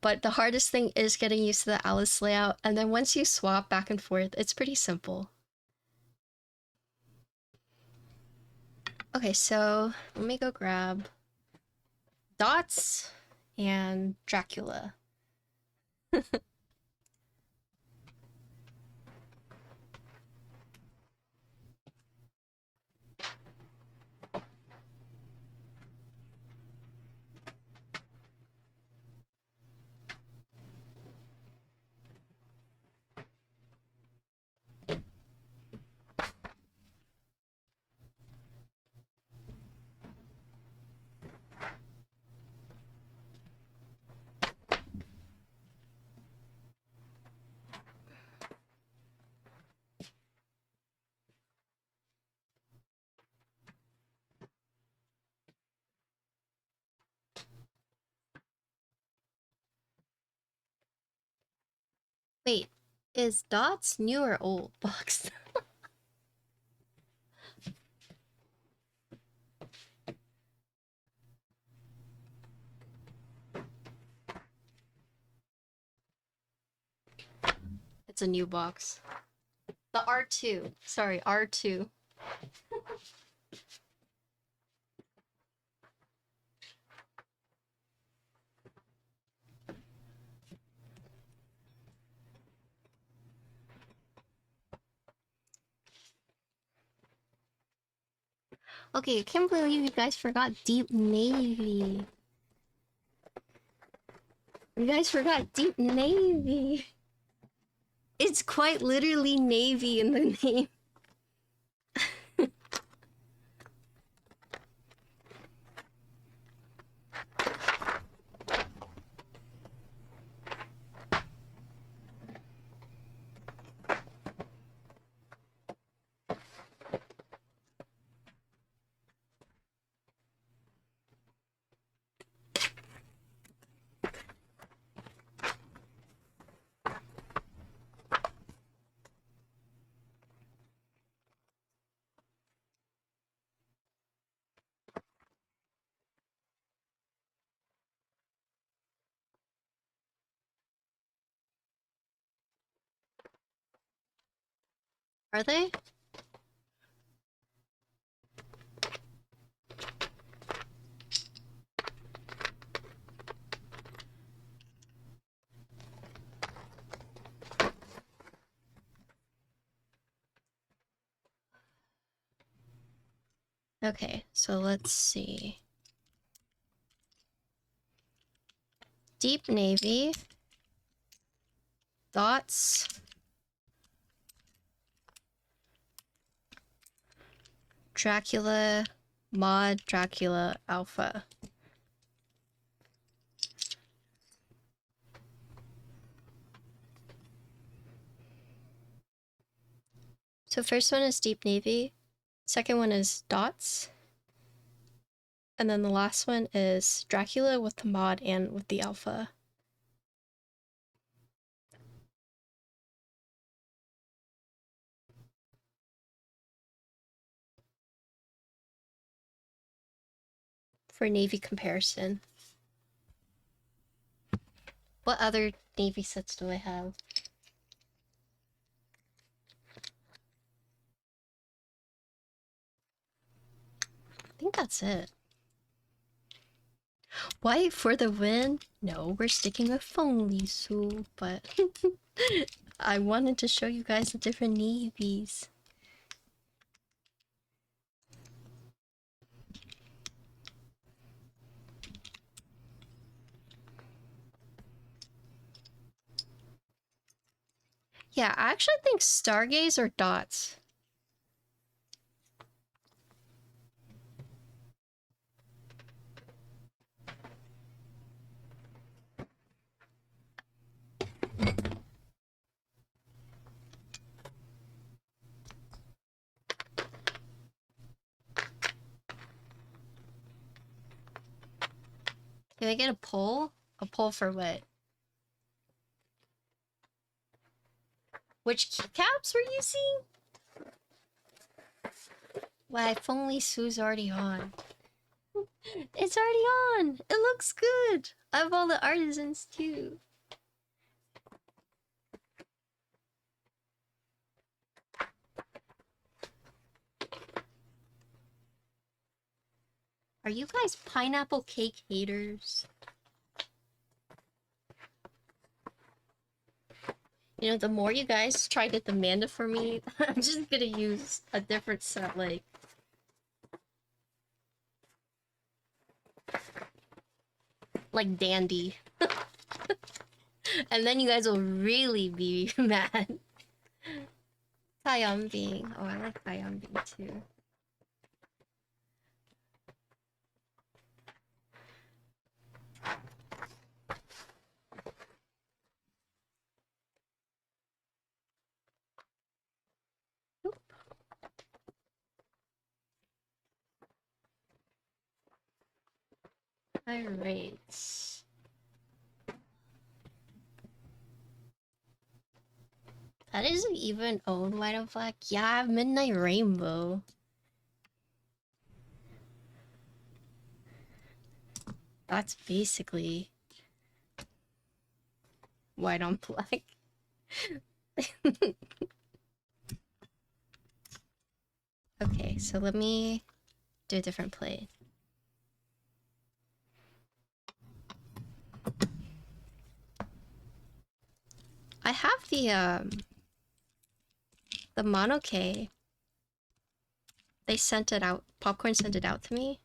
But the hardest thing is getting used to the Alice layout. And then once you swap back and forth, it's pretty simple. Okay, so let me go grab Dots and Dracula. Wait, is Dots new or old box? It's a new box. The R2. Sorry, R2. Okay, I can't believe you guys forgot Deep Navy. You guys forgot Deep Navy. It's quite literally Navy in the name. Are they? Okay, so let's see. Deep Navy. Dots. Dracula. Mod Dracula Alpha. So first one is Deep Navy. Second one is Dots. And then the last one is Dracula with the mod and with the alpha. For Navy comparison. What other Navy sets do I have? I think that's it. White for the win? No, we're sticking with Fenglisu, but I wanted to show you guys the different navies. Yeah, I actually think Stargaze or Dots. Can I get a poll? A poll for what? Which keycaps we're using? Why, Fenglisu's already on. It's already on! It looks good! I have all the artisans too. Are you guys pineapple cake haters? You know, the more you guys try to demand it for me, I'm just gonna use a different set, like Dandy. And then you guys will really be mad. Kayambing. Oh, I like Kayambing too. Alright. That isn't even own white and black. Yeah, Midnight Rainbow. That's basically white on black. Okay, so let me do a different plate. I have the Monoke. They sent it out. Popcorn sent it out to me.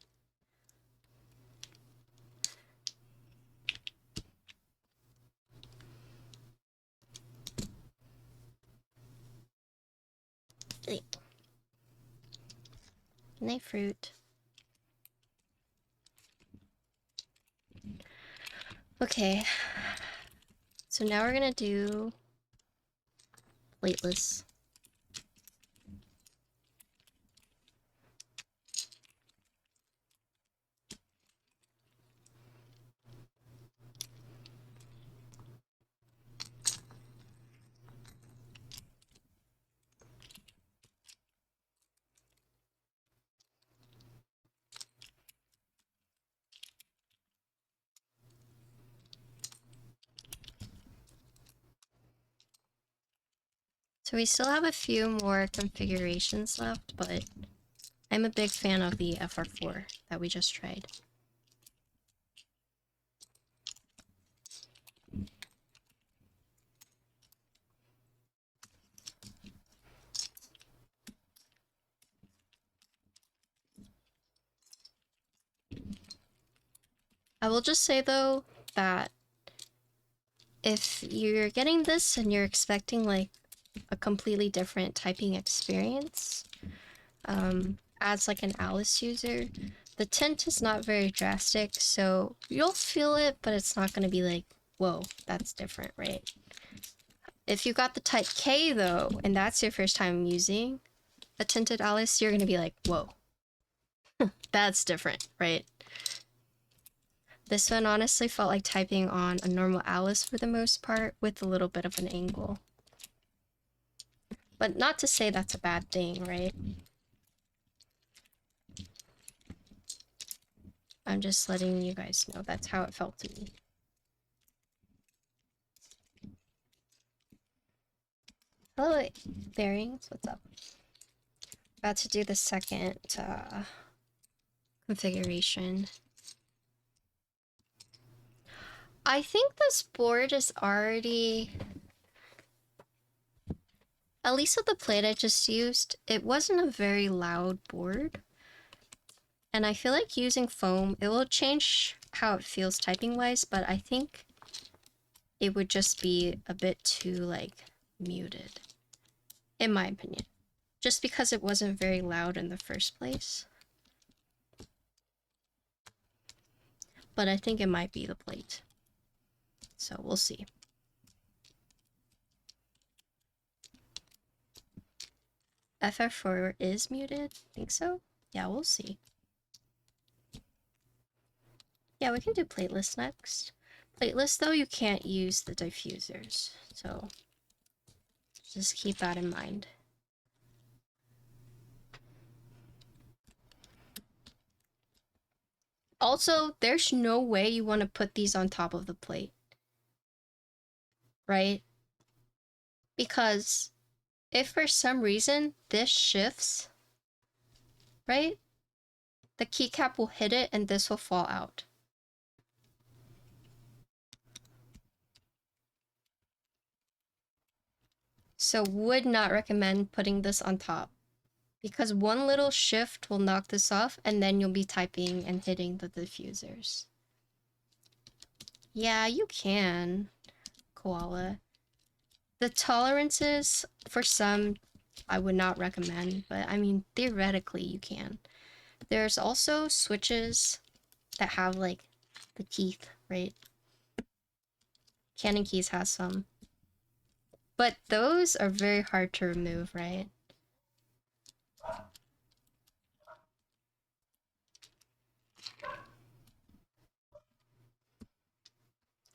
Night fruit. Okay. So now we're gonna do Plateless. So we still have a few more configurations left, but I'm a big fan of the FR4 that we just tried. I will just say though that if you're getting this and you're expecting like a completely different typing experience, as like an Alice user, the tint is not very drastic, so you'll feel it, but it's not going to be like, whoa, that's different, right? If you got the type K though, and that's your first time using a tinted Alice, you're going to be like, whoa, that's different, right? This one honestly felt like typing on a normal Alice for the most part, with a little bit of an angle. But not to say that's a bad thing, right? I'm just letting you guys know that's how it felt to me. Hello, Bearings, what's up? About to do the second configuration. I think this board is already, at least with the plate I just used, it wasn't a very loud board. And I feel like using foam, it will change how it feels typing wise, but I think it would just be a bit too like muted, in my opinion. Just because it wasn't very loud in the first place. But I think it might be the plate. So we'll see. FF4 is muted? Think so? Yeah, we'll see. Yeah, we can do Plateless next. Plateless though, you can't use the diffusers, so just keep that in mind. Also, there's no way you want to put these on top of the plate, right? Because if for some reason this shifts, right? The keycap will hit it and this will fall out. So would not recommend putting this on top, because one little shift will knock this off and then you'll be typing and hitting the diffusers. Yeah, you can, Koala. The tolerances, for some, I would not recommend, but I mean, theoretically you can. There's also switches that have like the teeth, right? Canon Keys has some. But those are very hard to remove, right?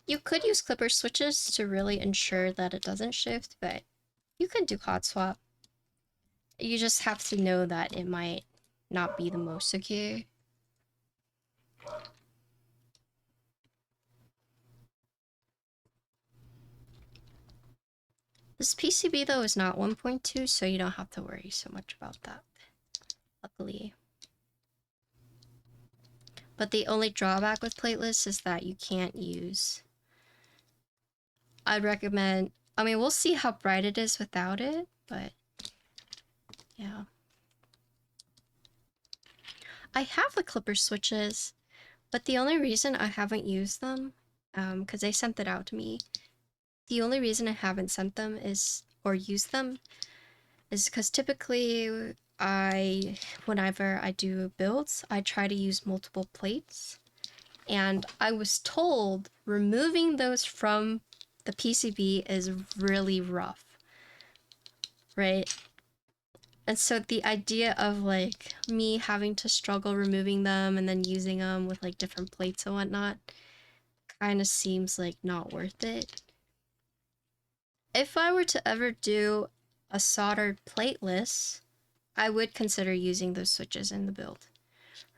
You could use clipper switches to really ensure that it doesn't shift, but You could do hot swap. You just have to know that it might not be the most secure. This PCB though is not 1.2, so you don't have to worry so much about that, luckily. But the only drawback with Plateless is that you can't use... I'd recommend... I mean, we'll see how bright it is without it, but... yeah. I have the clipper switches, but the only reason I haven't used them, because they sent it out to me, the only reason I haven't sent them is, or used them, is because typically whenever I do builds, I try to use multiple plates. And I was told removing those from the PCB is really rough, right? And so the idea of like me having to struggle removing them and then using them with like different plates and whatnot kind of seems like not worth it. If I were to ever do a soldered plateless, I would consider using those switches in the build,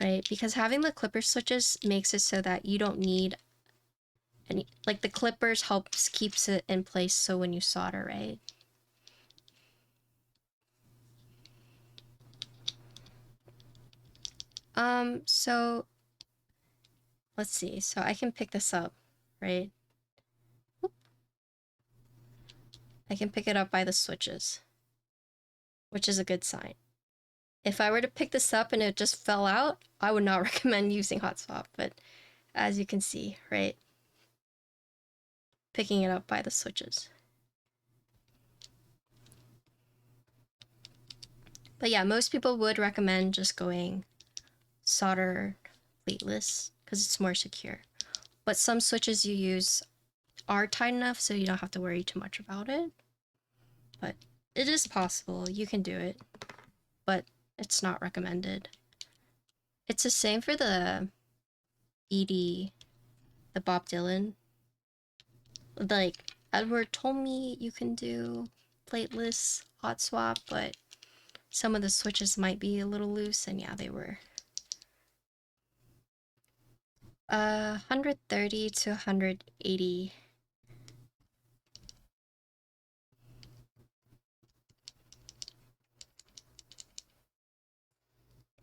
right? Because having the clipper switches makes it so that you don't need any, like the clippers keeps it in place so when you solder, right? So let's see. So I can pick this up, right? Whoop. I can pick it up by the switches, which is a good sign. If I were to pick this up and it just fell out, I would not recommend using hot swap, but as you can see, right? Picking it up by the switches. But yeah, most people would recommend just going solder plateless because it's more secure. But some switches you use are tight enough so you don't have to worry too much about it. But it is possible, you can do it, but it's not recommended. It's the same for the ED, the Bob Dylan. Like, Edward told me you can do plateless hot swap, but some of the switches might be a little loose, and yeah, they were. 130 to 180.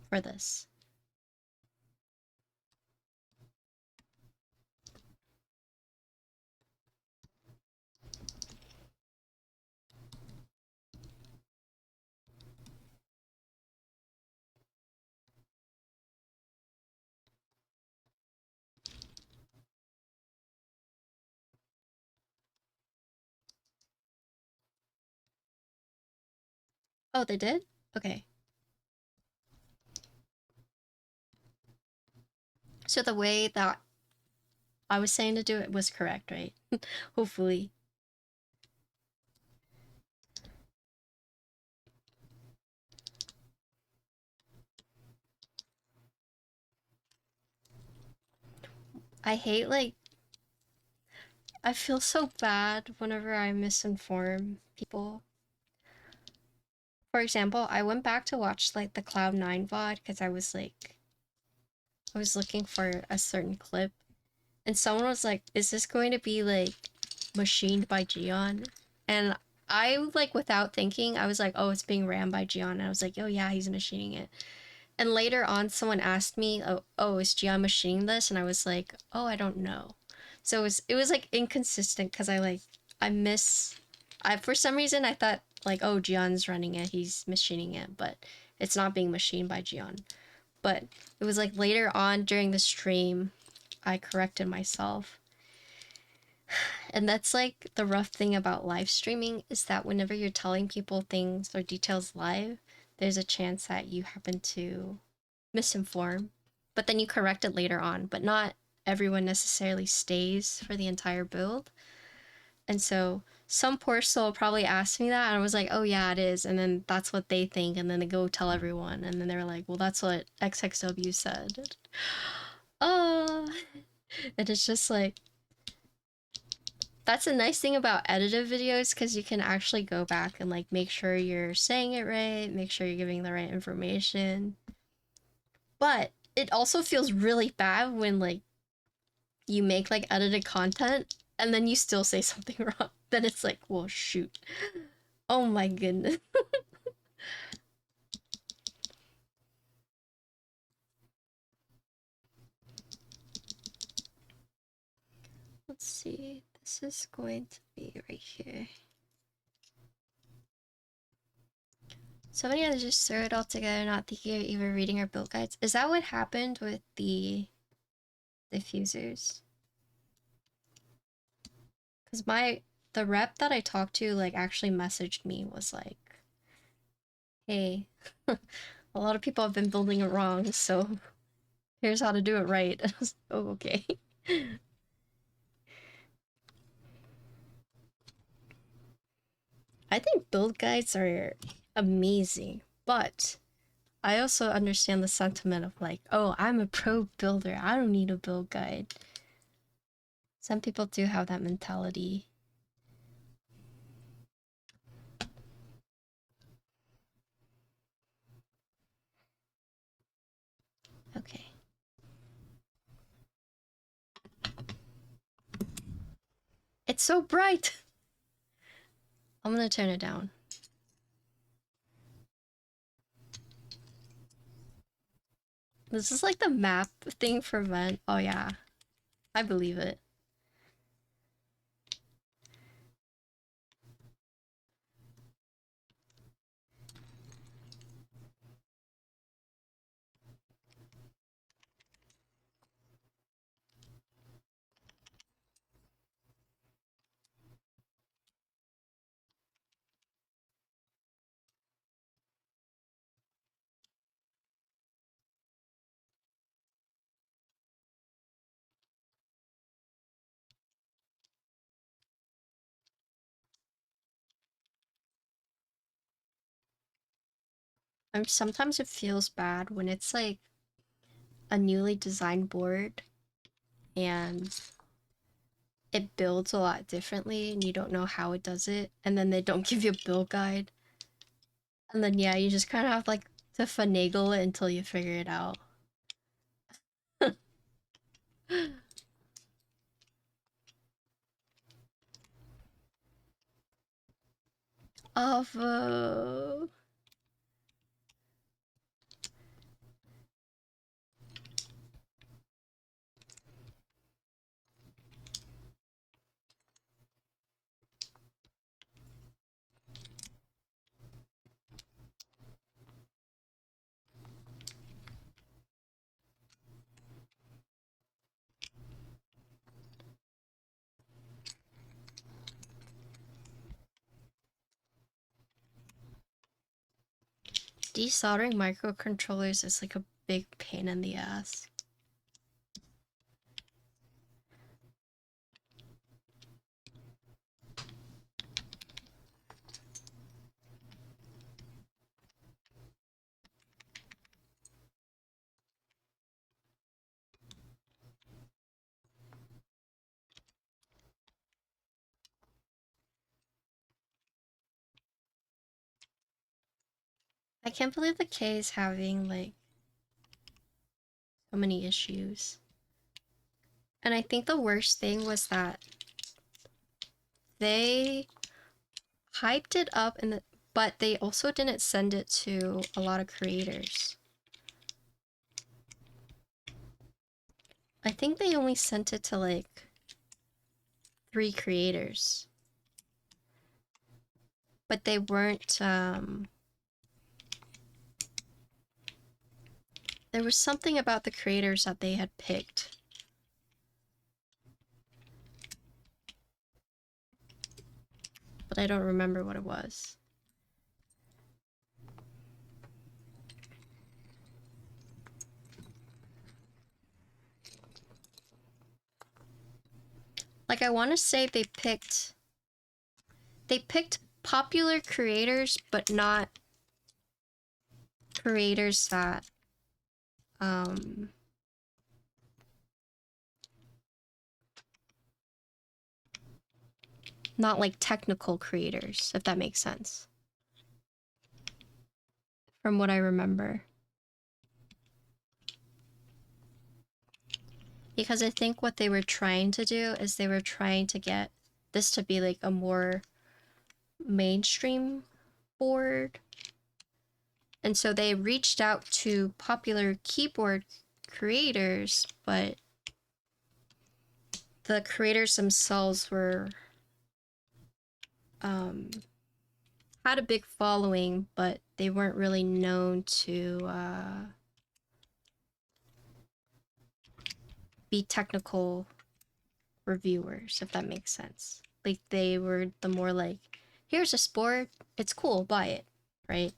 For this. Oh, they did? Okay. So the way that I was saying to do it was correct, right? Hopefully. I hate, like, I feel so bad whenever I misinform people. For example, I went back to watch, like, the Cloud9 VOD because I was looking for a certain clip. And someone was like, is this going to be, like, machined by Gion? And I, like, without thinking, I was like, oh, it's being ran by Gion. And I was like, oh, yeah, he's machining it. And later on, someone asked me, oh, is Gion machining this? And I was like, oh, I don't know. So it was like, inconsistent because for some reason, I thought, like, oh, Gion's running it, he's machining it, but it's not being machined by Gion. But it was, like, later on during the stream, I corrected myself. And that's, like, the rough thing about live streaming is that whenever you're telling people things or details live, there's a chance that you happen to misinform, but then you correct it later on. But not everyone necessarily stays for the entire build. And so some poor soul probably asked me that, and I was like, oh yeah, it is. And then that's what they think, and then they go tell everyone, and then they're like, well, that's what XXW said. And it's just like, That's a nice thing about edited videos, because you can actually go back and like make sure you're saying it right, make sure you're giving the right information. But it also feels really bad when like you make like edited content and then you still say something wrong. Then it's like, well, shoot. Oh my goodness. Let's see. This is going to be right here. So many others just throw it all together, not thinking of even reading our build guides. Is that what happened with the diffusers? Because the rep that I talked to like actually messaged me, was like, hey, a lot of people have been building it wrong, so here's how to do it right. I was like, oh, okay. I think build guides are amazing, but I also understand the sentiment of like, oh, I'm a pro builder, I don't need a build guide. Some people do have that mentality. Okay. It's so bright! I'm gonna turn it down. This is like the map thing for Vent. Oh yeah, I believe it. Sometimes it feels bad when it's like a newly designed board and it builds a lot differently and you don't know how it does it, and then they don't give you a build guide. And then yeah, you just kind of have like to finagle it until you figure it out. Awful. Desoldering microcontrollers is like a big pain in the ass. I can't believe the K is having like so many issues. And I think the worst thing was that they hyped it up but they also didn't send it to a lot of creators. I think they only sent it to like 3 creators. But they weren't, there was something about the creators that they had picked. But I don't remember what it was. Like, I want to say they picked popular creators, but not creators that, not like technical creators, if that makes sense. From what I remember. Because I think what they were trying to do is they were trying to get this to be like a more mainstream board. And so they reached out to popular keyboard creators, but the creators themselves were had a big following, but they weren't really known to be technical reviewers, if that makes sense. Like, they were the more like, here's a board, it's cool, buy it, right?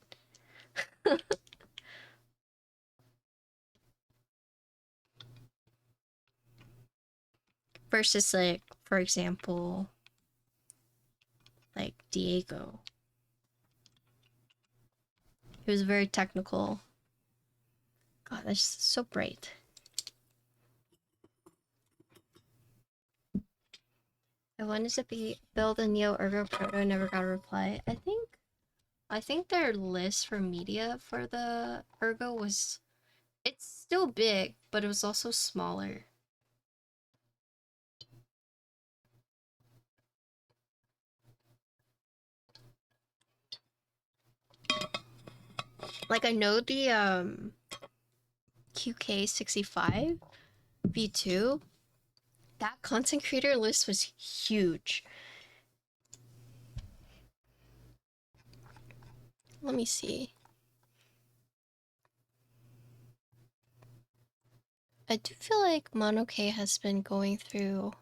Versus, like, for example, like Diego. He was very technical. God, that's so bright. I wanted to build a Neo Ergo proto, never got a reply. I think their list for media for the Ergo was, it's still big, but it was also smaller. Like, I know the QK65 V2, that content creator list was huge. Let me see. I do feel like Mono-K has been going through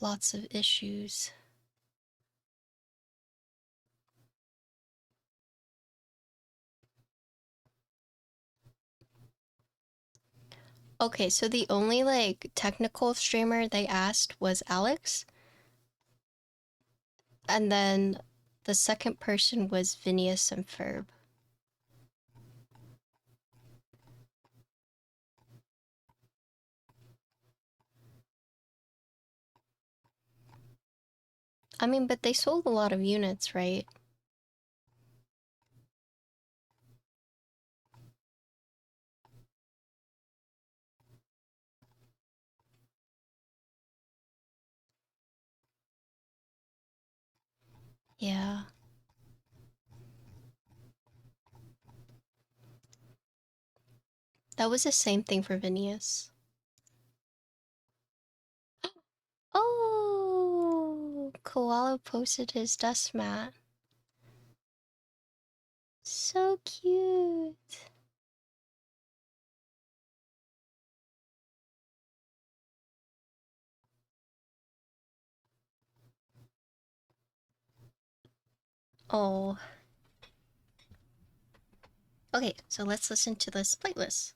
lots of issues. Okay, so the only like technical streamer they asked was Alex. And then the second person was Phineas and Ferb. I mean, but they sold a lot of units, right? Yeah. That was the same thing for Phineas. Oh, Koala posted his dust mat. So cute. Oh. Okay, so let's listen to this playlist.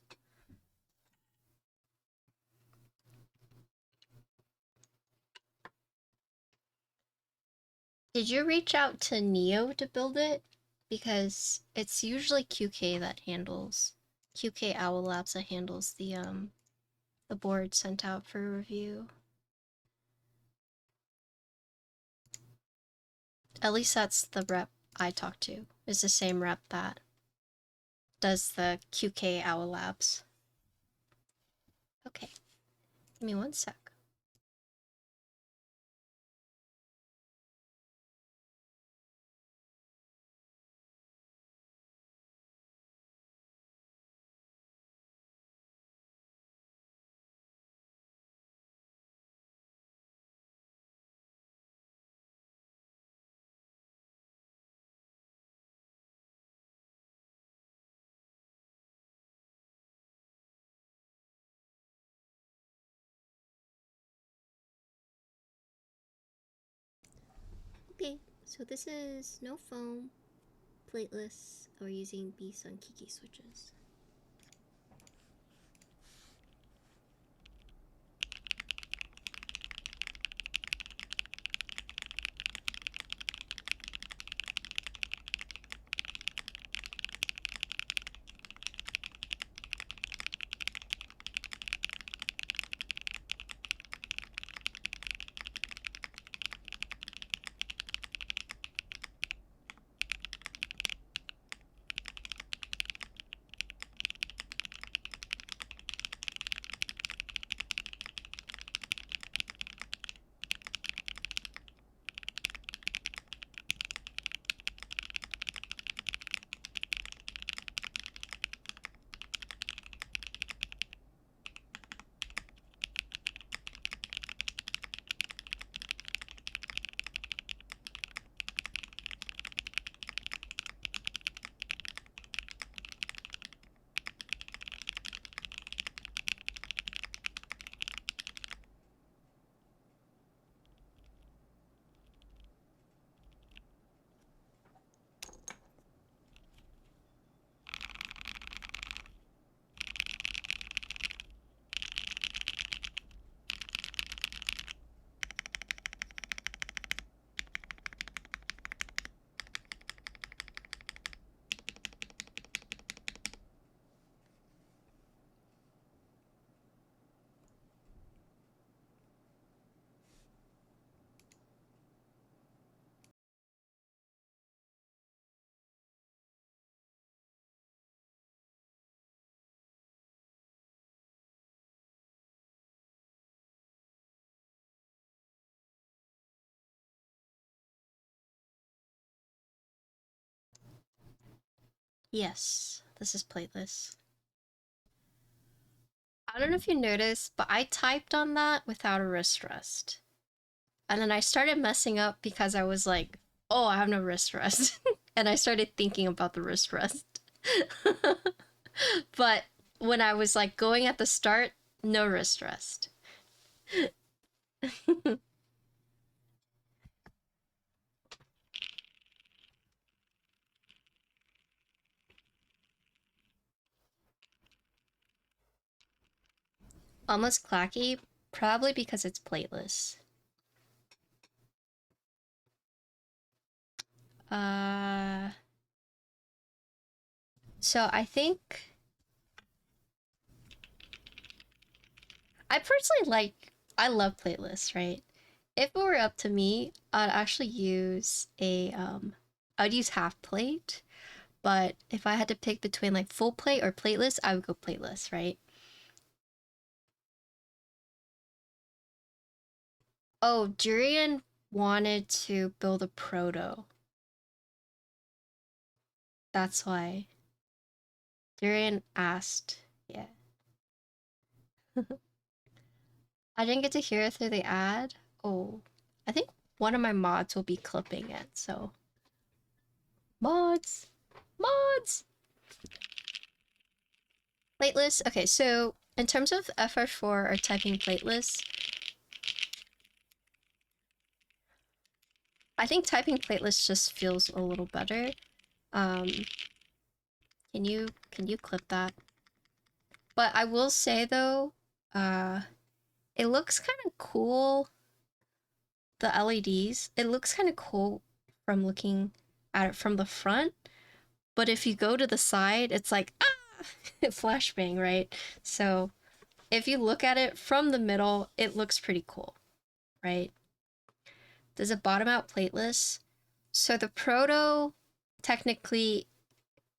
Did you reach out to Neo to build it? Because it's usually QK that handles, QK Owl Labs that handles the board sent out for review. At least that's the rep I talked to. Is the same rep that does the QK Owl Labs. Okay, give me one sec. Okay, so this is no foam, plateless. We're using BSUN Kiki switches. Yes, this is Plateless. I don't know if you noticed, but I typed on that without a wrist rest. And then I started messing up because I was like, oh, I have no wrist rest. And I started thinking about the wrist rest. But when I was like going at the start, no wrist rest. Almost clacky, probably because it's plateless. So I think I personally I love playlists, right? If it were up to me, I'd actually use I'd use half plate, but if I had to pick between like full plate or plateless, I would go plateless, right? Oh, Durian wanted to build a proto. That's why. Durian asked, yeah. I didn't get to hear it through the ad. Oh, I think one of my mods will be clipping it, so. Mods! Mods! Plateless. Okay, so in terms of FR4 or typing plateless, I think typing plateless just feels a little better. Um, can you clip that? But I will say though, it looks kind of cool. The LEDs, it looks kind of cool from looking at it from the front. But if you go to the side, it's like ah, flashbang, right? So if you look at it from the middle, it looks pretty cool, right? There's a bottom out plateless. So the proto, technically,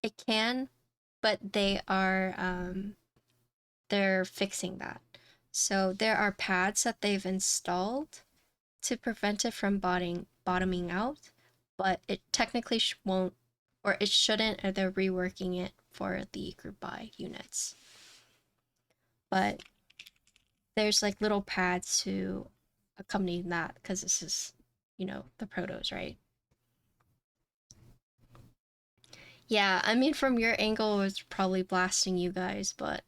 it can, but they're fixing that. So there are pads that they've installed to prevent it from bottoming out, but it technically won't, or it shouldn't, or they're reworking it for the group buy units. But there's like little pads to accompany that because this is, you know, the protos, right? Yeah, I mean, from your angle, it's probably blasting you guys, but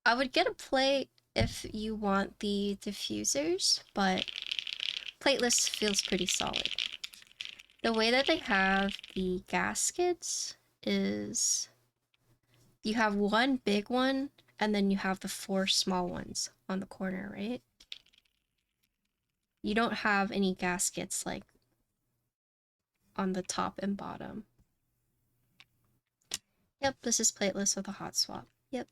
I would get a plate if you want the diffusers, but plateless feels pretty solid. The way that they have the gaskets is you have one big one and then you have the 4 small ones on the corner, right? You don't have any gaskets like on the top and bottom. Yep, this is plateless with a hot swap. Yep.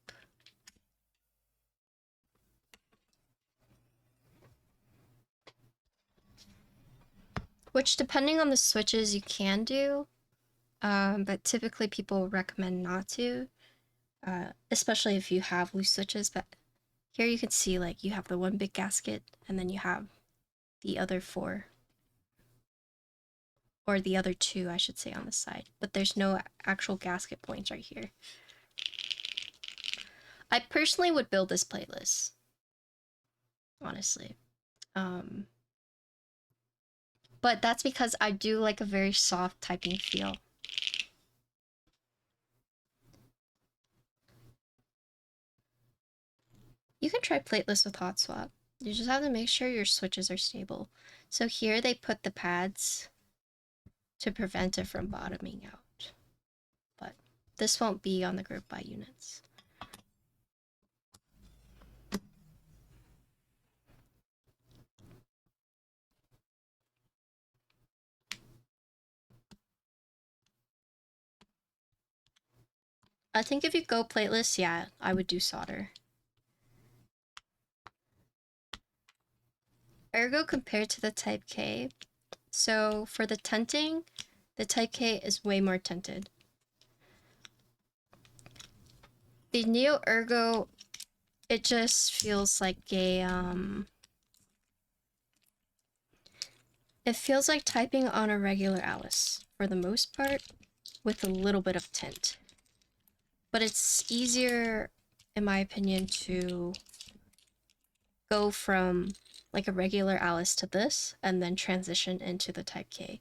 Which, depending on the switches, you can do, but typically people recommend not to, especially if you have loose switches. But here you can see, like, you have the one big gasket, and then you have the other 4. Or the other 2, I should say, on the side. But there's no actual gasket points right here. I personally would build this plateless, honestly. But that's because I do like a very soft typing feel. You can try plateless with hot swap. You just have to make sure your switches are stable. So here they put the pads to prevent it from bottoming out. But this won't be on the group buy units. I think if you go plateless, yeah, I would do solder. Ergo compared to the Type K. So for the tenting, the Type K is way more tented. The Neo Ergo, it just feels like a It feels like typing on a regular Alice, for the most part, with a little bit of tint. But it's easier, in my opinion, to go from like a regular Alice to this, and then transition into the type K.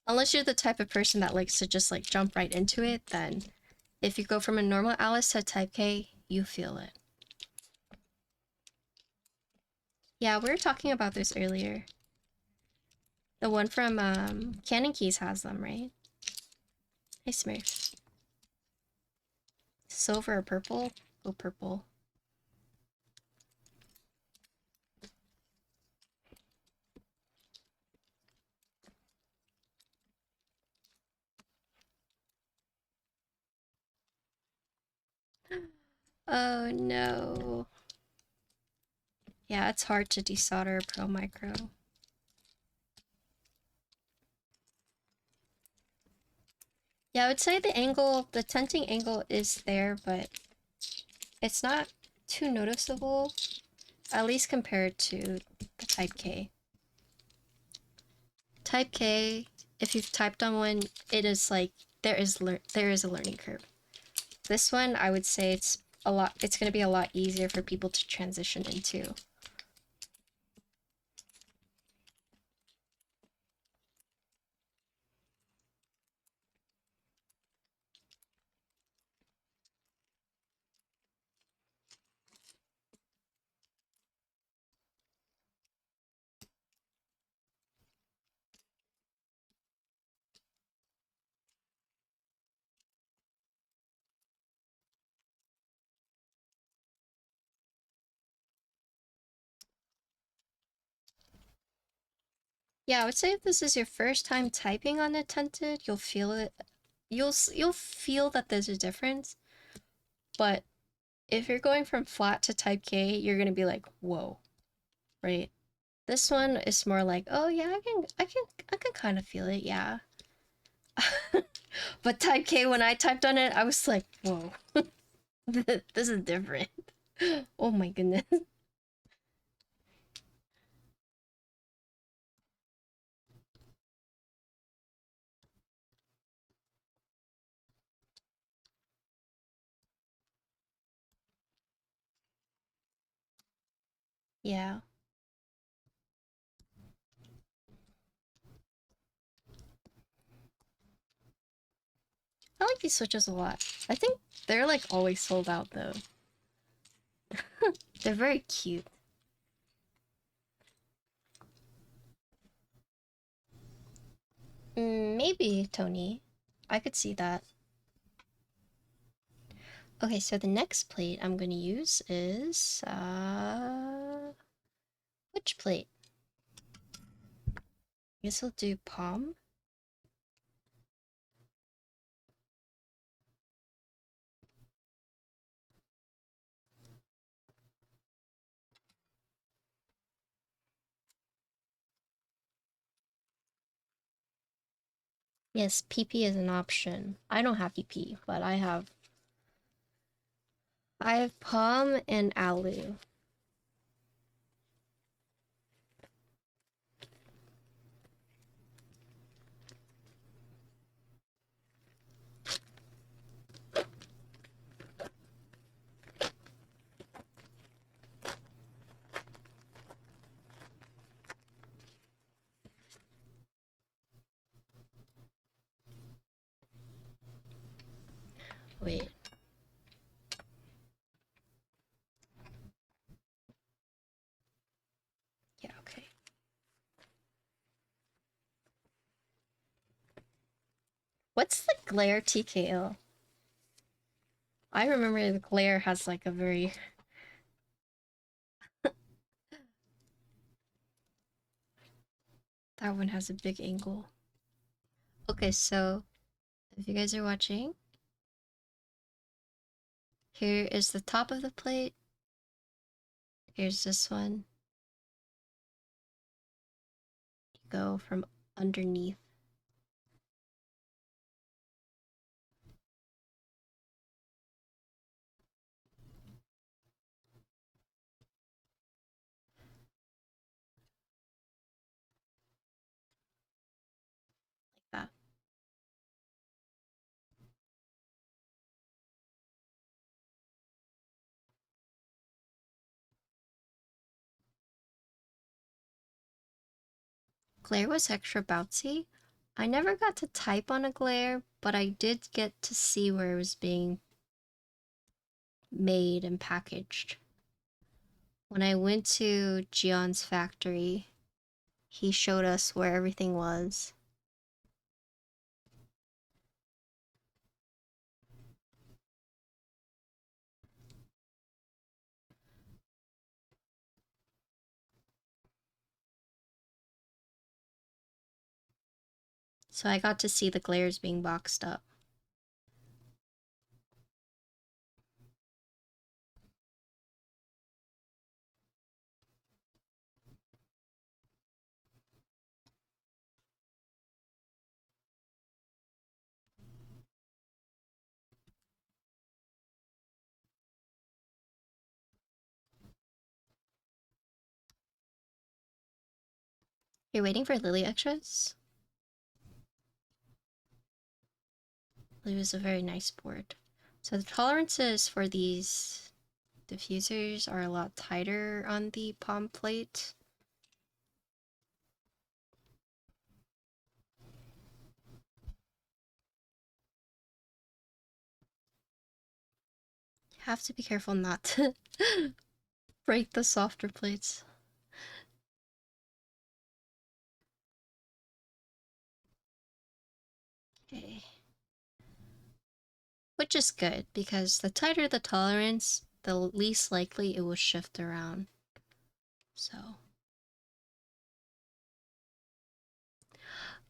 Unless you're the type of person that likes to just like jump right into it, then if you go from a normal Alice to type K, you feel it. Yeah, we were talking about this earlier. The one from Keys has them, right? Hey Smurf. Silver or purple? Go purple. Oh no. Yeah, it's hard to desolder Pro Micro. Yeah, I would say the angle, the tenting angle is there, but it's not too noticeable, at least compared to the Type K. Type K, if you've typed on one, it is like, there is a learning curve. This one, I would say it's gonna be a lot easier for people to transition into. Yeah, I would say if this is your first time typing on a tinted, you'll feel it. You'll feel that there's a difference. But if you're going from flat to type K, you're gonna be like, whoa, right? This one is more like, oh yeah, I can kind of feel it, yeah. But type K, when I typed on it, I was like, whoa, this is different. Oh my goodness. Yeah. I like these switches a lot. I think they're like always sold out though. They're very cute. Maybe, Tony. I could see that. Okay, so the next plate I'm gonna use is, which plate? I guess I'll do palm. Yes, PP is an option. I don't have PP, but I have palm and alu. Wait. Yeah, okay. What's the glare TKO? I remember the glare has like a very... That one has a big angle. Okay, so if you guys are watching, here is the top of the plate. Here's this one. You go from underneath. glare was extra bouncy. I never got to type on a glare, but I did get to see where it was being made and packaged. When I went to Gion's factory, he showed us where everything was. So I got to see the glares being boxed up. You're waiting for Lily extras? Lily was a very nice board. So the tolerances for these diffusers are a lot tighter on the palm plate. You have to be careful not to break the softer plates. Okay. Which is good, because the tighter the tolerance, the least likely it will shift around. So.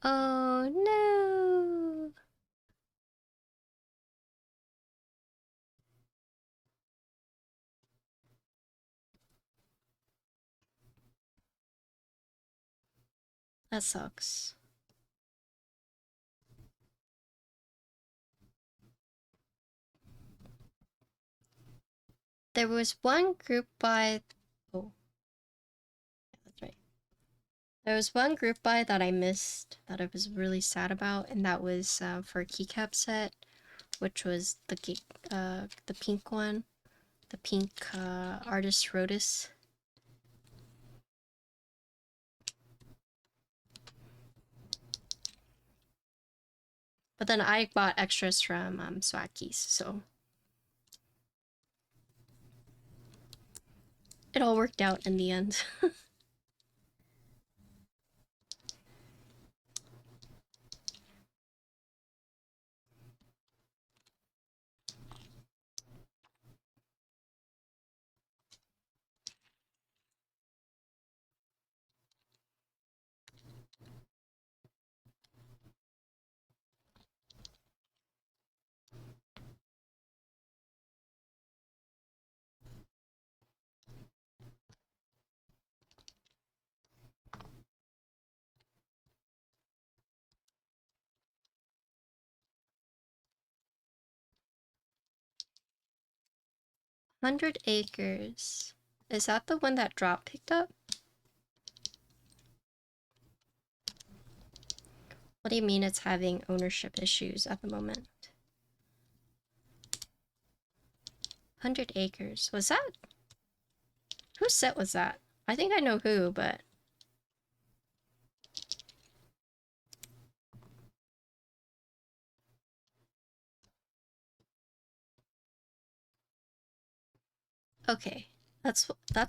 Oh no! That sucks. There was one group buy. Oh. Yeah, that's right. There was one group buy that I missed that I was really sad about, and that was for Keycap set, which was the pink one. The pink artist Rotus. But then I bought extras from Swagkeys, so it all worked out in the end. 100 acres. Is that the one that Drop picked up? What do you mean it's having ownership issues at the moment? 100 acres. Was that? Whose set was that? I think I know who, but... Okay. That's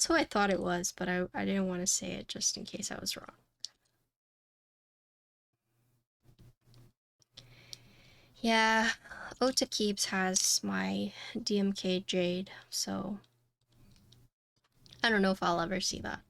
who I thought it was, but I didn't want to say it just in case I was wrong. Yeah, Qwertykeys has my DMK Jade, so I don't know if I'll ever see that.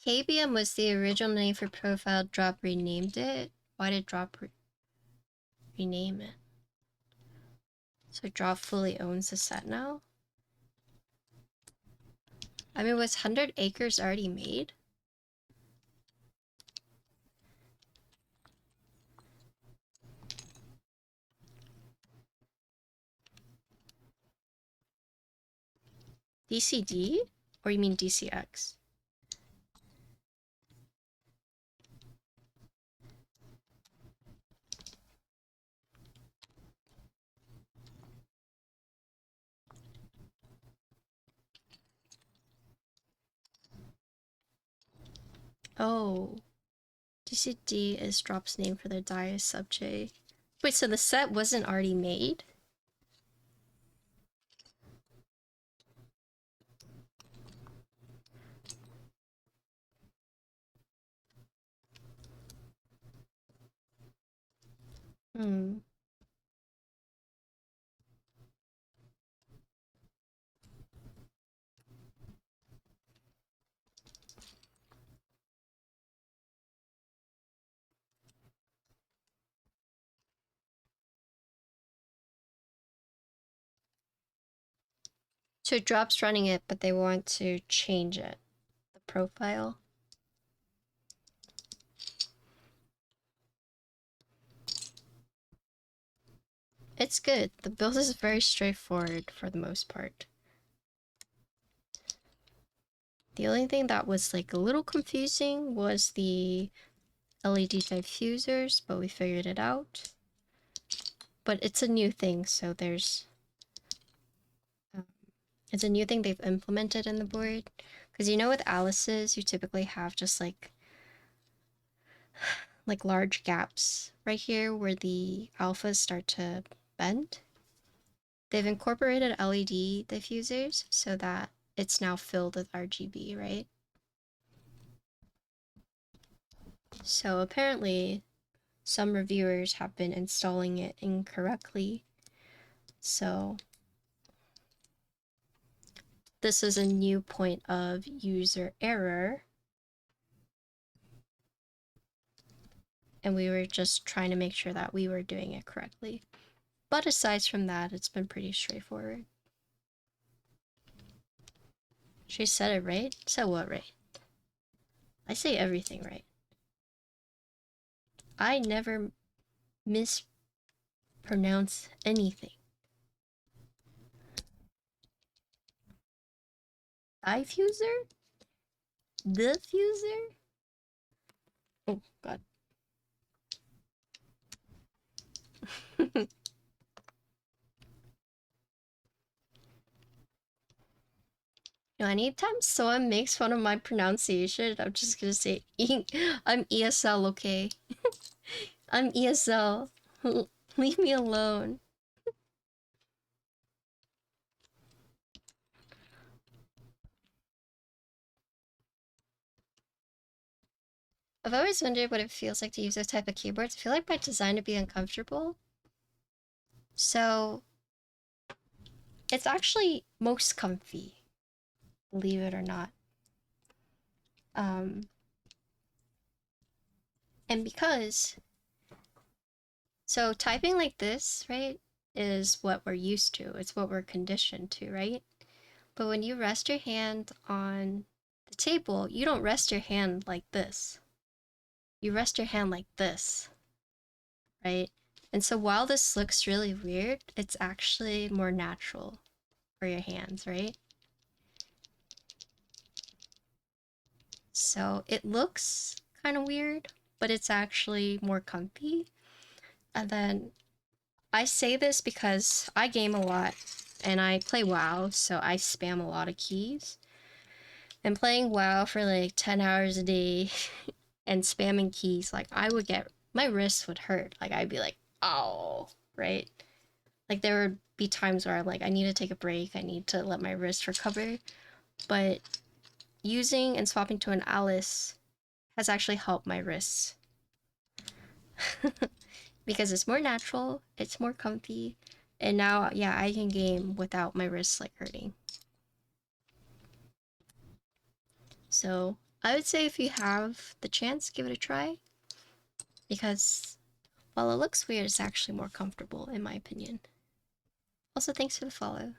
KBM was the original name for profile. Drop renamed it. Why did Drop rename it? So Drop fully owns the set now? I mean, was 100 acres already made? DCD? Or you mean DCX? Oh. DCD is Drop's name for the die sub J. Wait, so the set wasn't already made? Hmm. So Drop's running it, but they want to change it. The profile. It's good. The build is very straightforward for the most part. The only thing that was like a little confusing was the LED diffusers, but we figured it out. But it's a new thing, so there's... it's a new thing they've implemented in the board. Because you know with Alice's, you typically have just like large gaps right here where the alphas start to bend. They've incorporated LED diffusers so that it's now filled with RGB, right? So apparently some reviewers have been installing it incorrectly. So this is a new point of user error. And we were just trying to make sure that we were doing it correctly. But aside from that, it's been pretty straightforward. She said it right? Said what right? I say everything right. I never mispronounce anything. Diffuser? Diffuser? Oh, God. No, anytime someone makes fun of my pronunciation, I'm just gonna say, I'm ESL, okay? I'm ESL. Leave me alone. I've always wondered what it feels like to use those type of keyboards. I feel like by design to be uncomfortable. So, it's actually most comfy, believe it or not. And because, so typing like this, right, is what we're used to. It's what we're conditioned to, right? But when you rest your hand on the table, you don't rest your hand like this. You rest your hand like this, right? And so while this looks really weird, it's actually more natural for your hands, right? So it looks kind of weird, but it's actually more comfy. And then I say this because I game a lot and I play WoW, so I spam a lot of keys. And playing WoW for like 10 hours a day and spamming keys, like I would get, my wrists would hurt. Like I'd be like, oh, right? Like there would be times where I'm like, I need to take a break. I need to let my wrist recover. But using and swapping to an Alice has actually helped my wrists. Because it's more natural, it's more comfy, and now, yeah, I can game without my wrists like hurting. So I would say if you have the chance, give it a try. Because while it looks weird, it's actually more comfortable in my opinion. Also, thanks for the follow.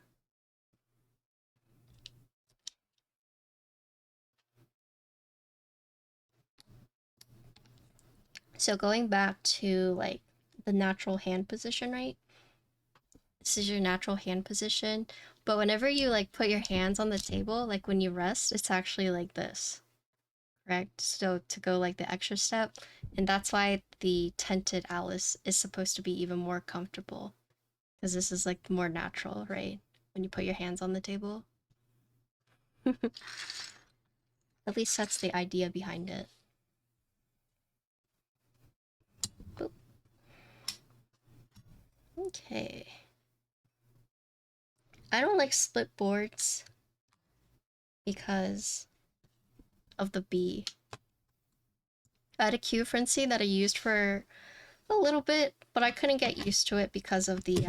So going back to like the natural hand position, right? This is your natural hand position, but whenever you like put your hands on the table, like when you rest, it's actually like this, correct? So to go like the extra step, and that's why the tented Alice is supposed to be even more comfortable, because this is like more natural, right? When you put your hands on the table. At least that's the idea behind it. Okay. I don't like split boards because of the B. I had a Qwertykeys that I used for a little bit, but I couldn't get used to it because of the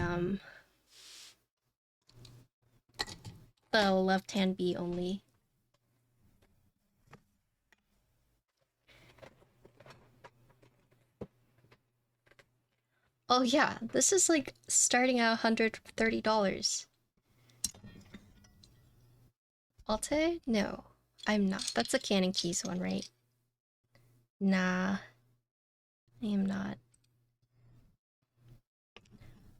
left-hand B only. Oh yeah, this is like starting at $130. Alte? No, I'm not. That's a Canon Keys one, right? Nah, I am not.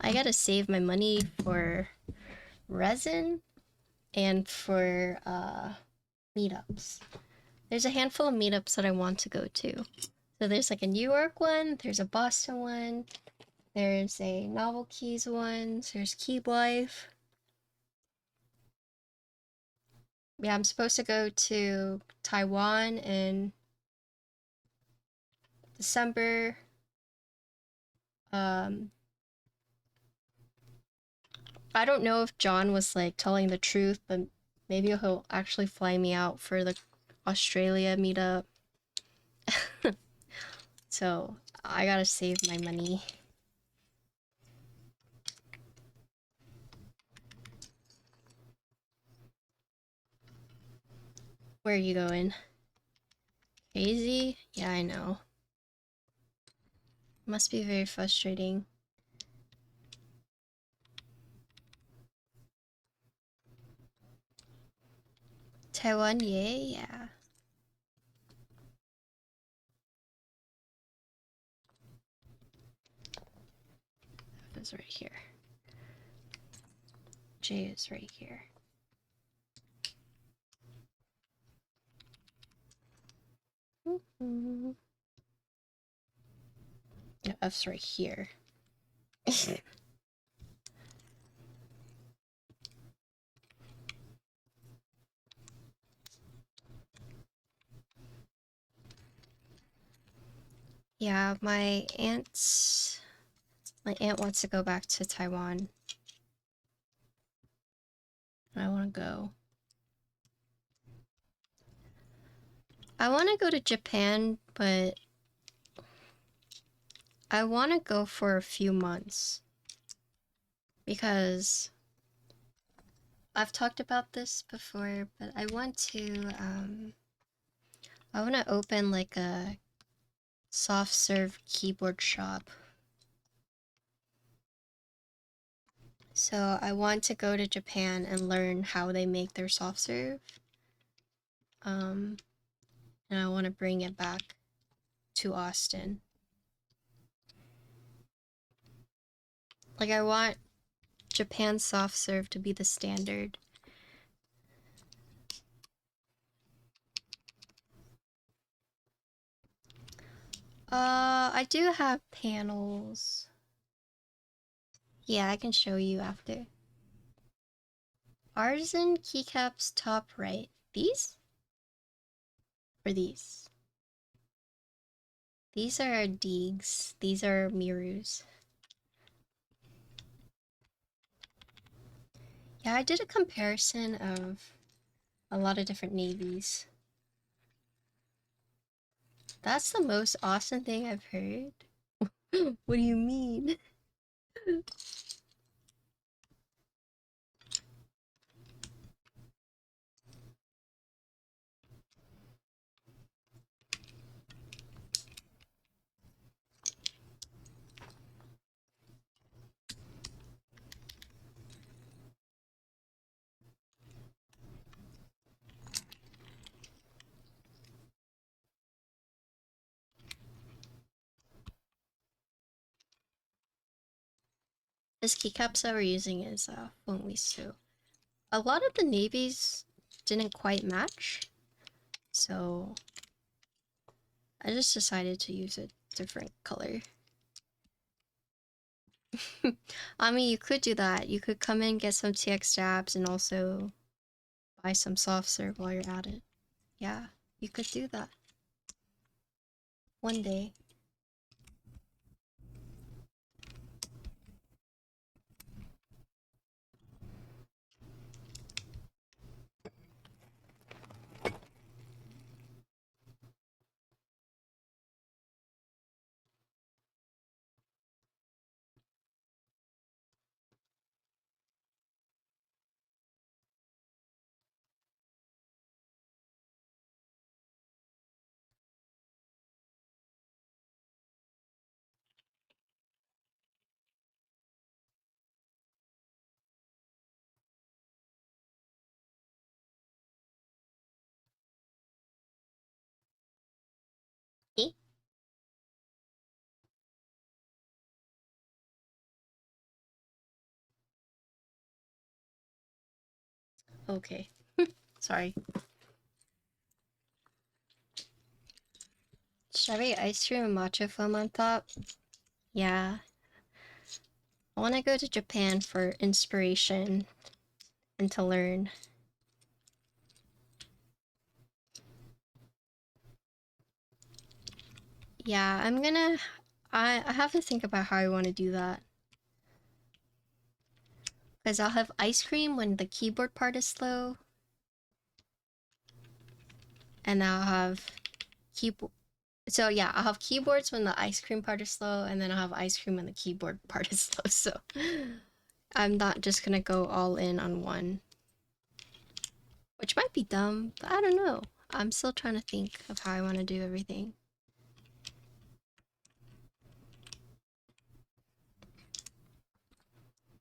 I gotta save my money for resin and for meetups. There's a handful of meetups that I want to go to. So there's like a New York one, there's a Boston one, there's a Novel Keys one, there's Keeb Life. Yeah, I'm supposed to go to Taiwan in December. I don't know if John was like telling the truth, but maybe he'll actually fly me out for the Australia meetup. So I gotta save my money. Where are you going? Crazy? Yeah, I know. Must be very frustrating. Taiwan, yay, yeah. F is right here. J is right here. Yeah, F's right here. Yeah, my aunt wants to go back to Taiwan. I want to go. I want to go to Japan, but I want to go for a few months. Because I've talked about this before, but I want to open like a soft serve keyboard shop. So I want to go to Japan and learn how they make their soft serve. And I want to bring it back to Austin. Like I want Japan soft serve to be the standard. I do have panels. Yeah, I can show you after. Artisan keycaps top right. These? Or these? These are Deegs. These are Mirus. Yeah, I did a comparison of a lot of different navies. That's the most awesome thing I've heard. What do you mean? This keycaps that we're using is Fenglisu. A lot of the navies didn't quite match, so I just decided to use a different color. I mean, you could do that. You could come in, get some TX dabs, and also buy some soft serve while you're at it. Yeah, you could do that. One day. Okay. Sorry. Strawberry ice cream and matcha foam on top. Yeah. I want to go to Japan for inspiration and to learn. Yeah, I have to think about how I want to do that. Because I'll have ice cream when the keyboard part is slow. And I'll have keyboard. So yeah, I'll have keyboards when the ice cream part is slow, and then I'll have ice cream when the keyboard part is slow. So I'm not just gonna go all in on one. Which might be dumb, but I don't know. I'm still trying to think of how I want to do everything.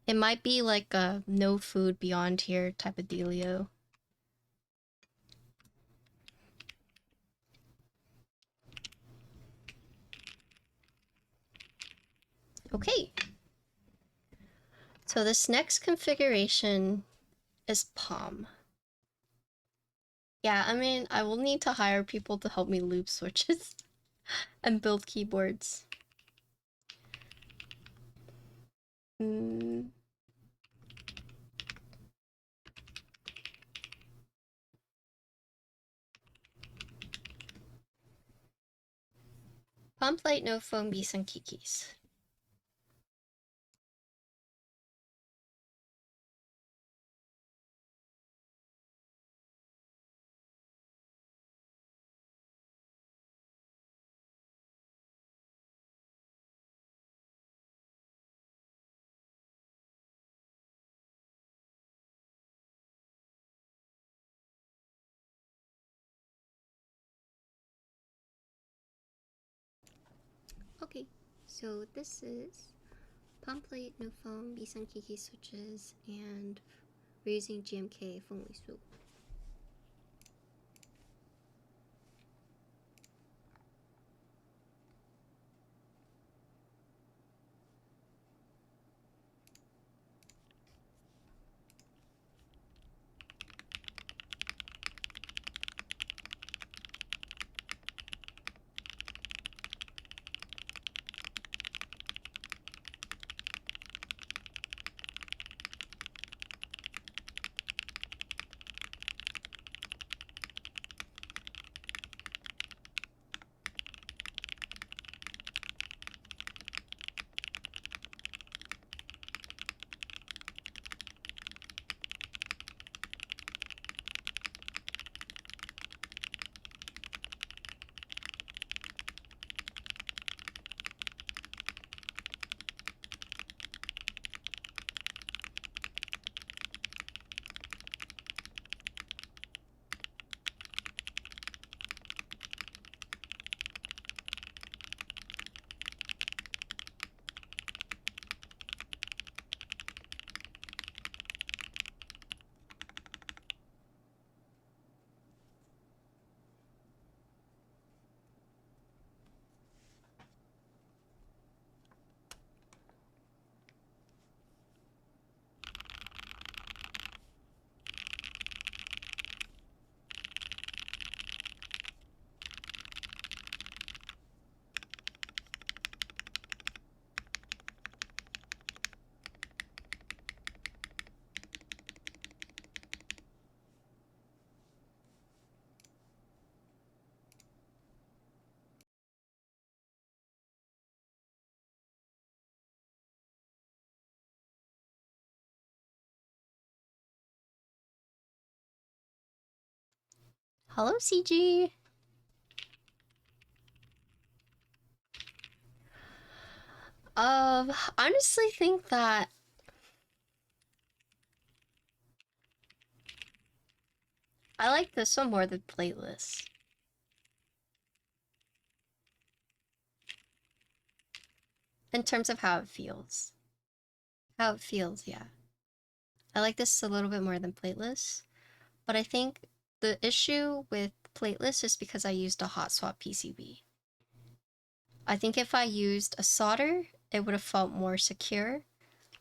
It might be like a no food beyond here type of dealio. Okay. So this next configuration is palm. Yeah, I mean, I will need to hire people to help me loop switches and build keyboards. Pump light, no foam, BSUN Kikis. Okay, so this is pump plate, no foam, BSUN Kiki switches, and we're using GMK Fenglisu. Hello, CG! I honestly think that I like this one more than Plateless. In terms of how it feels. How it feels, yeah. I like this a little bit more than Plateless, but I think the issue with Plateless is because I used a hot swap PCB. I think if I used a solder, it would have felt more secure,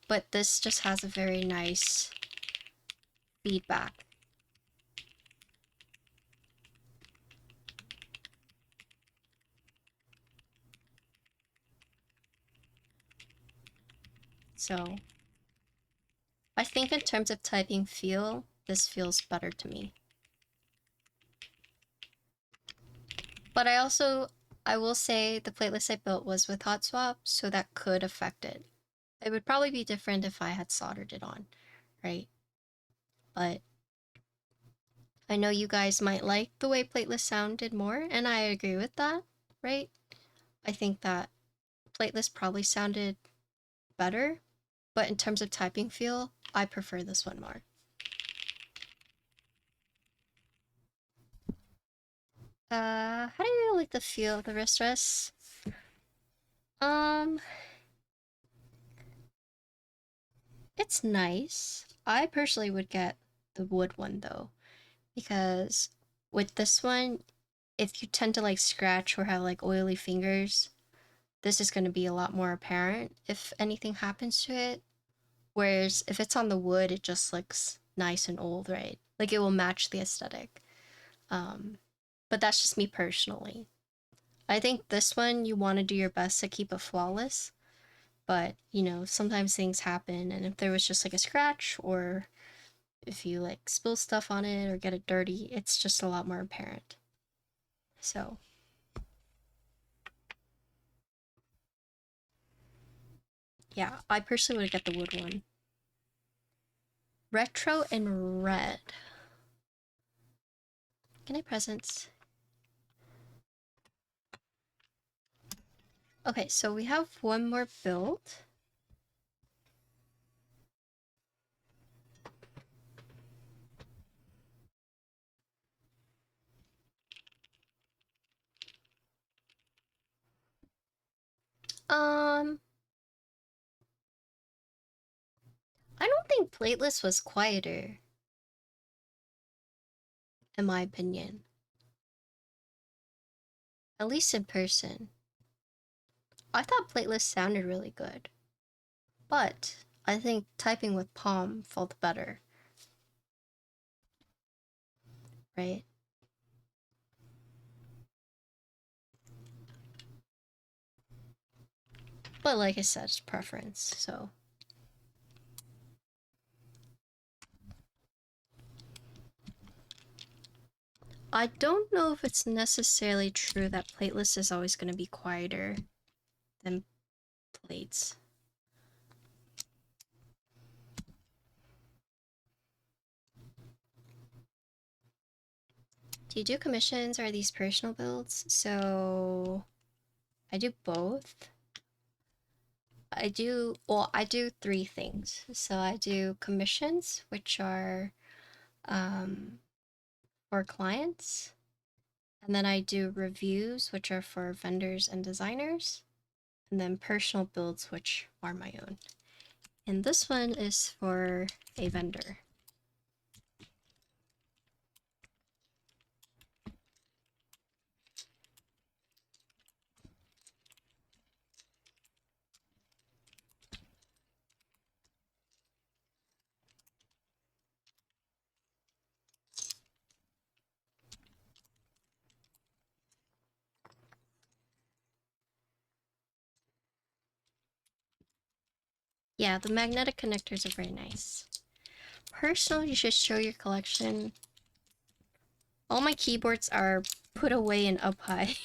but this just has a very nice feedback So I think in terms of typing feel, this feels better to me. But I will say the Plateless I built was with hot swap, so that could affect it. It would probably be different if I had soldered it on, right? But I know you guys might like the way Plateless sounded more, and I agree with that, right? I think that Plateless probably sounded better, but in terms of typing feel, I prefer this one more. How do you like the feel of the wrist rests? It's nice. I personally would get the wood one though, because with this one, if you tend to like scratch or have like oily fingers, this is going to be a lot more apparent if anything happens to it. Whereas if it's on the wood, it just looks nice and old, right? Like it will match the aesthetic. But that's just me personally. I think this one you want to do your best to keep it flawless, but you know, sometimes things happen, and if there was just like a scratch or if you like spill stuff on it or get it dirty, it's just a lot more apparent. So yeah, I personally would get the wood one. Retro and red. Can I presents? Okay, so we have one more build. I don't think Plateless was quieter, in my opinion. At least in person. I thought Plateless sounded really good. But I think typing with Palm felt better. Right? But like I said, it's preference, so. I don't know if it's necessarily true that Plateless is always going to be quieter than plates. Do you do commissions or are these personal builds? So I do both. I do 3 things. So I do commissions, which are for clients. And then I do reviews, which are for vendors and designers. And then personal builds, which are my own. And this one is for a vendor. Yeah, the magnetic connectors are very nice. Personal, you should show your collection. All my keyboards are put away and up high.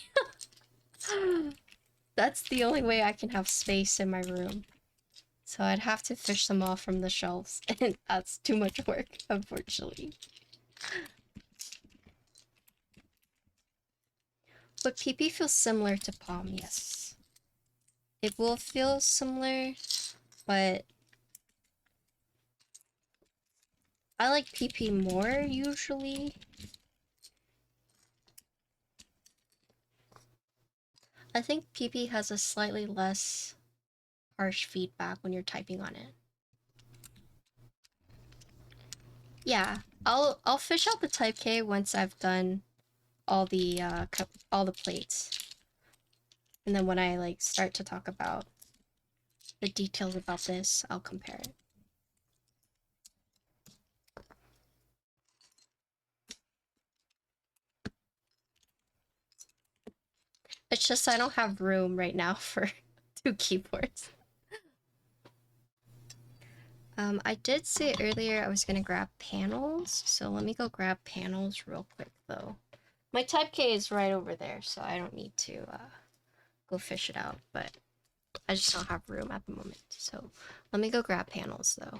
That's the only way I can have space in my room. So I'd have to fish them off from the shelves, and that's too much work, unfortunately. But PP feels similar to Palm, yes. It will feel similar, but I like PP more, usually. I think PP has a slightly less harsh feedback when you're typing on it. Yeah, I'll fish out the type K once I've done all the plates. And then when I like start to talk about the details about this, I'll compare it. It's just I don't have room right now for 2 keyboards. I did say earlier I was gonna grab panels, so let me go grab panels real quick though. My type K is right over there, so I don't need to go fish it out, but I just don't have room at the moment. So let me go grab panels though.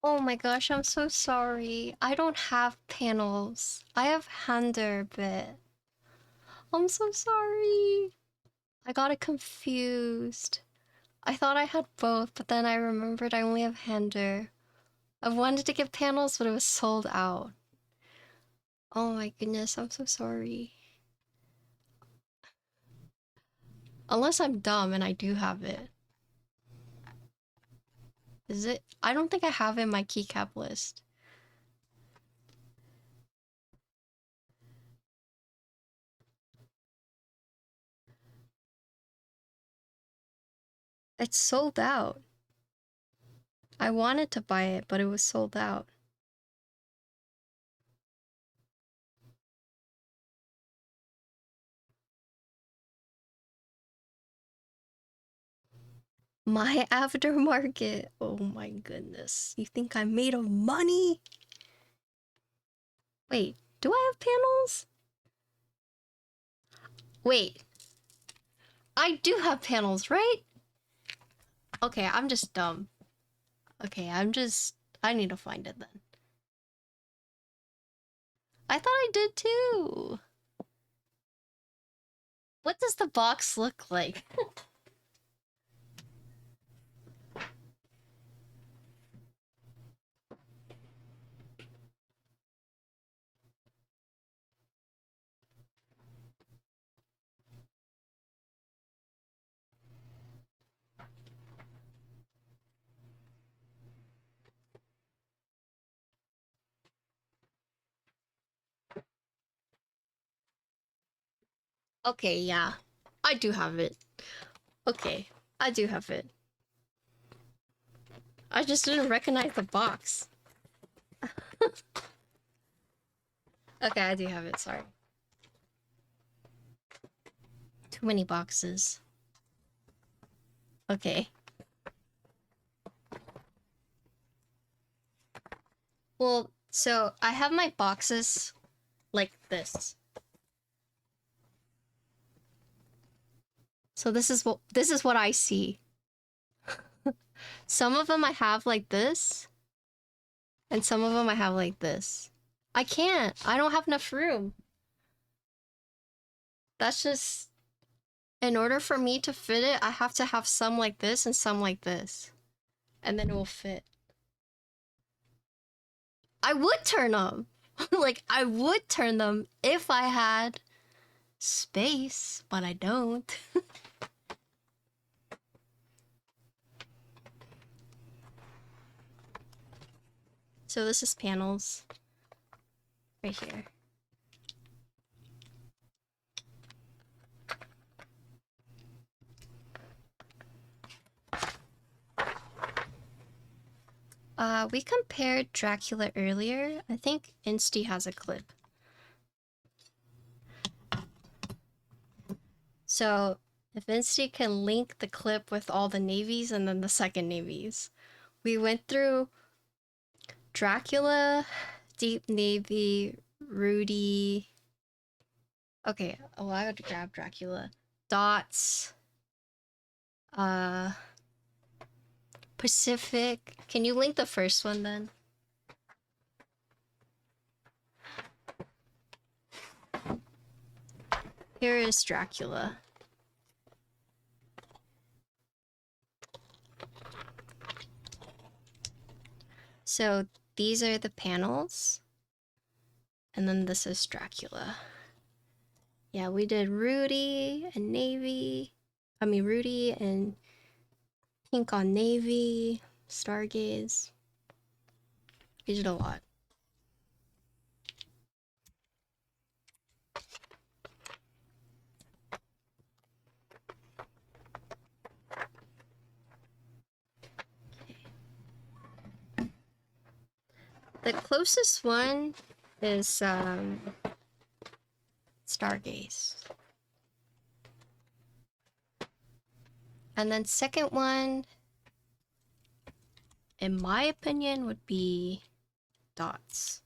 Oh my gosh, I'm so sorry. I don't have panels. I have hander bit. I'm so sorry. I got it confused. I thought I had both, but then I remembered I only have hander. I wanted to get panels, but it was sold out. Oh my goodness, I'm so sorry. Unless I'm dumb and I do have it. Is it? I don't think I have it in my keycap list. It's sold out. I wanted to buy it, but it was sold out. My aftermarket. Oh my goodness. You think I'm made of money? Wait, do I have panels? Wait. I do have panels, right? Okay, I'm just dumb. Okay, I need to find it then. I thought I did too. What does the box look like? Okay, yeah. I do have it. Okay, I do have it. I just didn't recognize the box. Okay, I do have it, sorry. Too many boxes. Okay. Well, so I have my boxes like this. So this is what I see. Some of them I have like this, and some of them I have like this. I can't. I don't have enough room. That's just in order for me to fit it, I have to have some like this and some like this. And then it will fit. I would turn them. Like I would turn them if I had space, but I don't. So this is panels. Right here. We compared Dracula earlier. I think Insty has a clip. So if Insty can link the clip with all the navies and then the second navies. We went through Dracula, Deep Navy, Rudy. Okay, oh, I would grab Dracula. Dots. Pacific. Can you link the first one then? Here is Dracula. So these are the panels. And then this is Dracula. Yeah, we did Rudy and Navy. I mean, Rudy and Pink on Navy, Stargaze. We did a lot. The closest one is Stargaze. And then second one, in my opinion, would be Dots.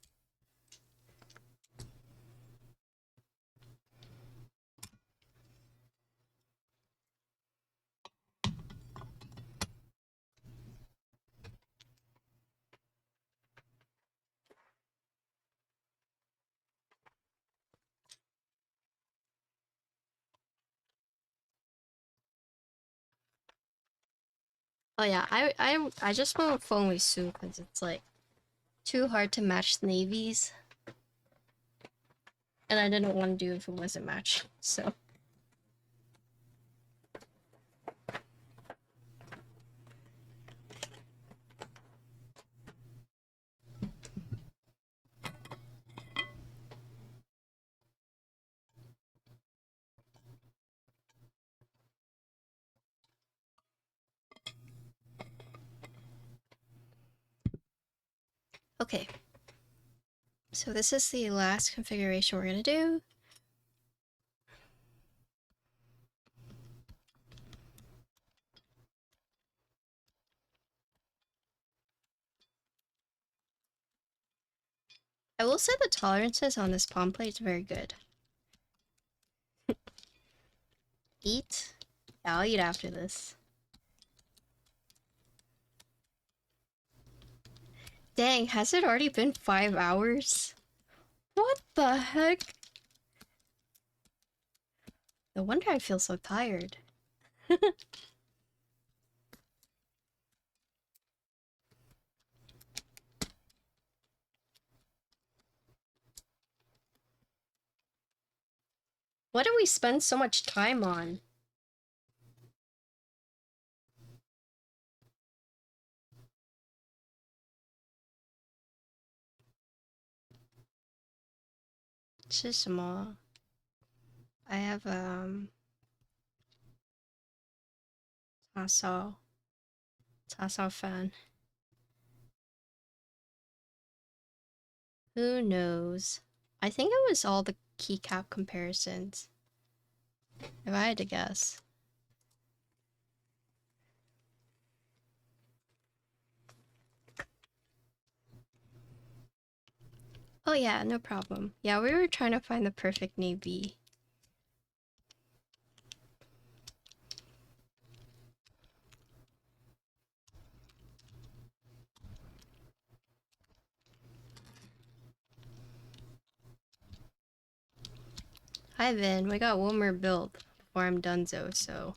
Oh yeah, I just went with Fenglisu because it's like too hard to match navies. And I didn't want to do it if it wasn't matched, so. Okay. So this is the last configuration we're gonna do. I will say the tolerances on this palm plate is very good. Eat? Yeah, I'll eat after this. Dang, has it already been 5 hours? What the heck? No wonder I feel so tired. What do we spend so much time on? Chismo. I have Tasso fan. Who knows? I think it was all the keycap comparisons. If I had to guess. Oh yeah, no problem. Yeah, we were trying to find the perfect navy. Hi Vin, we got one more build before I'm donezo, so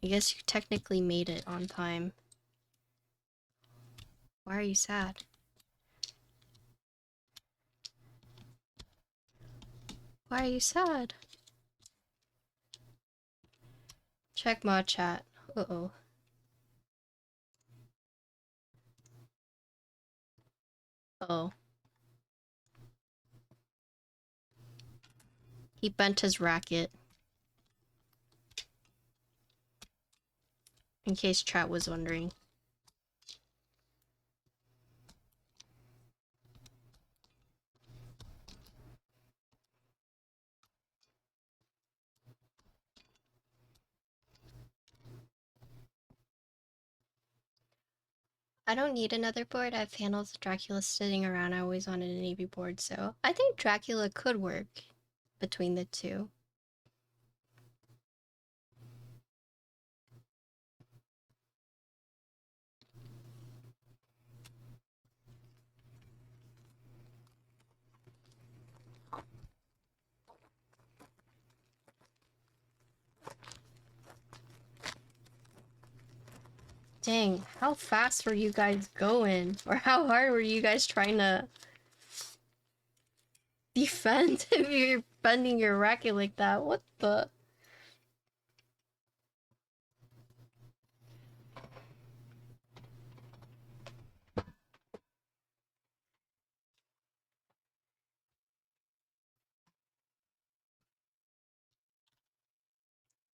I guess you technically made it on time. Why are you sad? Why are you sad? Check mod chat. Uh-oh. Uh-oh. He bent his racket. In case chat was wondering. I don't need another board. I have panels of Dracula sitting around. I always wanted a navy board, so I think Dracula could work between the two. Dang, how fast were you guys going? Or how hard were you guys trying to defend if you're bending your racket like that? What the?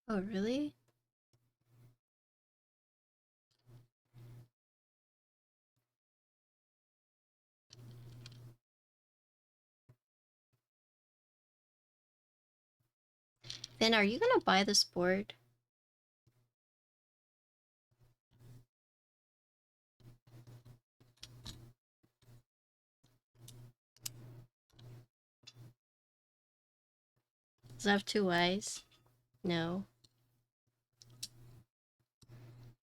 Oh, really? Then are you gonna buy this board? Does it have two eyes? No.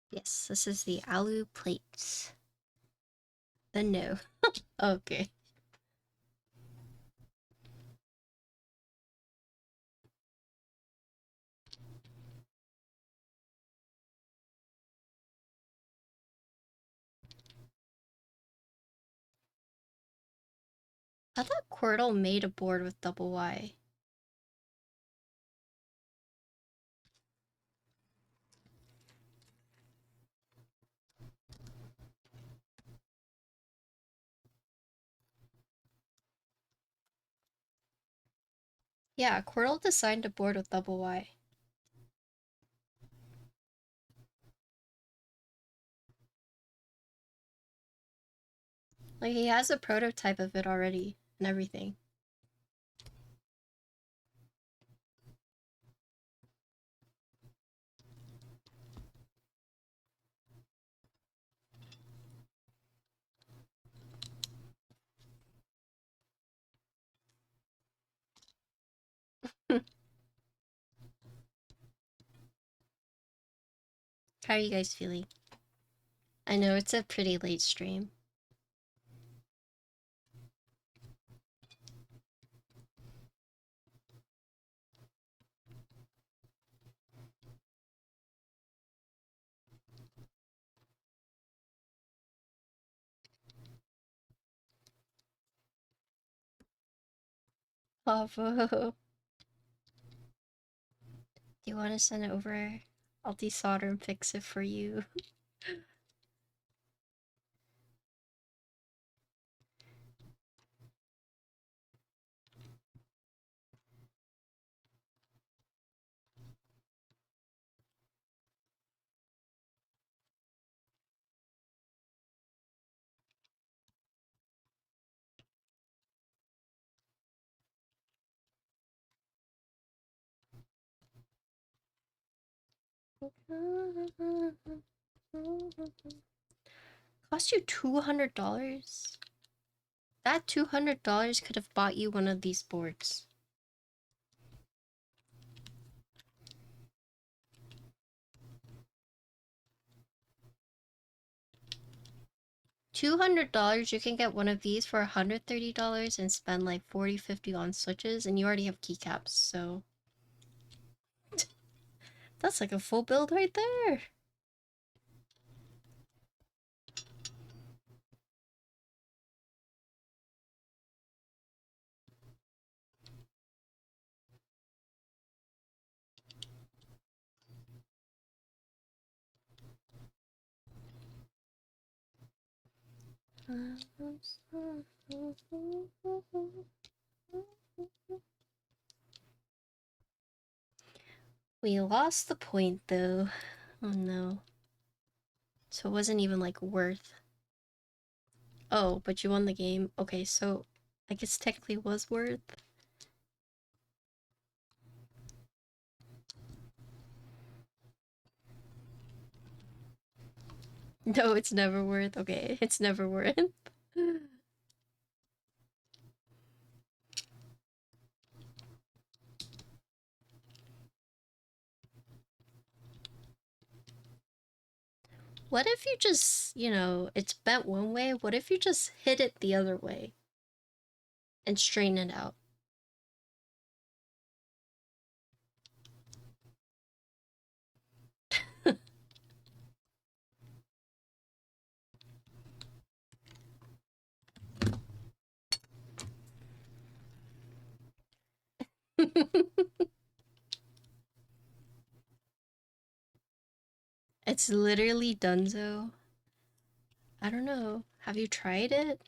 Yes, this is the alu plates. Then no. Okay. I thought Quirtle made a board with double Y. Yeah, Quirtle designed a board with double Y. Like, he has a prototype of it already and everything. How are you guys feeling? I know it's a pretty late stream. Bravo. Do you want to send it over? I'll desolder and fix it for you. Cost you $200? That $200 could have bought you one of these boards. $200, you can get one of these for $130 and spend like 40-50 on switches, and you already have keycaps, so that's like a full build right there. We lost the point though. Oh no. So it wasn't even like worth. Oh, but you won the game. Okay, so I guess technically it was worth. No, it's never worth. Okay, it's never worth. What if you just, you know, it's bent one way. What if you just hit it the other way and straighten it out? It's literally donezo. I don't know. Have you tried it?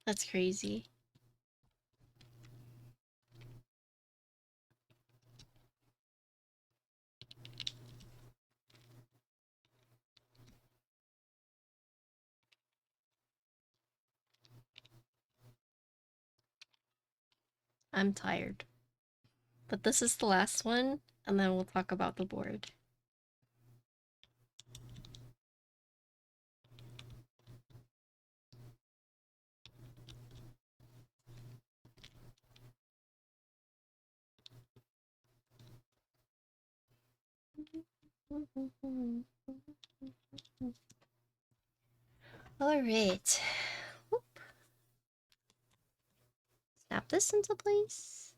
That's crazy. I'm tired. But this is the last one, and then we'll talk about the board. All right. Whoop. Snap this into place.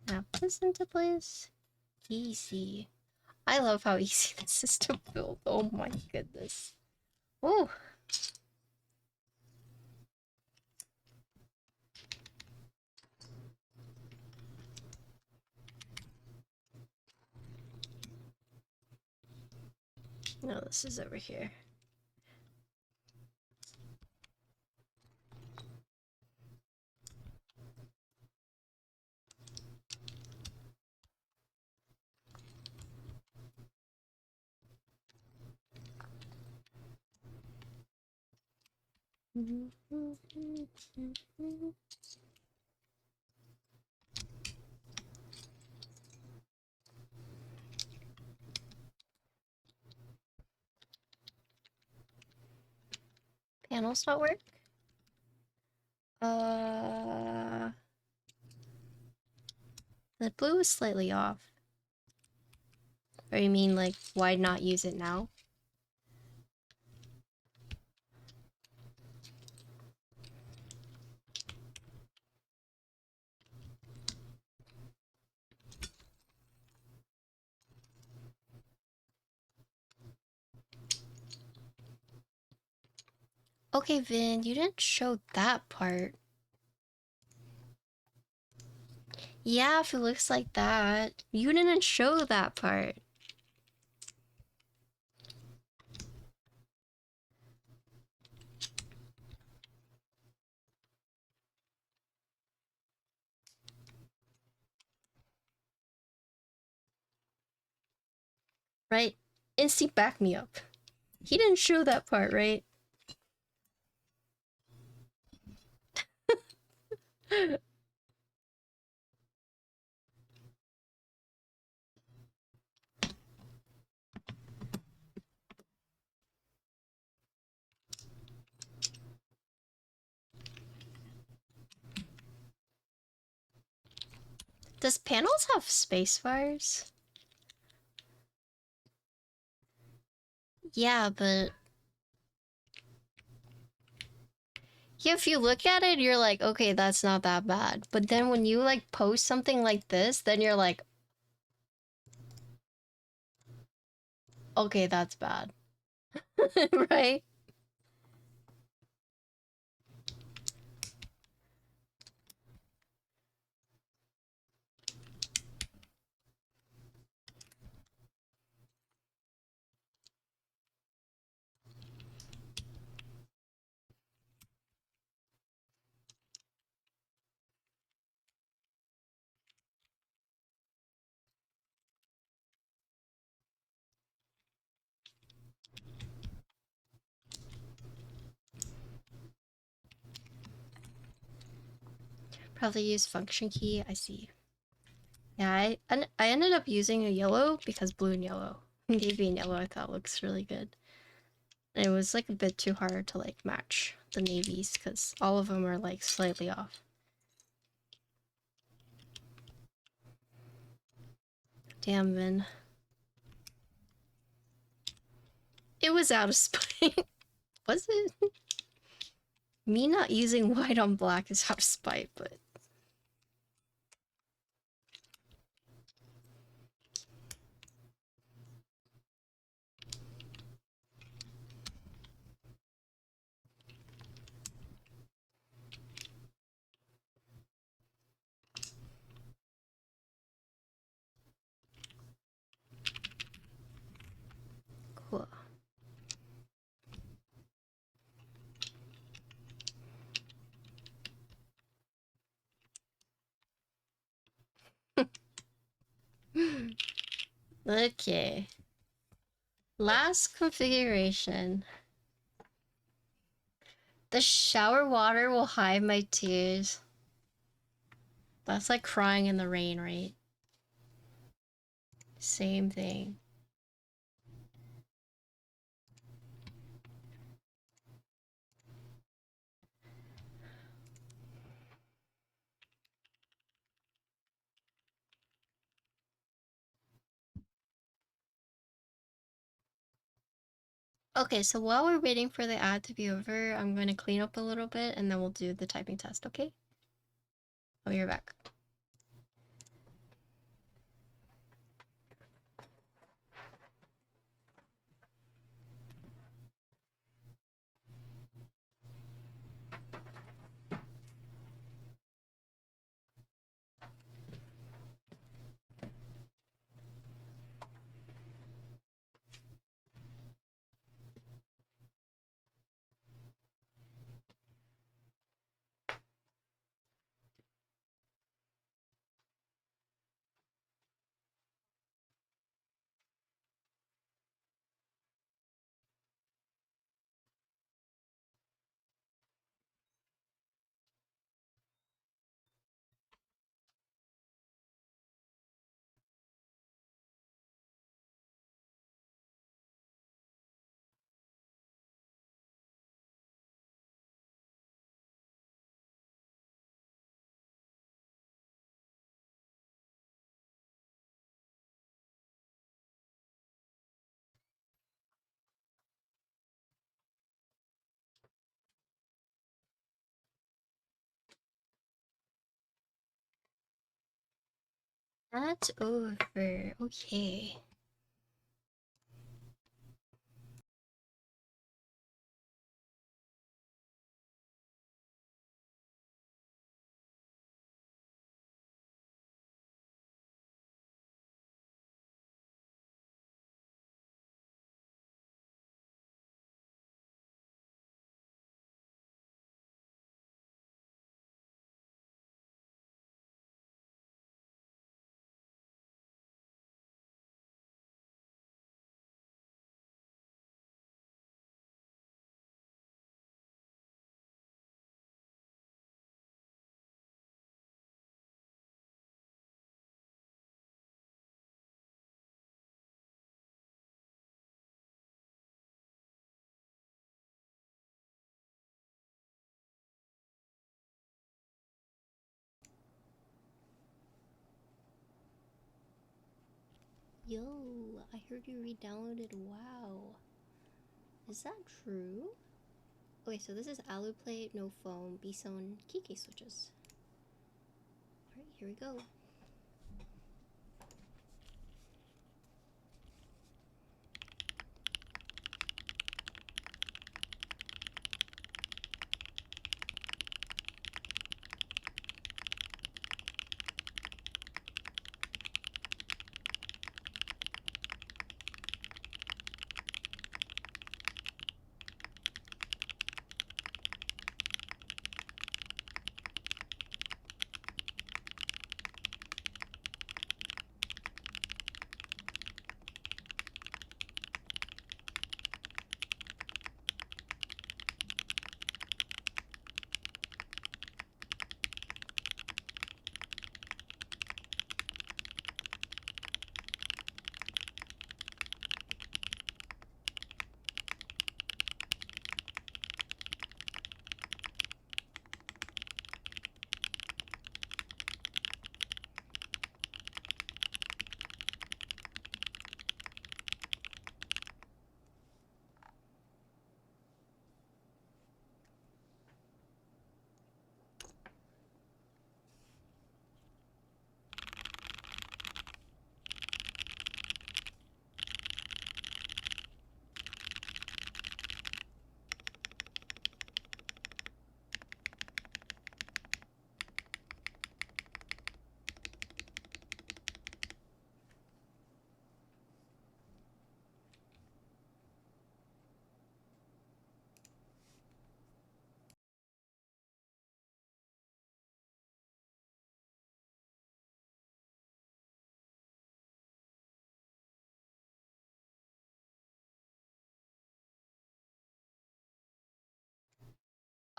Snap this into place. Easy. I love how easy this is to build. Oh my goodness. Oh. No, this is over here. Panels not work? The blue is slightly off. Or you mean like, why not use it now? Okay, Vin, you didn't show that part. Yeah, if it looks like that. You didn't show that part. Right? Instinct back me up. He didn't show that part, right? Does panels have spacebars? Yeah, but yeah, if you look at it, you're like, okay, that's not that bad. But then when you like post something like this, then you're like, okay, that's bad. Right? Probably use function key. I see. Yeah, I ended up using a yellow because blue and yellow. Navy and yellow I thought looks really good. And it was like a bit too hard to like match the navies because all of them are like slightly off. Damn, Vin. It was out of spite. Was it? Me not using white on black is out of spite, but... Cool. Okay. Last configuration. The shower water will hide my tears. That's like crying in the rain, right? Same thing. Okay, so while we're waiting for the ad to be over, I'm going to clean up a little bit and then we'll do the typing test, okay? I'll be right back. That's over. Okay. Yo, I heard you re-downloaded WoW. Is that true? Okay, so this is alu plate, no foam, BSUN, Kiki switches. Alright, here we go.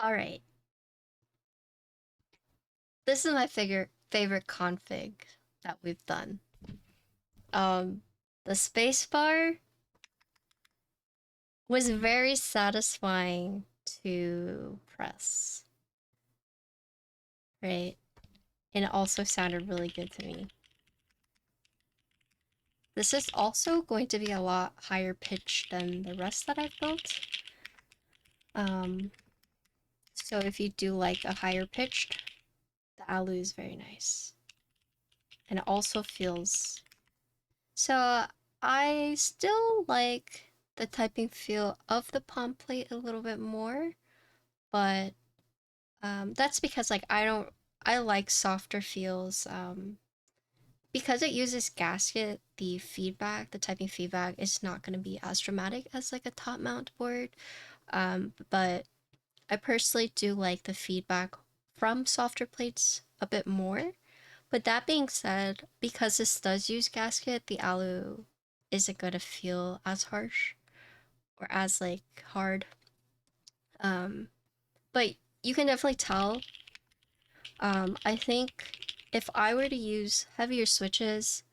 All right. This is my favorite config that we've done. The spacebar was very satisfying to press, right? And it also sounded really good to me. This is also going to be a lot higher pitched than the rest that I've built. So if you do like a higher pitched, the alu is very nice. And it also feels... So I still like the typing feel of the palm plate a little bit more, but that's because like I like softer feels. Because it uses gasket, the typing feedback is not going to be as dramatic as like a top mount board. But I personally do like the feedback from softer plates a bit more. But that being said, because this does use gasket, the alu isn't going to feel as harsh or as like hard. But you can definitely tell. I think if I were to use heavier switches,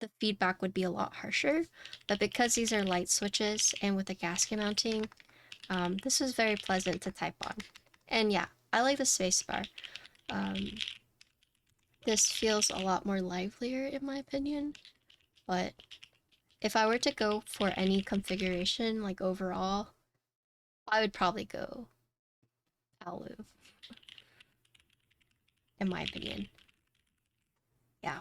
the feedback would be a lot harsher. But because these are light switches and with the gasket mounting, this was very pleasant to type on. And yeah, I like the spacebar. This feels a lot more livelier in my opinion, but if I were to go for any configuration, like overall, I would probably go alu, in my opinion. Yeah.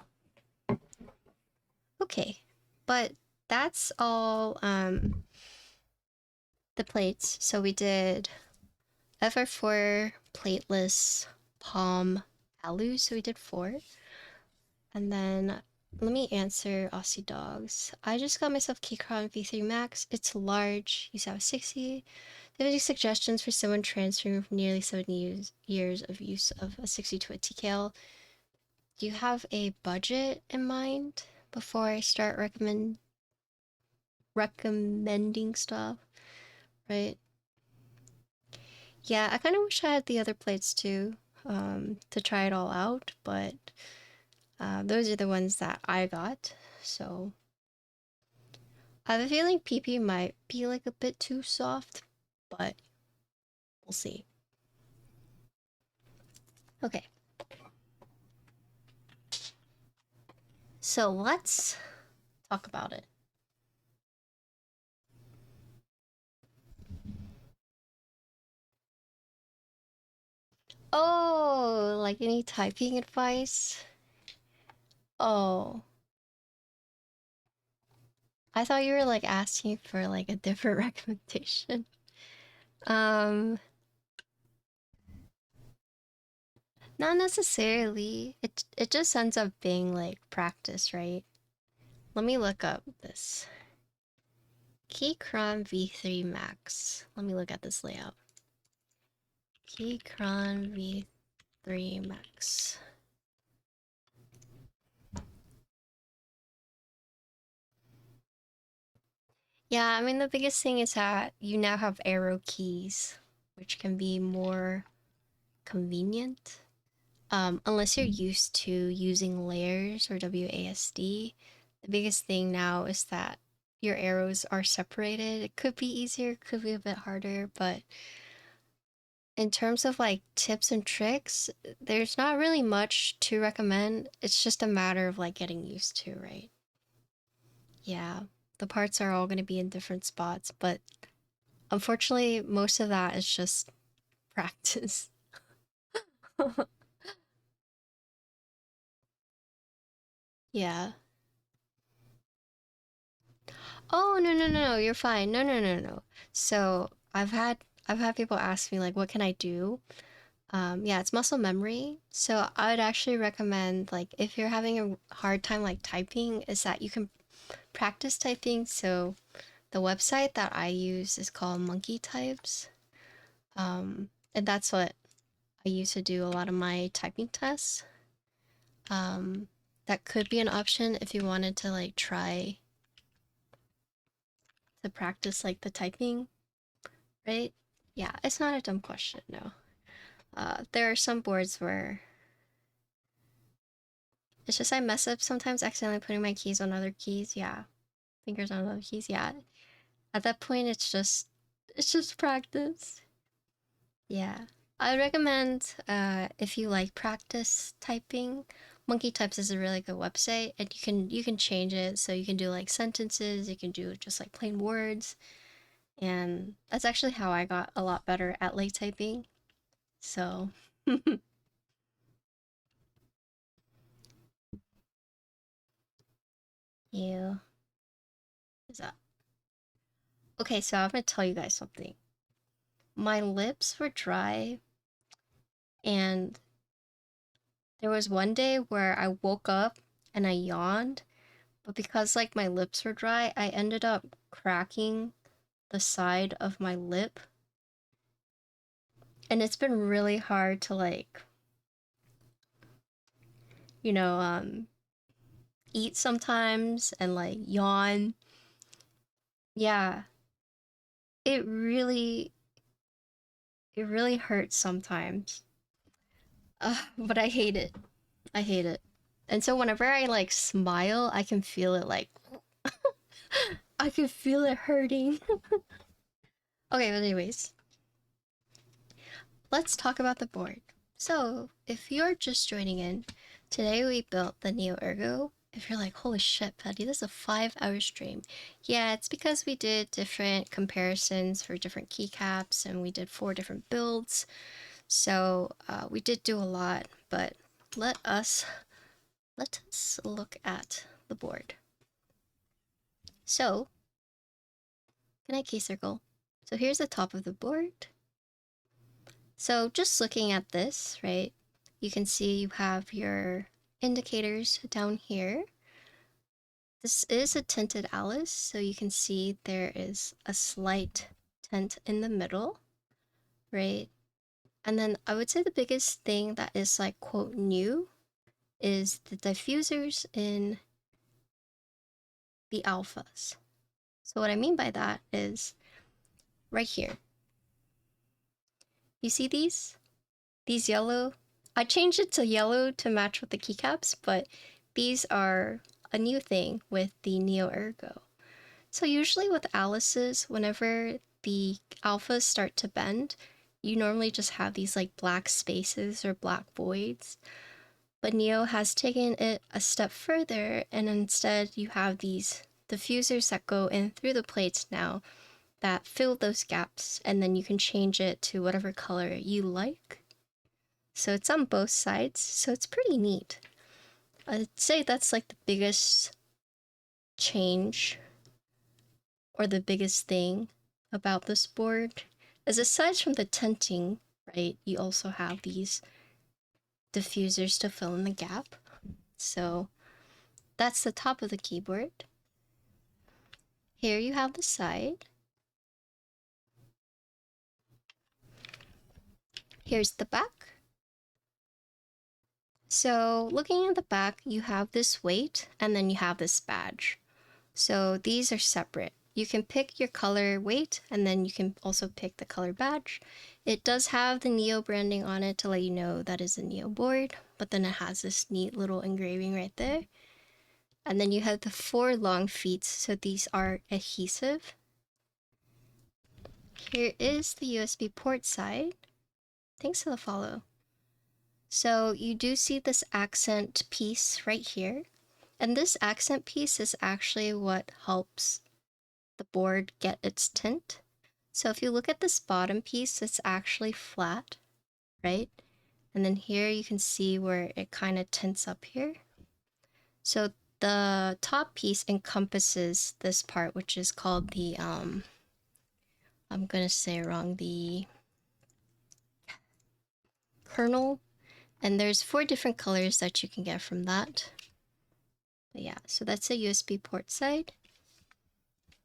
Okay, but that's all the plates. So we did FR4, plateless, palm, alu, so we did 4. And then let me answer Aussie Dogs. I just got myself Keycron V3 Max. It's large. You have 60. Do you have any suggestions for someone transferring from nearly 70 years of use of a 60 to a TKL? Do you have a budget in mind before I start recommending stuff? Right? Yeah, I kind of wish I had the other plates too, to try it all out, but those are the ones that I got. So I have a feeling PP might be like a bit too soft, but we'll see. Okay. So let's talk about it. Oh, like any typing advice? Oh, I thought you were like asking for like a different recommendation. Um, Not necessarily. It just ends up being like practice, right? Let me look up this. Keychron V3 Max. Let me look at this layout. Keychron V3 Max. Yeah, I mean, the biggest thing is that you now have arrow keys, which can be more convenient. Unless you're used to using layers or WASD, the biggest thing now is that your arrows are separated. It could be easier, could be a bit harder, but in terms of like tips and tricks, there's not really much to recommend. It's just a matter of like getting used to, right? Yeah, the parts are all going to be in different spots, but unfortunately, most of that is just practice. Yeah. Oh, no, no, no, you're fine. No, no, no, no. So I've had people ask me like, what can I do? Yeah, it's muscle memory. So I would actually recommend like if you're having a hard time like typing, is that you can practice typing. So the website that I use is called Monkey Types. And that's what I use to do a lot of my typing tests. Um, that could be an option if you wanted to like try to practice like the typing, right? Yeah, it's not a dumb question, no. There are some boards where it's just I mess up sometimes accidentally putting my keys on other keys. Yeah, fingers on other keys. Yeah, at that point it's just practice. Yeah, I recommend if you like practice typing, Monkey Types is a really good website, and you can change it so you can do like sentences, you can do just like plain words, and that's actually how I got a lot better at late typing. So yeah, is that okay? So I'm gonna tell you guys something. My lips were dry, and there was one day where I woke up and I yawned, but because like my lips were dry, I ended up cracking the side of my lip. And it's been really hard to like, you know, eat sometimes and like yawn. Yeah, it really it really hurts sometimes. But I hate it. I hate it. And so whenever I like smile, I can feel it like I can feel it hurting. Okay, but anyways, let's talk about the board. So, if you're just joining in, today we built the Neo Ergo. If you're like, holy shit, Patty, this is a 5-hour stream. Yeah, it's because we did different comparisons for different keycaps and we did 4 different builds. So, we did do a lot, but let us look at the board. So, good night, key circle. So here's the top of the board. So just looking at this, right, you can see you have your indicators down here. This is a tinted Alice, so you can see there is a slight tint in the middle, right? And then I would say the biggest thing that is like quote new is the diffusers in the alphas. So what I mean by that is right here. You see these? These yellow? I changed it to yellow to match with the keycaps, but these are a new thing with the Neo Ergo. So usually with Alice's, whenever the alphas start to bend, you normally just have these like black spaces or black voids. But Neo has taken it a step further, and instead you have these diffusers that go in through the plates now that fill those gaps, and then you can change it to whatever color you like. So it's on both sides, so it's pretty neat. I'd say that's like the biggest change or the biggest thing about this board is aside from the tinting, right, you also have these diffusers to fill in the gap. So that's the top of the keyboard. Here you have the side. Here's the back. So looking at the back, you have this weight and then you have this badge. So these are separate. You can pick your color weight and then you can also pick the color badge. It does have the Neo branding on it to let you know that is a Neo board, but then it has this neat little engraving right there. And then you have the 4 long feet, so these are adhesive. Here is the USB port side. Thanks for the follow. So you do see this accent piece right here. And this accent piece is actually what helps the board get its tint. So if you look at this bottom piece, it's actually flat, right? And then here you can see where it kind of tints up here. So the top piece encompasses this part, which is called the, I'm gonna say wrong, the kernel. And there's 4 different colors that you can get from that. But yeah, so that's a USB port side.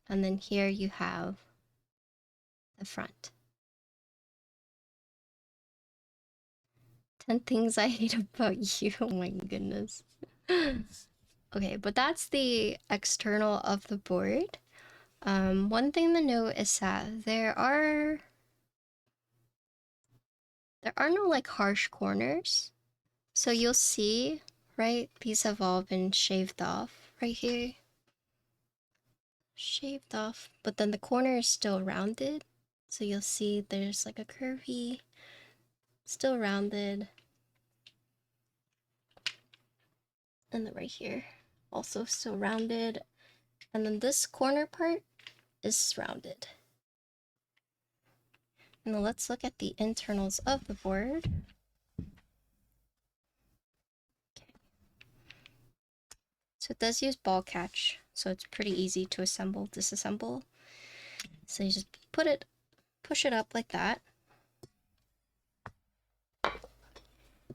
And then here you have the front. 10 things I hate about you. Oh my goodness. Okay, but that's the external of the board. One thing to note is that there are there are no like harsh corners. So you'll see, right, these have all been shaved off right here. Shaved off, but then the corner is still rounded. So you'll see there's like a curvy, still rounded. And then right here, also still rounded. And then this corner part is rounded. Now let's look at the internals of the board. Okay. So it does use ball catch, so it's pretty easy to assemble, disassemble. So you just push it up like that.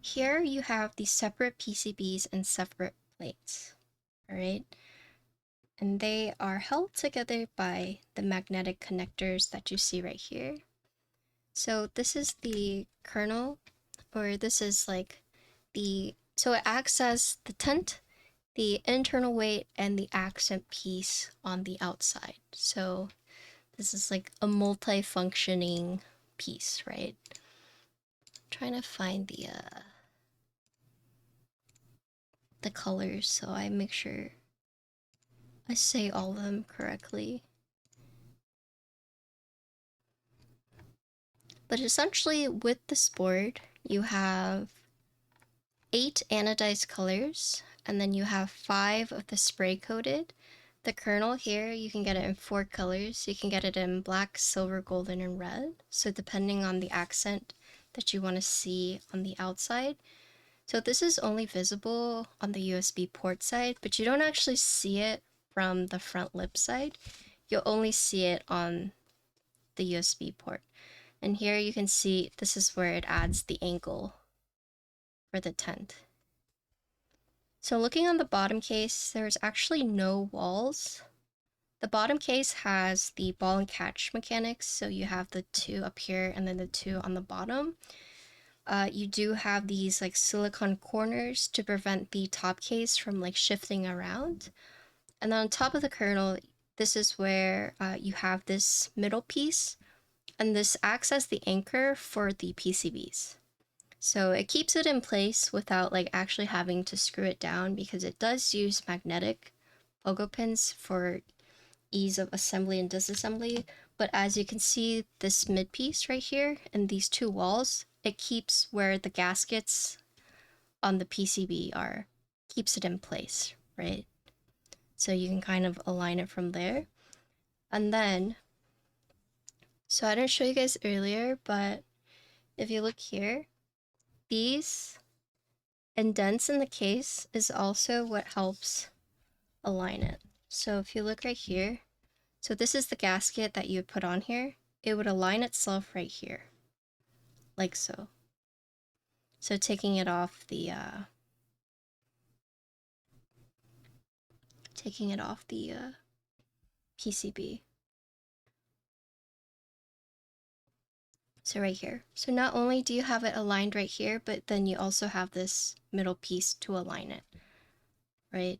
Here you have the separate PCBs and separate plates, all right? And they are held together by the magnetic connectors that you see right here. So this is the kernel, or this is like so it acts as the tent, the internal weight, and the accent piece on the outside. So this is like a multi-functioning piece, right? I'm trying to find the colors so I make sure I say all of them correctly. But essentially with this board, you have 8 anodized colors, and then you have 5 of the spray coated. The kernel here, you can get it in 4 colors. You can get it in black, silver, golden, and red. So depending on the accent that you want to see on the outside. So this is only visible on the USB port side, but you don't actually see it from the front lip side. You'll only see it on the USB port. And here you can see this is where it adds the angle for the tent. So looking on the bottom case, there's actually no walls. The bottom case has the ball and catch mechanics, so you have the 2 up here and then the 2 on the bottom. You do have these like silicone corners to prevent the top case from like shifting around. And then on top of the kernel, this is where you have this middle piece, and this acts as the anchor for the PCBs. So it keeps it in place without like actually having to screw it down, because it does use magnetic pogo pins for ease of assembly and disassembly. But as you can see, this mid piece right here and these 2 walls, it keeps where the gaskets on the PCB are, keeps it in place, right? So you can kind of align it from there. And then, so I didn't show you guys earlier, but if you look here, these indents in the case is also what helps align it. So if you look right here, so this is the gasket that you would put on here. It would align itself right here, like so. So taking it off the PCB. So right here. So not only do you have it aligned right here, but then you also have this middle piece to align it, right?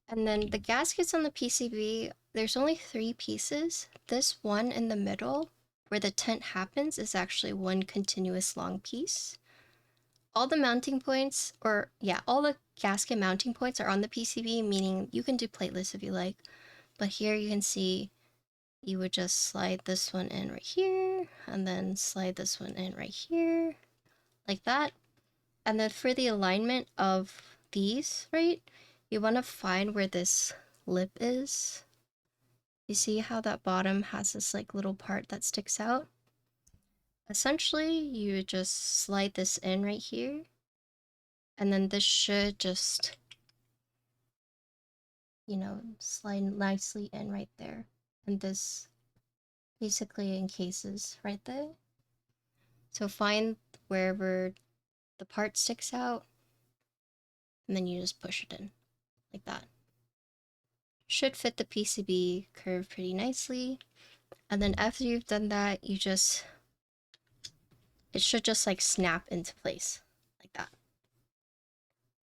And then the gaskets on the PCB, there's only 3 pieces. This one in the middle, where the tent happens, is actually one continuous long piece. All the mounting points, all the gasket mounting points are on the PCB, meaning you can do plateless if you like. But here you can see you would just slide this one in right here, and then slide this one in right here, like that. And then for the alignment of these, right, you want to find where this lip is. You see how that bottom has this like little part that sticks out? Essentially, you just slide this in right here, and then this should just, you know, slide nicely in right there. And this basically encases right there. So find wherever the part sticks out, and then you just push it in, like that. Should fit the PCB curve pretty nicely. And then after you've done that, it should just like snap into place, like that.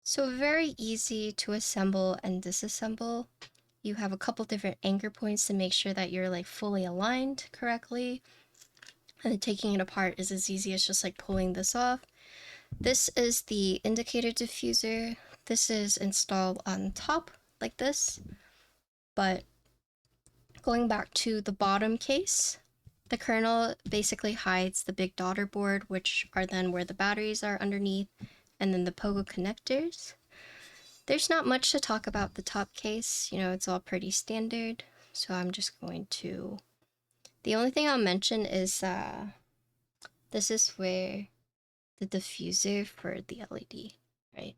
So very easy to assemble and disassemble. You have a couple different anchor points to make sure that you're like fully aligned correctly. And then taking it apart is as easy as just like pulling this off. This is the indicator diffuser. This is installed on top like this, but going back to the bottom case, the kernel basically hides the big daughter board, which are then where the batteries are underneath, and then the pogo connectors. There's not much to talk about the top case, you know, it's all pretty standard, so I'm just going to... The only thing I'll mention is this is where the diffuser for the LED, right?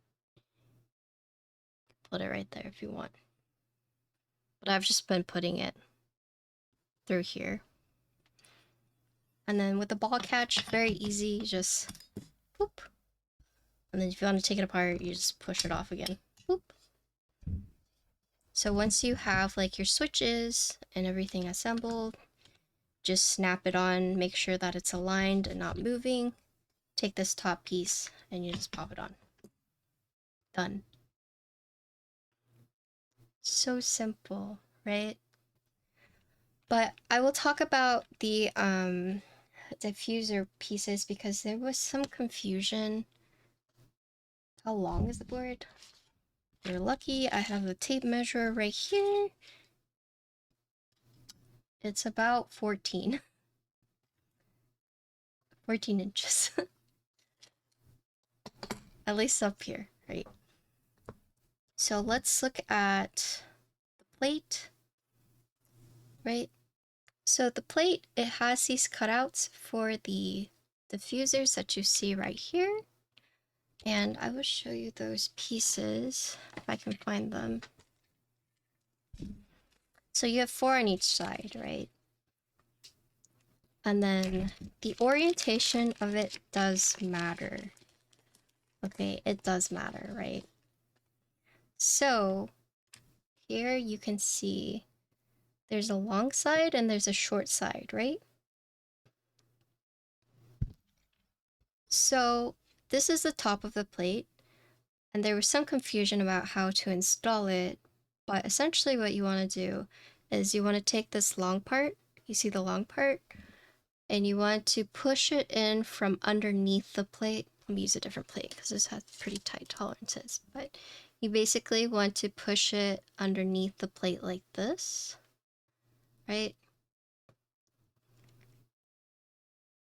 Put it right there if you want. But I've just been putting it through here. And then with the ball catch, very easy, just boop. And then if you want to take it apart, you just push it off again. Boop. So once you have like your switches and everything assembled, just snap it on, make sure that it's aligned and not moving. Take this top piece and you just pop it on. Done. So simple, right? But I will talk about the diffuser pieces because there was some confusion. How long is the board? You're lucky I have the tape measure right here. It's about 14 inches. At least up here, right? So let's look at the plate, right? So the plate, it has these cutouts for the diffusers that you see right here. And I will show you those pieces if I can find them. So you have 4 on each side, right? And then the orientation of it does matter. Okay, it does matter, right? So here you can see there's a long side and there's a short side, right? So this is the top of the plate, and there was some confusion about how to install it, but essentially what you want to do is you want to take this long part, you see the long part, and you want to push it in from underneath the plate. Let me use a different plate because this has pretty tight tolerances, but you basically want to push it underneath the plate like this, right?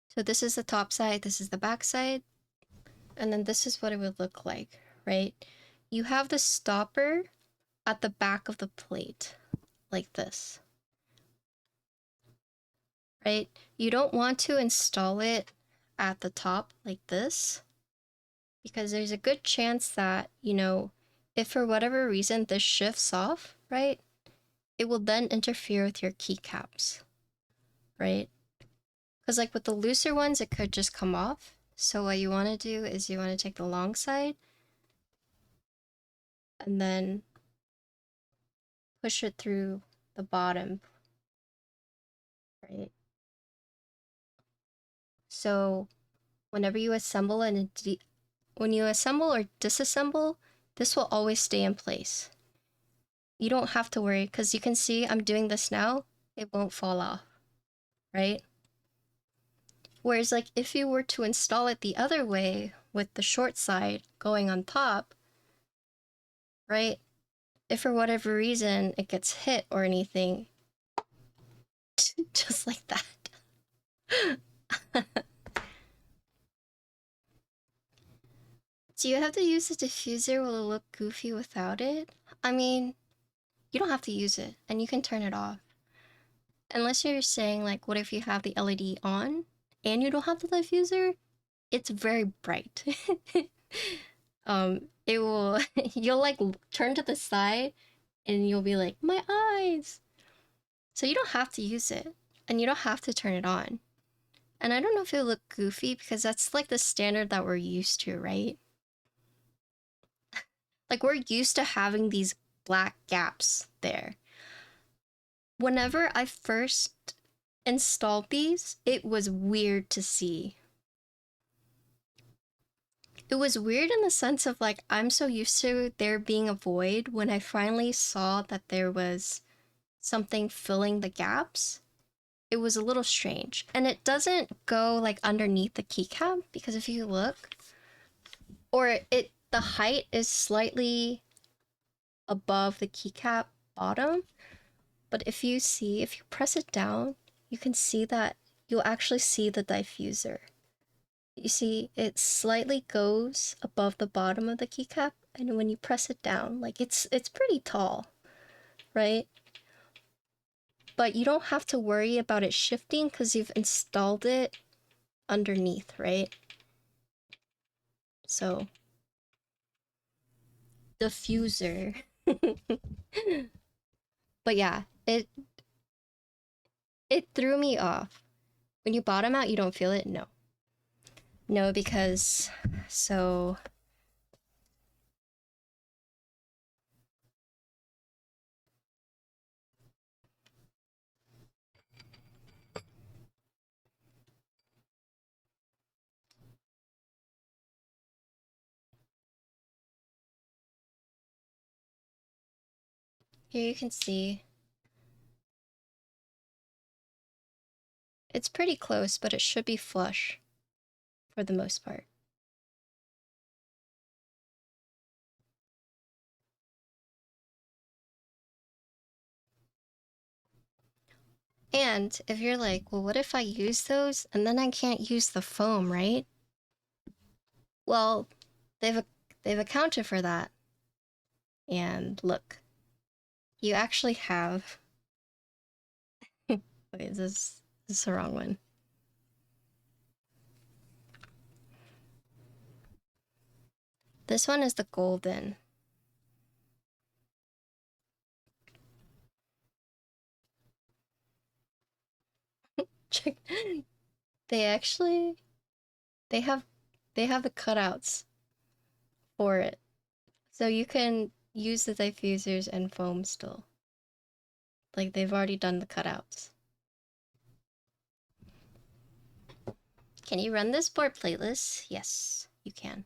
So this is the top side, this is the back side, and then this is what it would look like, right? You have the stopper at the back of the plate, like this, right? You don't want to install it at the top like this, because there's a good chance that, you know, if for whatever reason this shifts off, right, it will then interfere with your keycaps, right? Because like with the looser ones, it could just come off. So what you want to do is you want to take the long side and then push it through the bottom, right? So whenever you assemble and when you assemble or disassemble, this will always stay in place. You don't have to worry because you can see I'm doing this now, it won't fall off, right? Whereas like if you were to install it the other way with the short side going on top, right? If for whatever reason it gets hit or anything, just like that. Do you have to use the diffuser? Will it look goofy without it? I mean, you don't have to use it and you can turn it off. Unless you're saying like, what if you have the LED on and you don't have the diffuser? It's very bright. It will, you'll like turn to the side and you'll be like, my eyes. So you don't have to use it and you don't have to turn it on. And I don't know if it'll look goofy because that's like the standard that we're used to, right? Like we're used to having these black gaps there. Whenever I first installed these, it was weird to see. It was weird in the sense of like, I'm so used to there being a void. When I finally saw that there was something filling the gaps, it was a little strange. And it doesn't go like underneath the keycap, because if you look, or the height is slightly above the keycap bottom, but if you press it down, you can see that you'll actually see the diffuser. You see it slightly goes above the bottom of the keycap, and when you press it down, like it's pretty tall, right? But you don't have to worry about it shifting because you've installed it underneath, right? So, diffuser. But yeah, it threw me off. When you bottom out, you don't feel it? No. No, because, so... Here you can see. It's pretty close, but it should be flush for the most part. And if you're like, well, what if I use those and then I can't use the foam, right? Well, they've accounted for that. And look, you actually have... Wait, is this the wrong one? This one is the golden. Check. They actually... They have the cutouts for it. So you can use the diffusers and foam still. Like, they've already done the cutouts. Can you run this board Plateless? Yes, you can.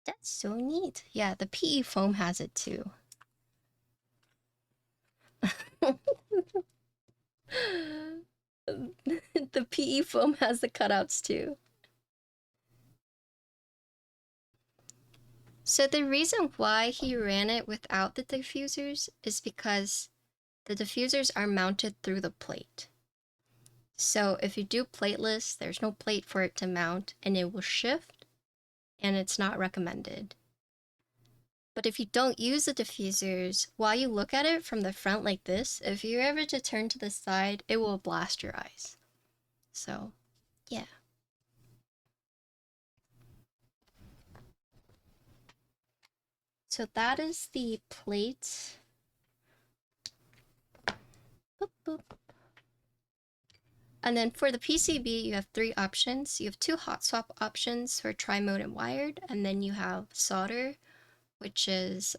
That's so neat. Yeah, the PE foam has it too. The PE foam has the cutouts too. So the reason why he ran it without the diffusers is because the diffusers are mounted through the plate. So if you do plateless, there's no plate for it to mount and it will shift, and it's not recommended. But if you don't use the diffusers, while you look at it from the front like this, if you're ever to turn to the side, it will blast your eyes. So, yeah. So that is the plate. Boop, boop. And then for the PCB, you have 3 options. You have 2 hot swap options for tri-mode and wired, and then you have solder, which is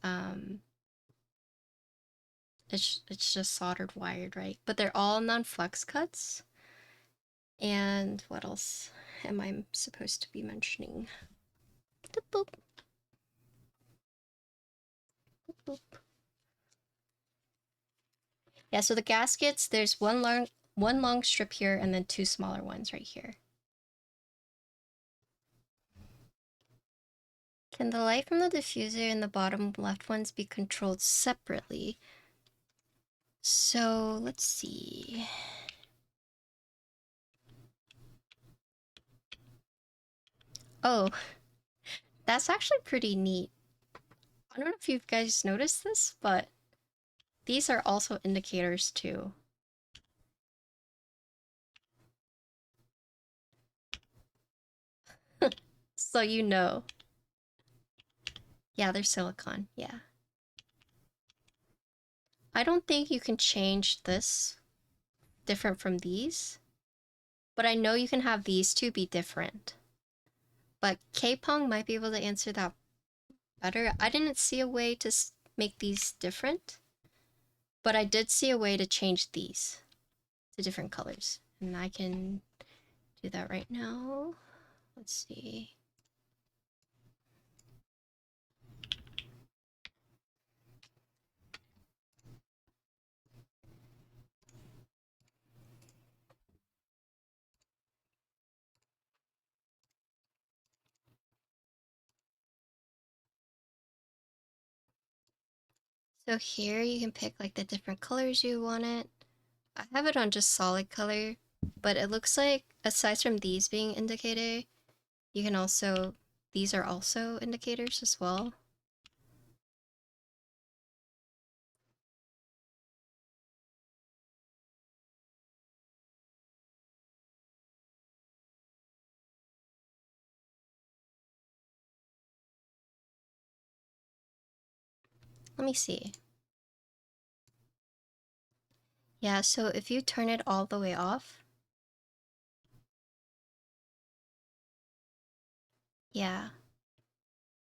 it's just soldered wired, right? But they're all non-flex cuts. And what else am I supposed to be mentioning? Boop, boop. Boop, boop. Yeah, so the gaskets, there's one long strip here and then 2 smaller ones right here. Can the light from the diffuser and the bottom left ones be controlled separately? So let's see. Oh, that's actually pretty neat. I don't know if you guys noticed this, but these are also indicators too. So you know. Yeah, they're silicone, yeah. I don't think you can change this different from these, but I know you can have these two be different. But K-Pong might be able to answer that better. I didn't see a way to make these different, but I did see a way to change these to different colors. And I can do that right now. Let's see. So here you can pick like the different colors you want it. I have it on just solid color, but it looks like aside from these being indicator, you can also, these are also indicators as well. Let me see. Yeah, so if you turn it all the way off, yeah,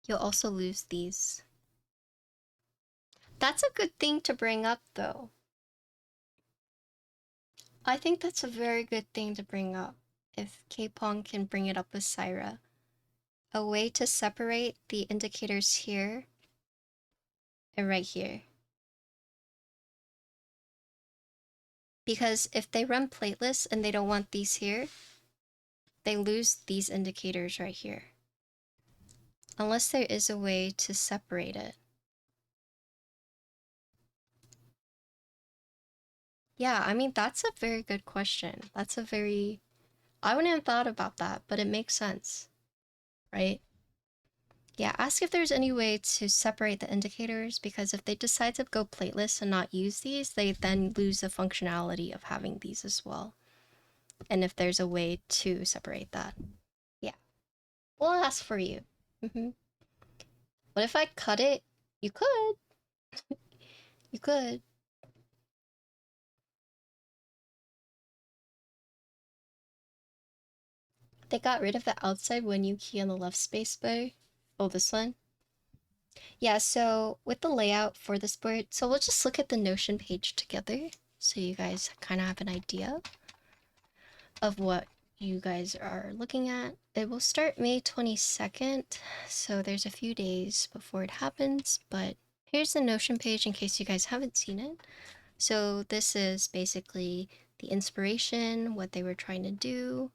you'll also lose these. That's a good thing to bring up though. I think that's a very good thing to bring up. If K-Pong can bring it up with Syra. A way to separate the indicators here and right here. Because if they run Plateless and they don't want these here, they lose these indicators right here. Unless there is a way to separate it. Yeah, I mean, that's a very good question. That's a very... I wouldn't have thought about that, but it makes sense, right? Yeah, ask if there's any way to separate the indicators, because if they decide to go Plateless and not use these, they then lose the functionality of having these as well. And if there's a way to separate that. Yeah. We'll ask for you. What if I cut it? You could. You could. They got rid of the outside when you key on the left space bar. Oh, this one? Yeah, so with the layout for this board, so we'll just look at the Notion page together so you guys kind of have an idea of what you guys are looking at. It will start May 22nd, so there's a few days before it happens, but here's the Notion page in case you guys haven't seen it. So this is basically the inspiration, what they were trying to do.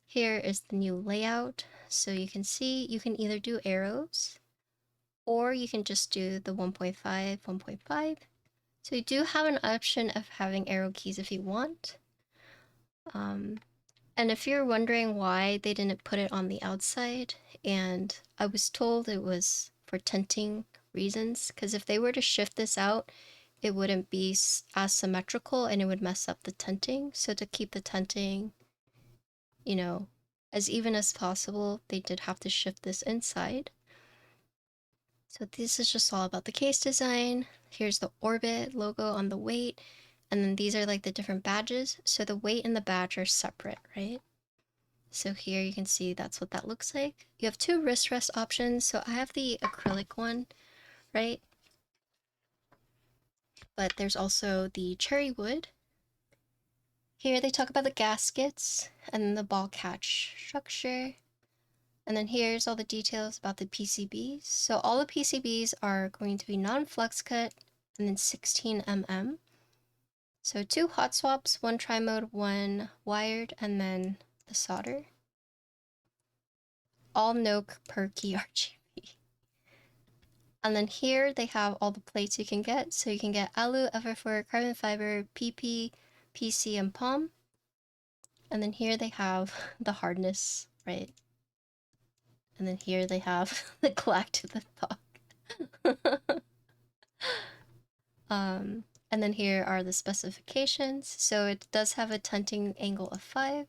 Here is the new layout. So you can see you can either do arrows or you can just do the 1.5, 1.5. So you do have an option of having arrow keys if you want. And if you're wondering why they didn't put it on the outside, and I was told it was for tinting reasons, because if they were to shift this out, it wouldn't be as symmetrical and it would mess up the tinting. So to keep the tinting, you know, as even as possible, they did have to shift this inside. So this is just all about the case design. Here's the orbit logo on the weight. And then these are like the different badges. So the weight and the badge are separate, right? So here you can see that's what that looks like. You have two wrist rest options. So I have the acrylic one, right? But there's also the cherry wood. Here they talk about the gaskets and the ball catch structure. And then here's all the details about the PCBs. So all the PCBs are going to be non-flux cut and then 16 mm. So 2 hot swaps, 1 tri-mode, 1 wired, and then the solder. All NOC per key RGB. And then here they have all the plates you can get. So you can get alu, Everfor, carbon fiber, PP, PC, and POM. And then here they have the hardness, right? And then here they have the clack to the thought. And then here are the specifications. So it does have a tinting angle of 5.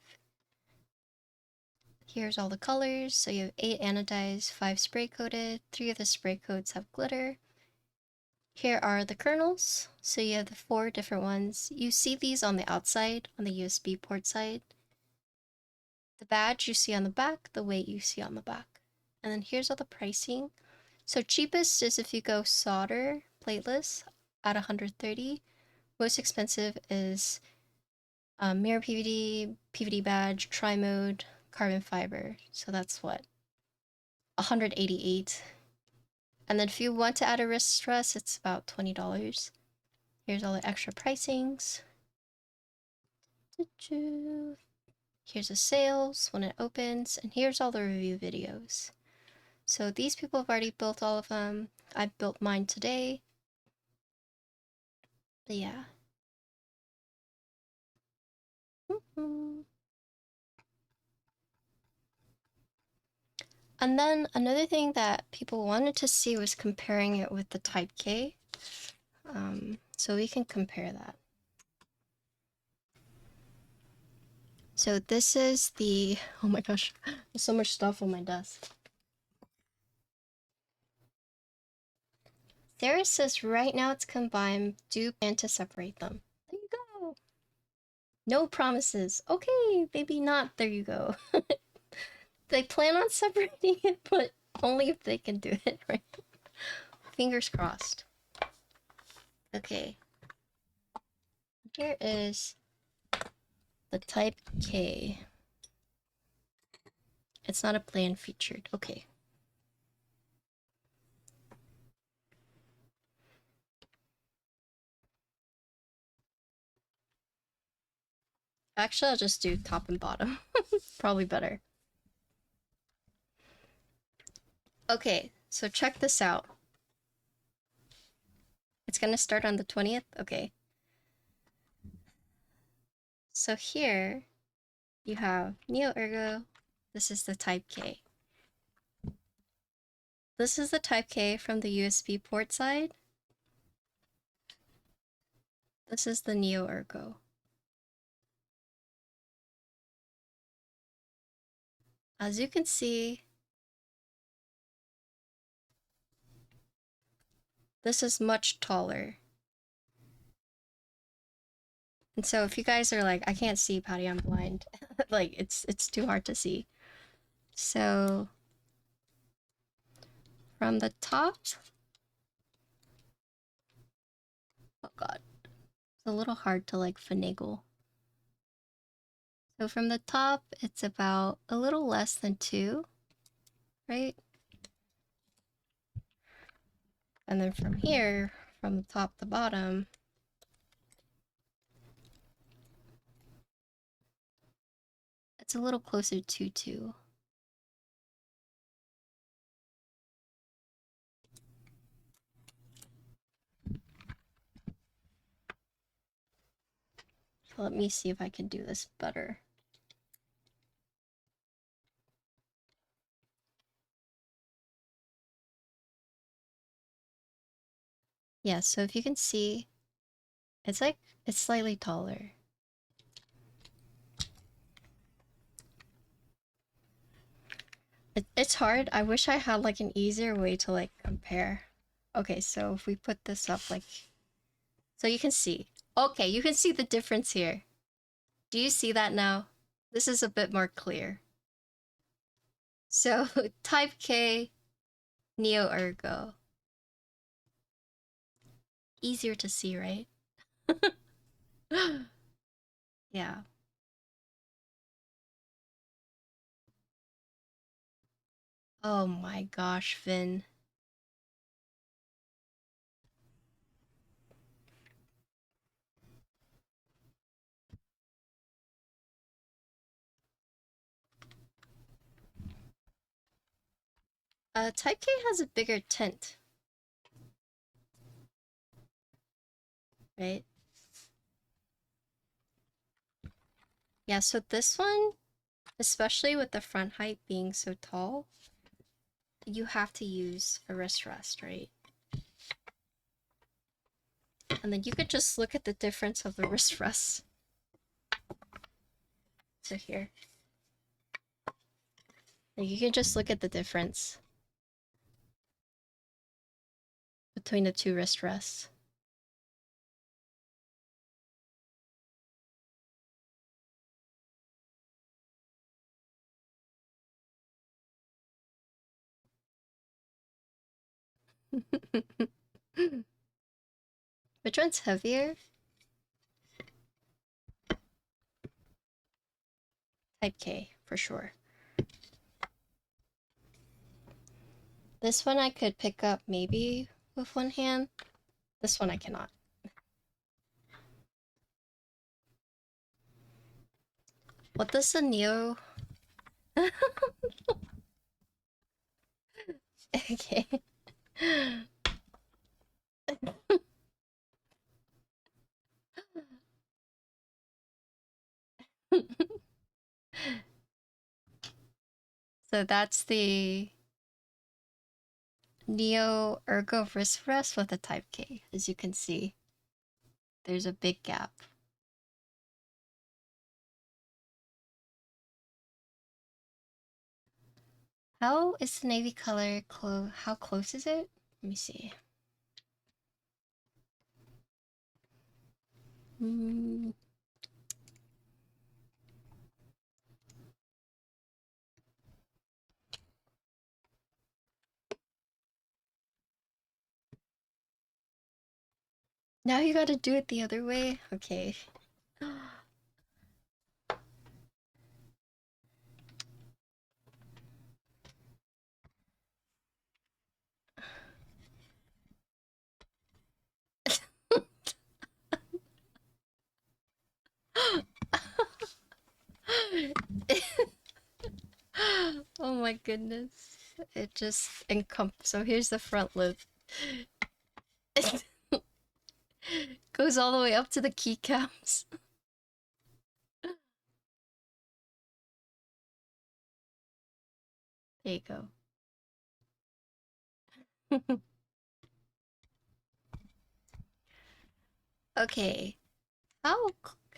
Here's all the colors. So you have 8 anodized, 5 spray coated, 3 of the spray coats have glitter. Here are the kernels. So you have the 4 different ones. You see these on the outside, on the USB port side. The badge you see on the back, the weight you see on the back. And then here's all the pricing. So cheapest is if you go solder, plateless, at 130. Most expensive is mirror PVD, PVD badge, tri-mode, carbon fiber. So that's what? 188. And then if you want to add a wrist stress, it's about $20. Here's all the extra pricings. Here's the sales when it opens, and here's all the review videos. So these people have already built all of them. I built mine today. But yeah. Mm-hmm. And then another thing that people wanted to see was comparing it with the Type K. So we can compare that. So this is the, oh my gosh, there's so much stuff on my desk. There it says right now it's combined, do plan to separate them. There you go. No promises. Okay, maybe not, there you go. They plan on separating it, but only if they can do it, right? Fingers crossed. Okay. Here is the Type K. It's not a plan featured. Okay. Actually, I'll just do top and bottom. Probably better. Okay, so check this out. It's gonna start on the 20th? Okay. So here, you have Neo Ergo. This is the Type K. This is the Type K from the USB port side. This is the Neo Ergo. As you can see, this is much taller. And so if you guys are like, I can't see, Patty, I'm blind. Like, it's too hard to see. So, from the top, oh god, it's a little hard to like finagle. So from the top, it's about a little less than 2, right? And then from here, from the top to bottom, it's a little closer to 2. So let me see if I can do this better. Yeah, so if you can see, it's like, it's slightly taller. It's hard. I wish I had like an easier way to like compare. Okay, so if we put this up like, so you can see. Okay, you can see the difference here. Do you see that now? This is a bit more clear. So Type K, Neo Ergo. Easier to see, right? Yeah. Oh my gosh, Finn. Type K has a bigger tint, right? Yeah, so this one, especially with the front height being so tall, you have to use a wrist rest, right? And then you could just look at the difference of the wrist rest. So here. Like you can just look at the difference between the 2 wrist rests. Which one's heavier? Type K, for sure. This one I could pick up maybe with one hand. This one I cannot. What does the Neo... Okay. So that's the Neo Ergo wrist rest with a Type K. As you can see, there's a big gap. How is the navy color how close is it? Let me see. Now you gotta do it the other way? Okay. Oh my goodness. It just so here's the front lip. Goes all the way up to the keycaps. There you go. Okay. How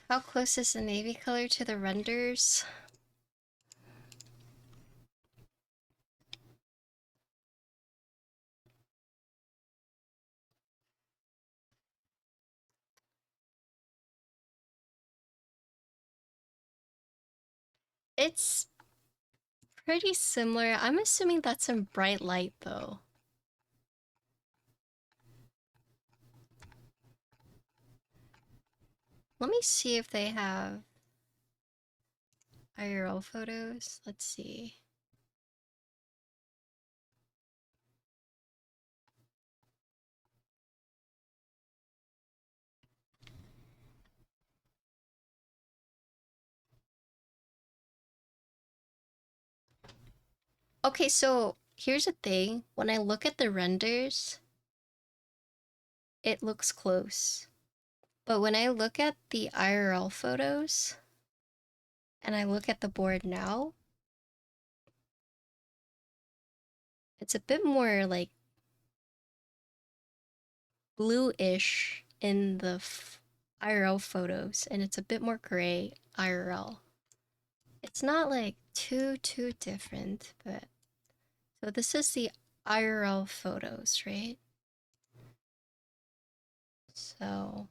how close is the navy color to the renders? It's pretty similar. I'm assuming that's in bright light though. Let me see if they have IRL photos. Let's see. Okay, so here's the thing. When I look at the renders, it looks close. But when I look at the IRL photos, and I look at the board now, it's a bit more like blue-ish in the IRL photos, and it's a bit more gray IRL. It's not like too different, but so this is the IRL photos, right? So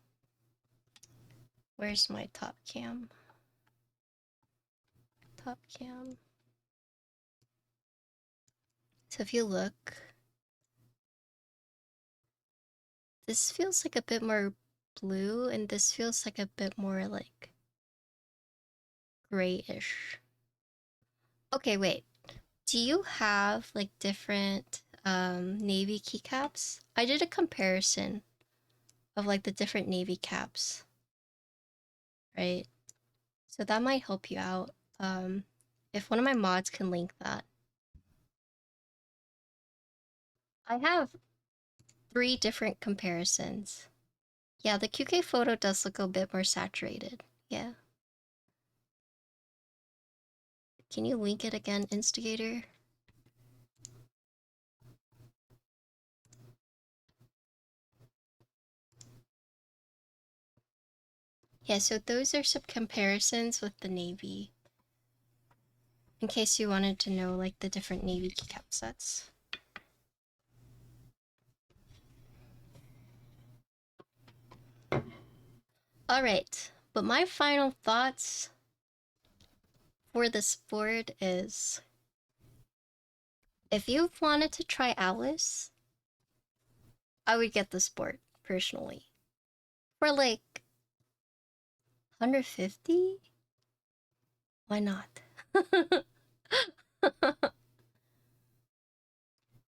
where's my top cam? Top cam. So if you look, this feels like a bit more blue, and this feels like a bit more like grayish. Okay, wait. Do you have like different navy keycaps? I did a comparison of like the different navy caps, right? So that might help you out. If one of my mods can link that. I have 3 different comparisons. Yeah, the QK photo does look a bit more saturated. Yeah. Can you link it again, Instigator? Yeah, so those are some comparisons with the Navy. In case you wanted to know like the different Navy keycap sets. Alright, but my final thoughts for this board is if you've wanted to try Alice, I would get this board, personally. For like 150? Why not?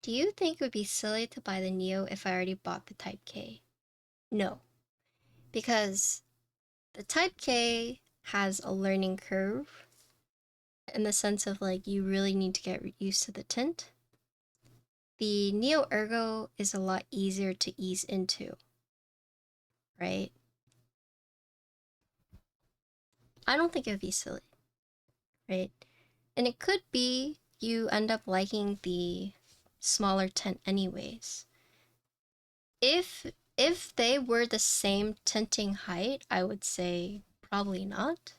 Do you think it would be silly to buy the Neo if I already bought the Type K? No. Because the Type K has a learning curve in the sense of like you really need to get used to the tint. The Neo Ergo is a lot easier to ease into, right? I don't think it would be silly, right? And it could be, you end up liking the smaller tint anyways. If they were the same tinting height, I would say probably not.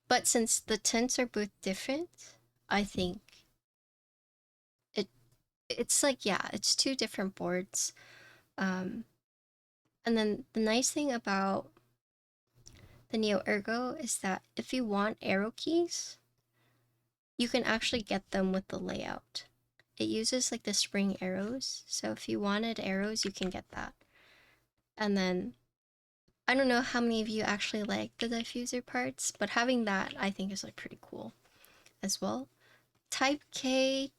But since the tints are both different, I think it's like, yeah, it's two different boards. And then the nice thing about the Neo Ergo is that if you want arrow keys, you can actually get them with the layout. It uses like the spring arrows, so if you wanted arrows, you can get that. And then, I don't know how many of you actually like the diffuser parts, but having that I think is like pretty cool as well. Type K,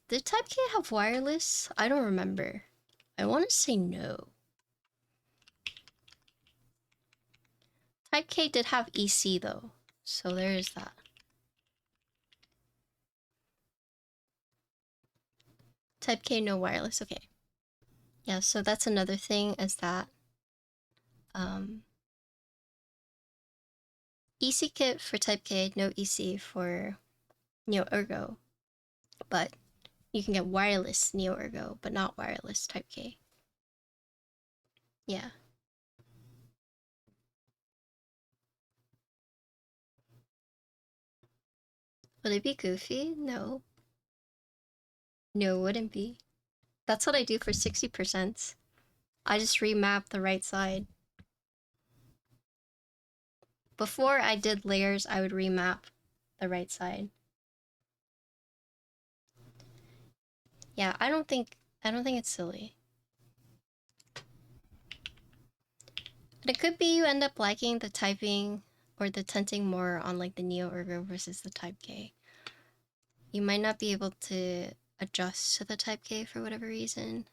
did Type K have wireless? I don't remember. I want to say no. Type K did have EC though, so there is that. Type K, no wireless, okay. Yeah, so that's another thing is that EC kit for Type K, no EC for Neo Ergo, but you can get wireless Neo Ergo, but not wireless Type K. Yeah. Would it be goofy? No. No, it wouldn't be. That's what I do for 60%. I just remap the right side. Before I did layers, I would remap the right side. Yeah, I don't think it's silly. But it could be you end up liking the typing or the tinting more on like the Neo Ergo versus the Type K. You might not be able to adjust to the Type K for whatever reason.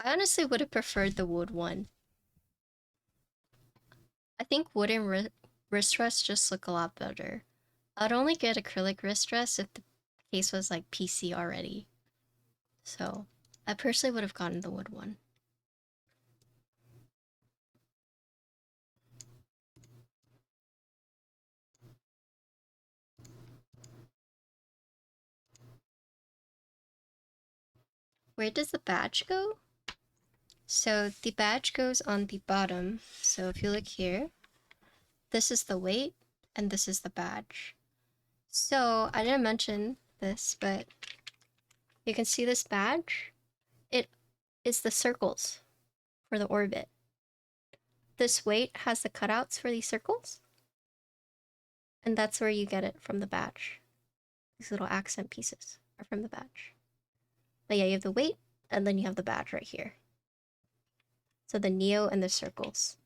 I honestly would have preferred the wood one. I think wooden wrist rests just look a lot better. I'd only get acrylic wrist rests if the case was like PC already. So I personally would have gotten the wood one. Where does the badge go? So the badge goes on the bottom. So if you look here, this is the weight and this is the badge. So I didn't mention this, but you can see this badge. It is the circles for the orbit. This weight has the cutouts for these circles. And that's where you get it from the badge. These little accent pieces are from the badge. But yeah, you have the weight and then you have the badge right here. So the Neo and the circles.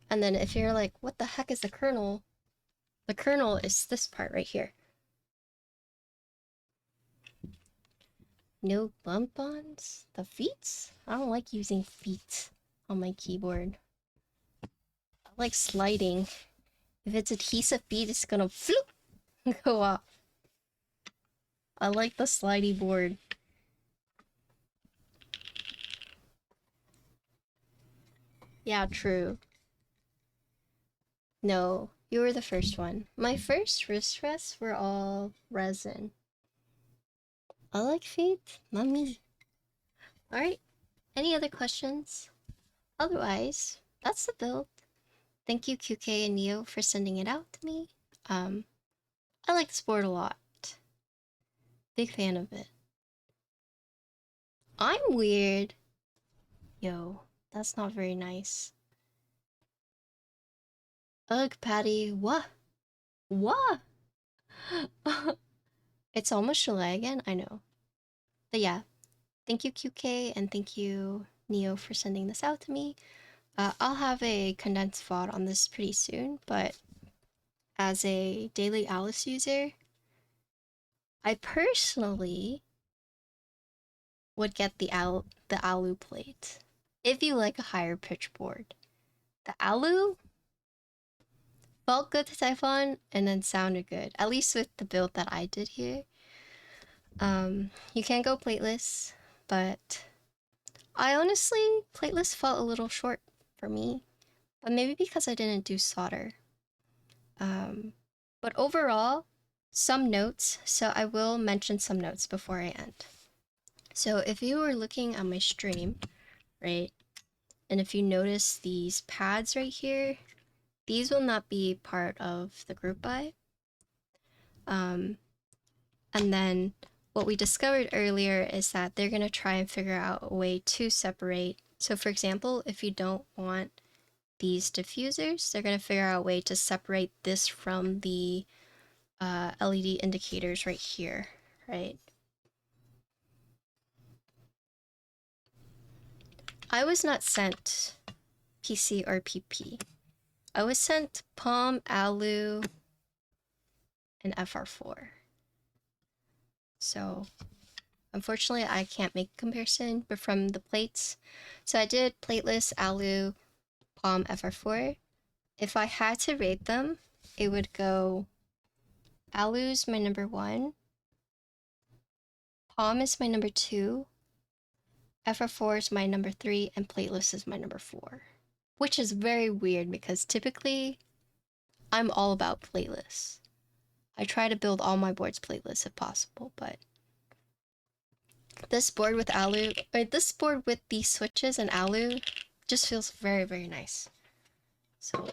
And then if you're like, what the heck is the kernel? The kernel is this part right here. No bump-ons? The feet? I don't like using feet on my keyboard. I like sliding. If it's adhesive feet, it's gonna floop go off. I like the slidey board. Yeah, true. No, you were the first one. My first wrist rests were all resin. I like feet, not me. Alright, any other questions? Otherwise, that's the build. Thank you QK and Neo for sending it out to me. I like this board a lot. Big fan of it. I'm weird. Yo, that's not very nice. Ugh, Patty, what? What? It's almost July again, I know. But yeah, thank you QK and thank you Neo for sending this out to me. I'll have a condensed VOD on this pretty soon, but as a daily Alice user, I personally would get the Alu plate if you like a higher pitch board. The Alu felt good to type on and then sounded good, at least with the build that I did here. You can go plateless, but I honestly, plateless felt a little short for me. but maybe because I didn't do solder. But overall, some notes. So I will mention some notes before I end. So if you were looking at my stream, right, and if you notice these pads right here, these will not be part of the group buy. And then what we discovered earlier is that they're going to try and figure out a way to separate. So for example, if you don't want these diffusers, they're going to figure out a way to separate this from the LED indicators right here, right? I was not sent PC or PP. I was sent POM, ALU, and FR4. So unfortunately, I can't make a comparison, but from the plates, so I did Plateless, ALU, POM, FR4. If I had to rate them, it would go ALU's my number 1, POM is my number 2, FR4 is my number 3, and Plateless is my number 4. Which is very weird because typically I'm all about Plateless. I try to build all my boards Plateless if possible, but this board with ALU, or this board with these switches and ALU just feels very, very nice. So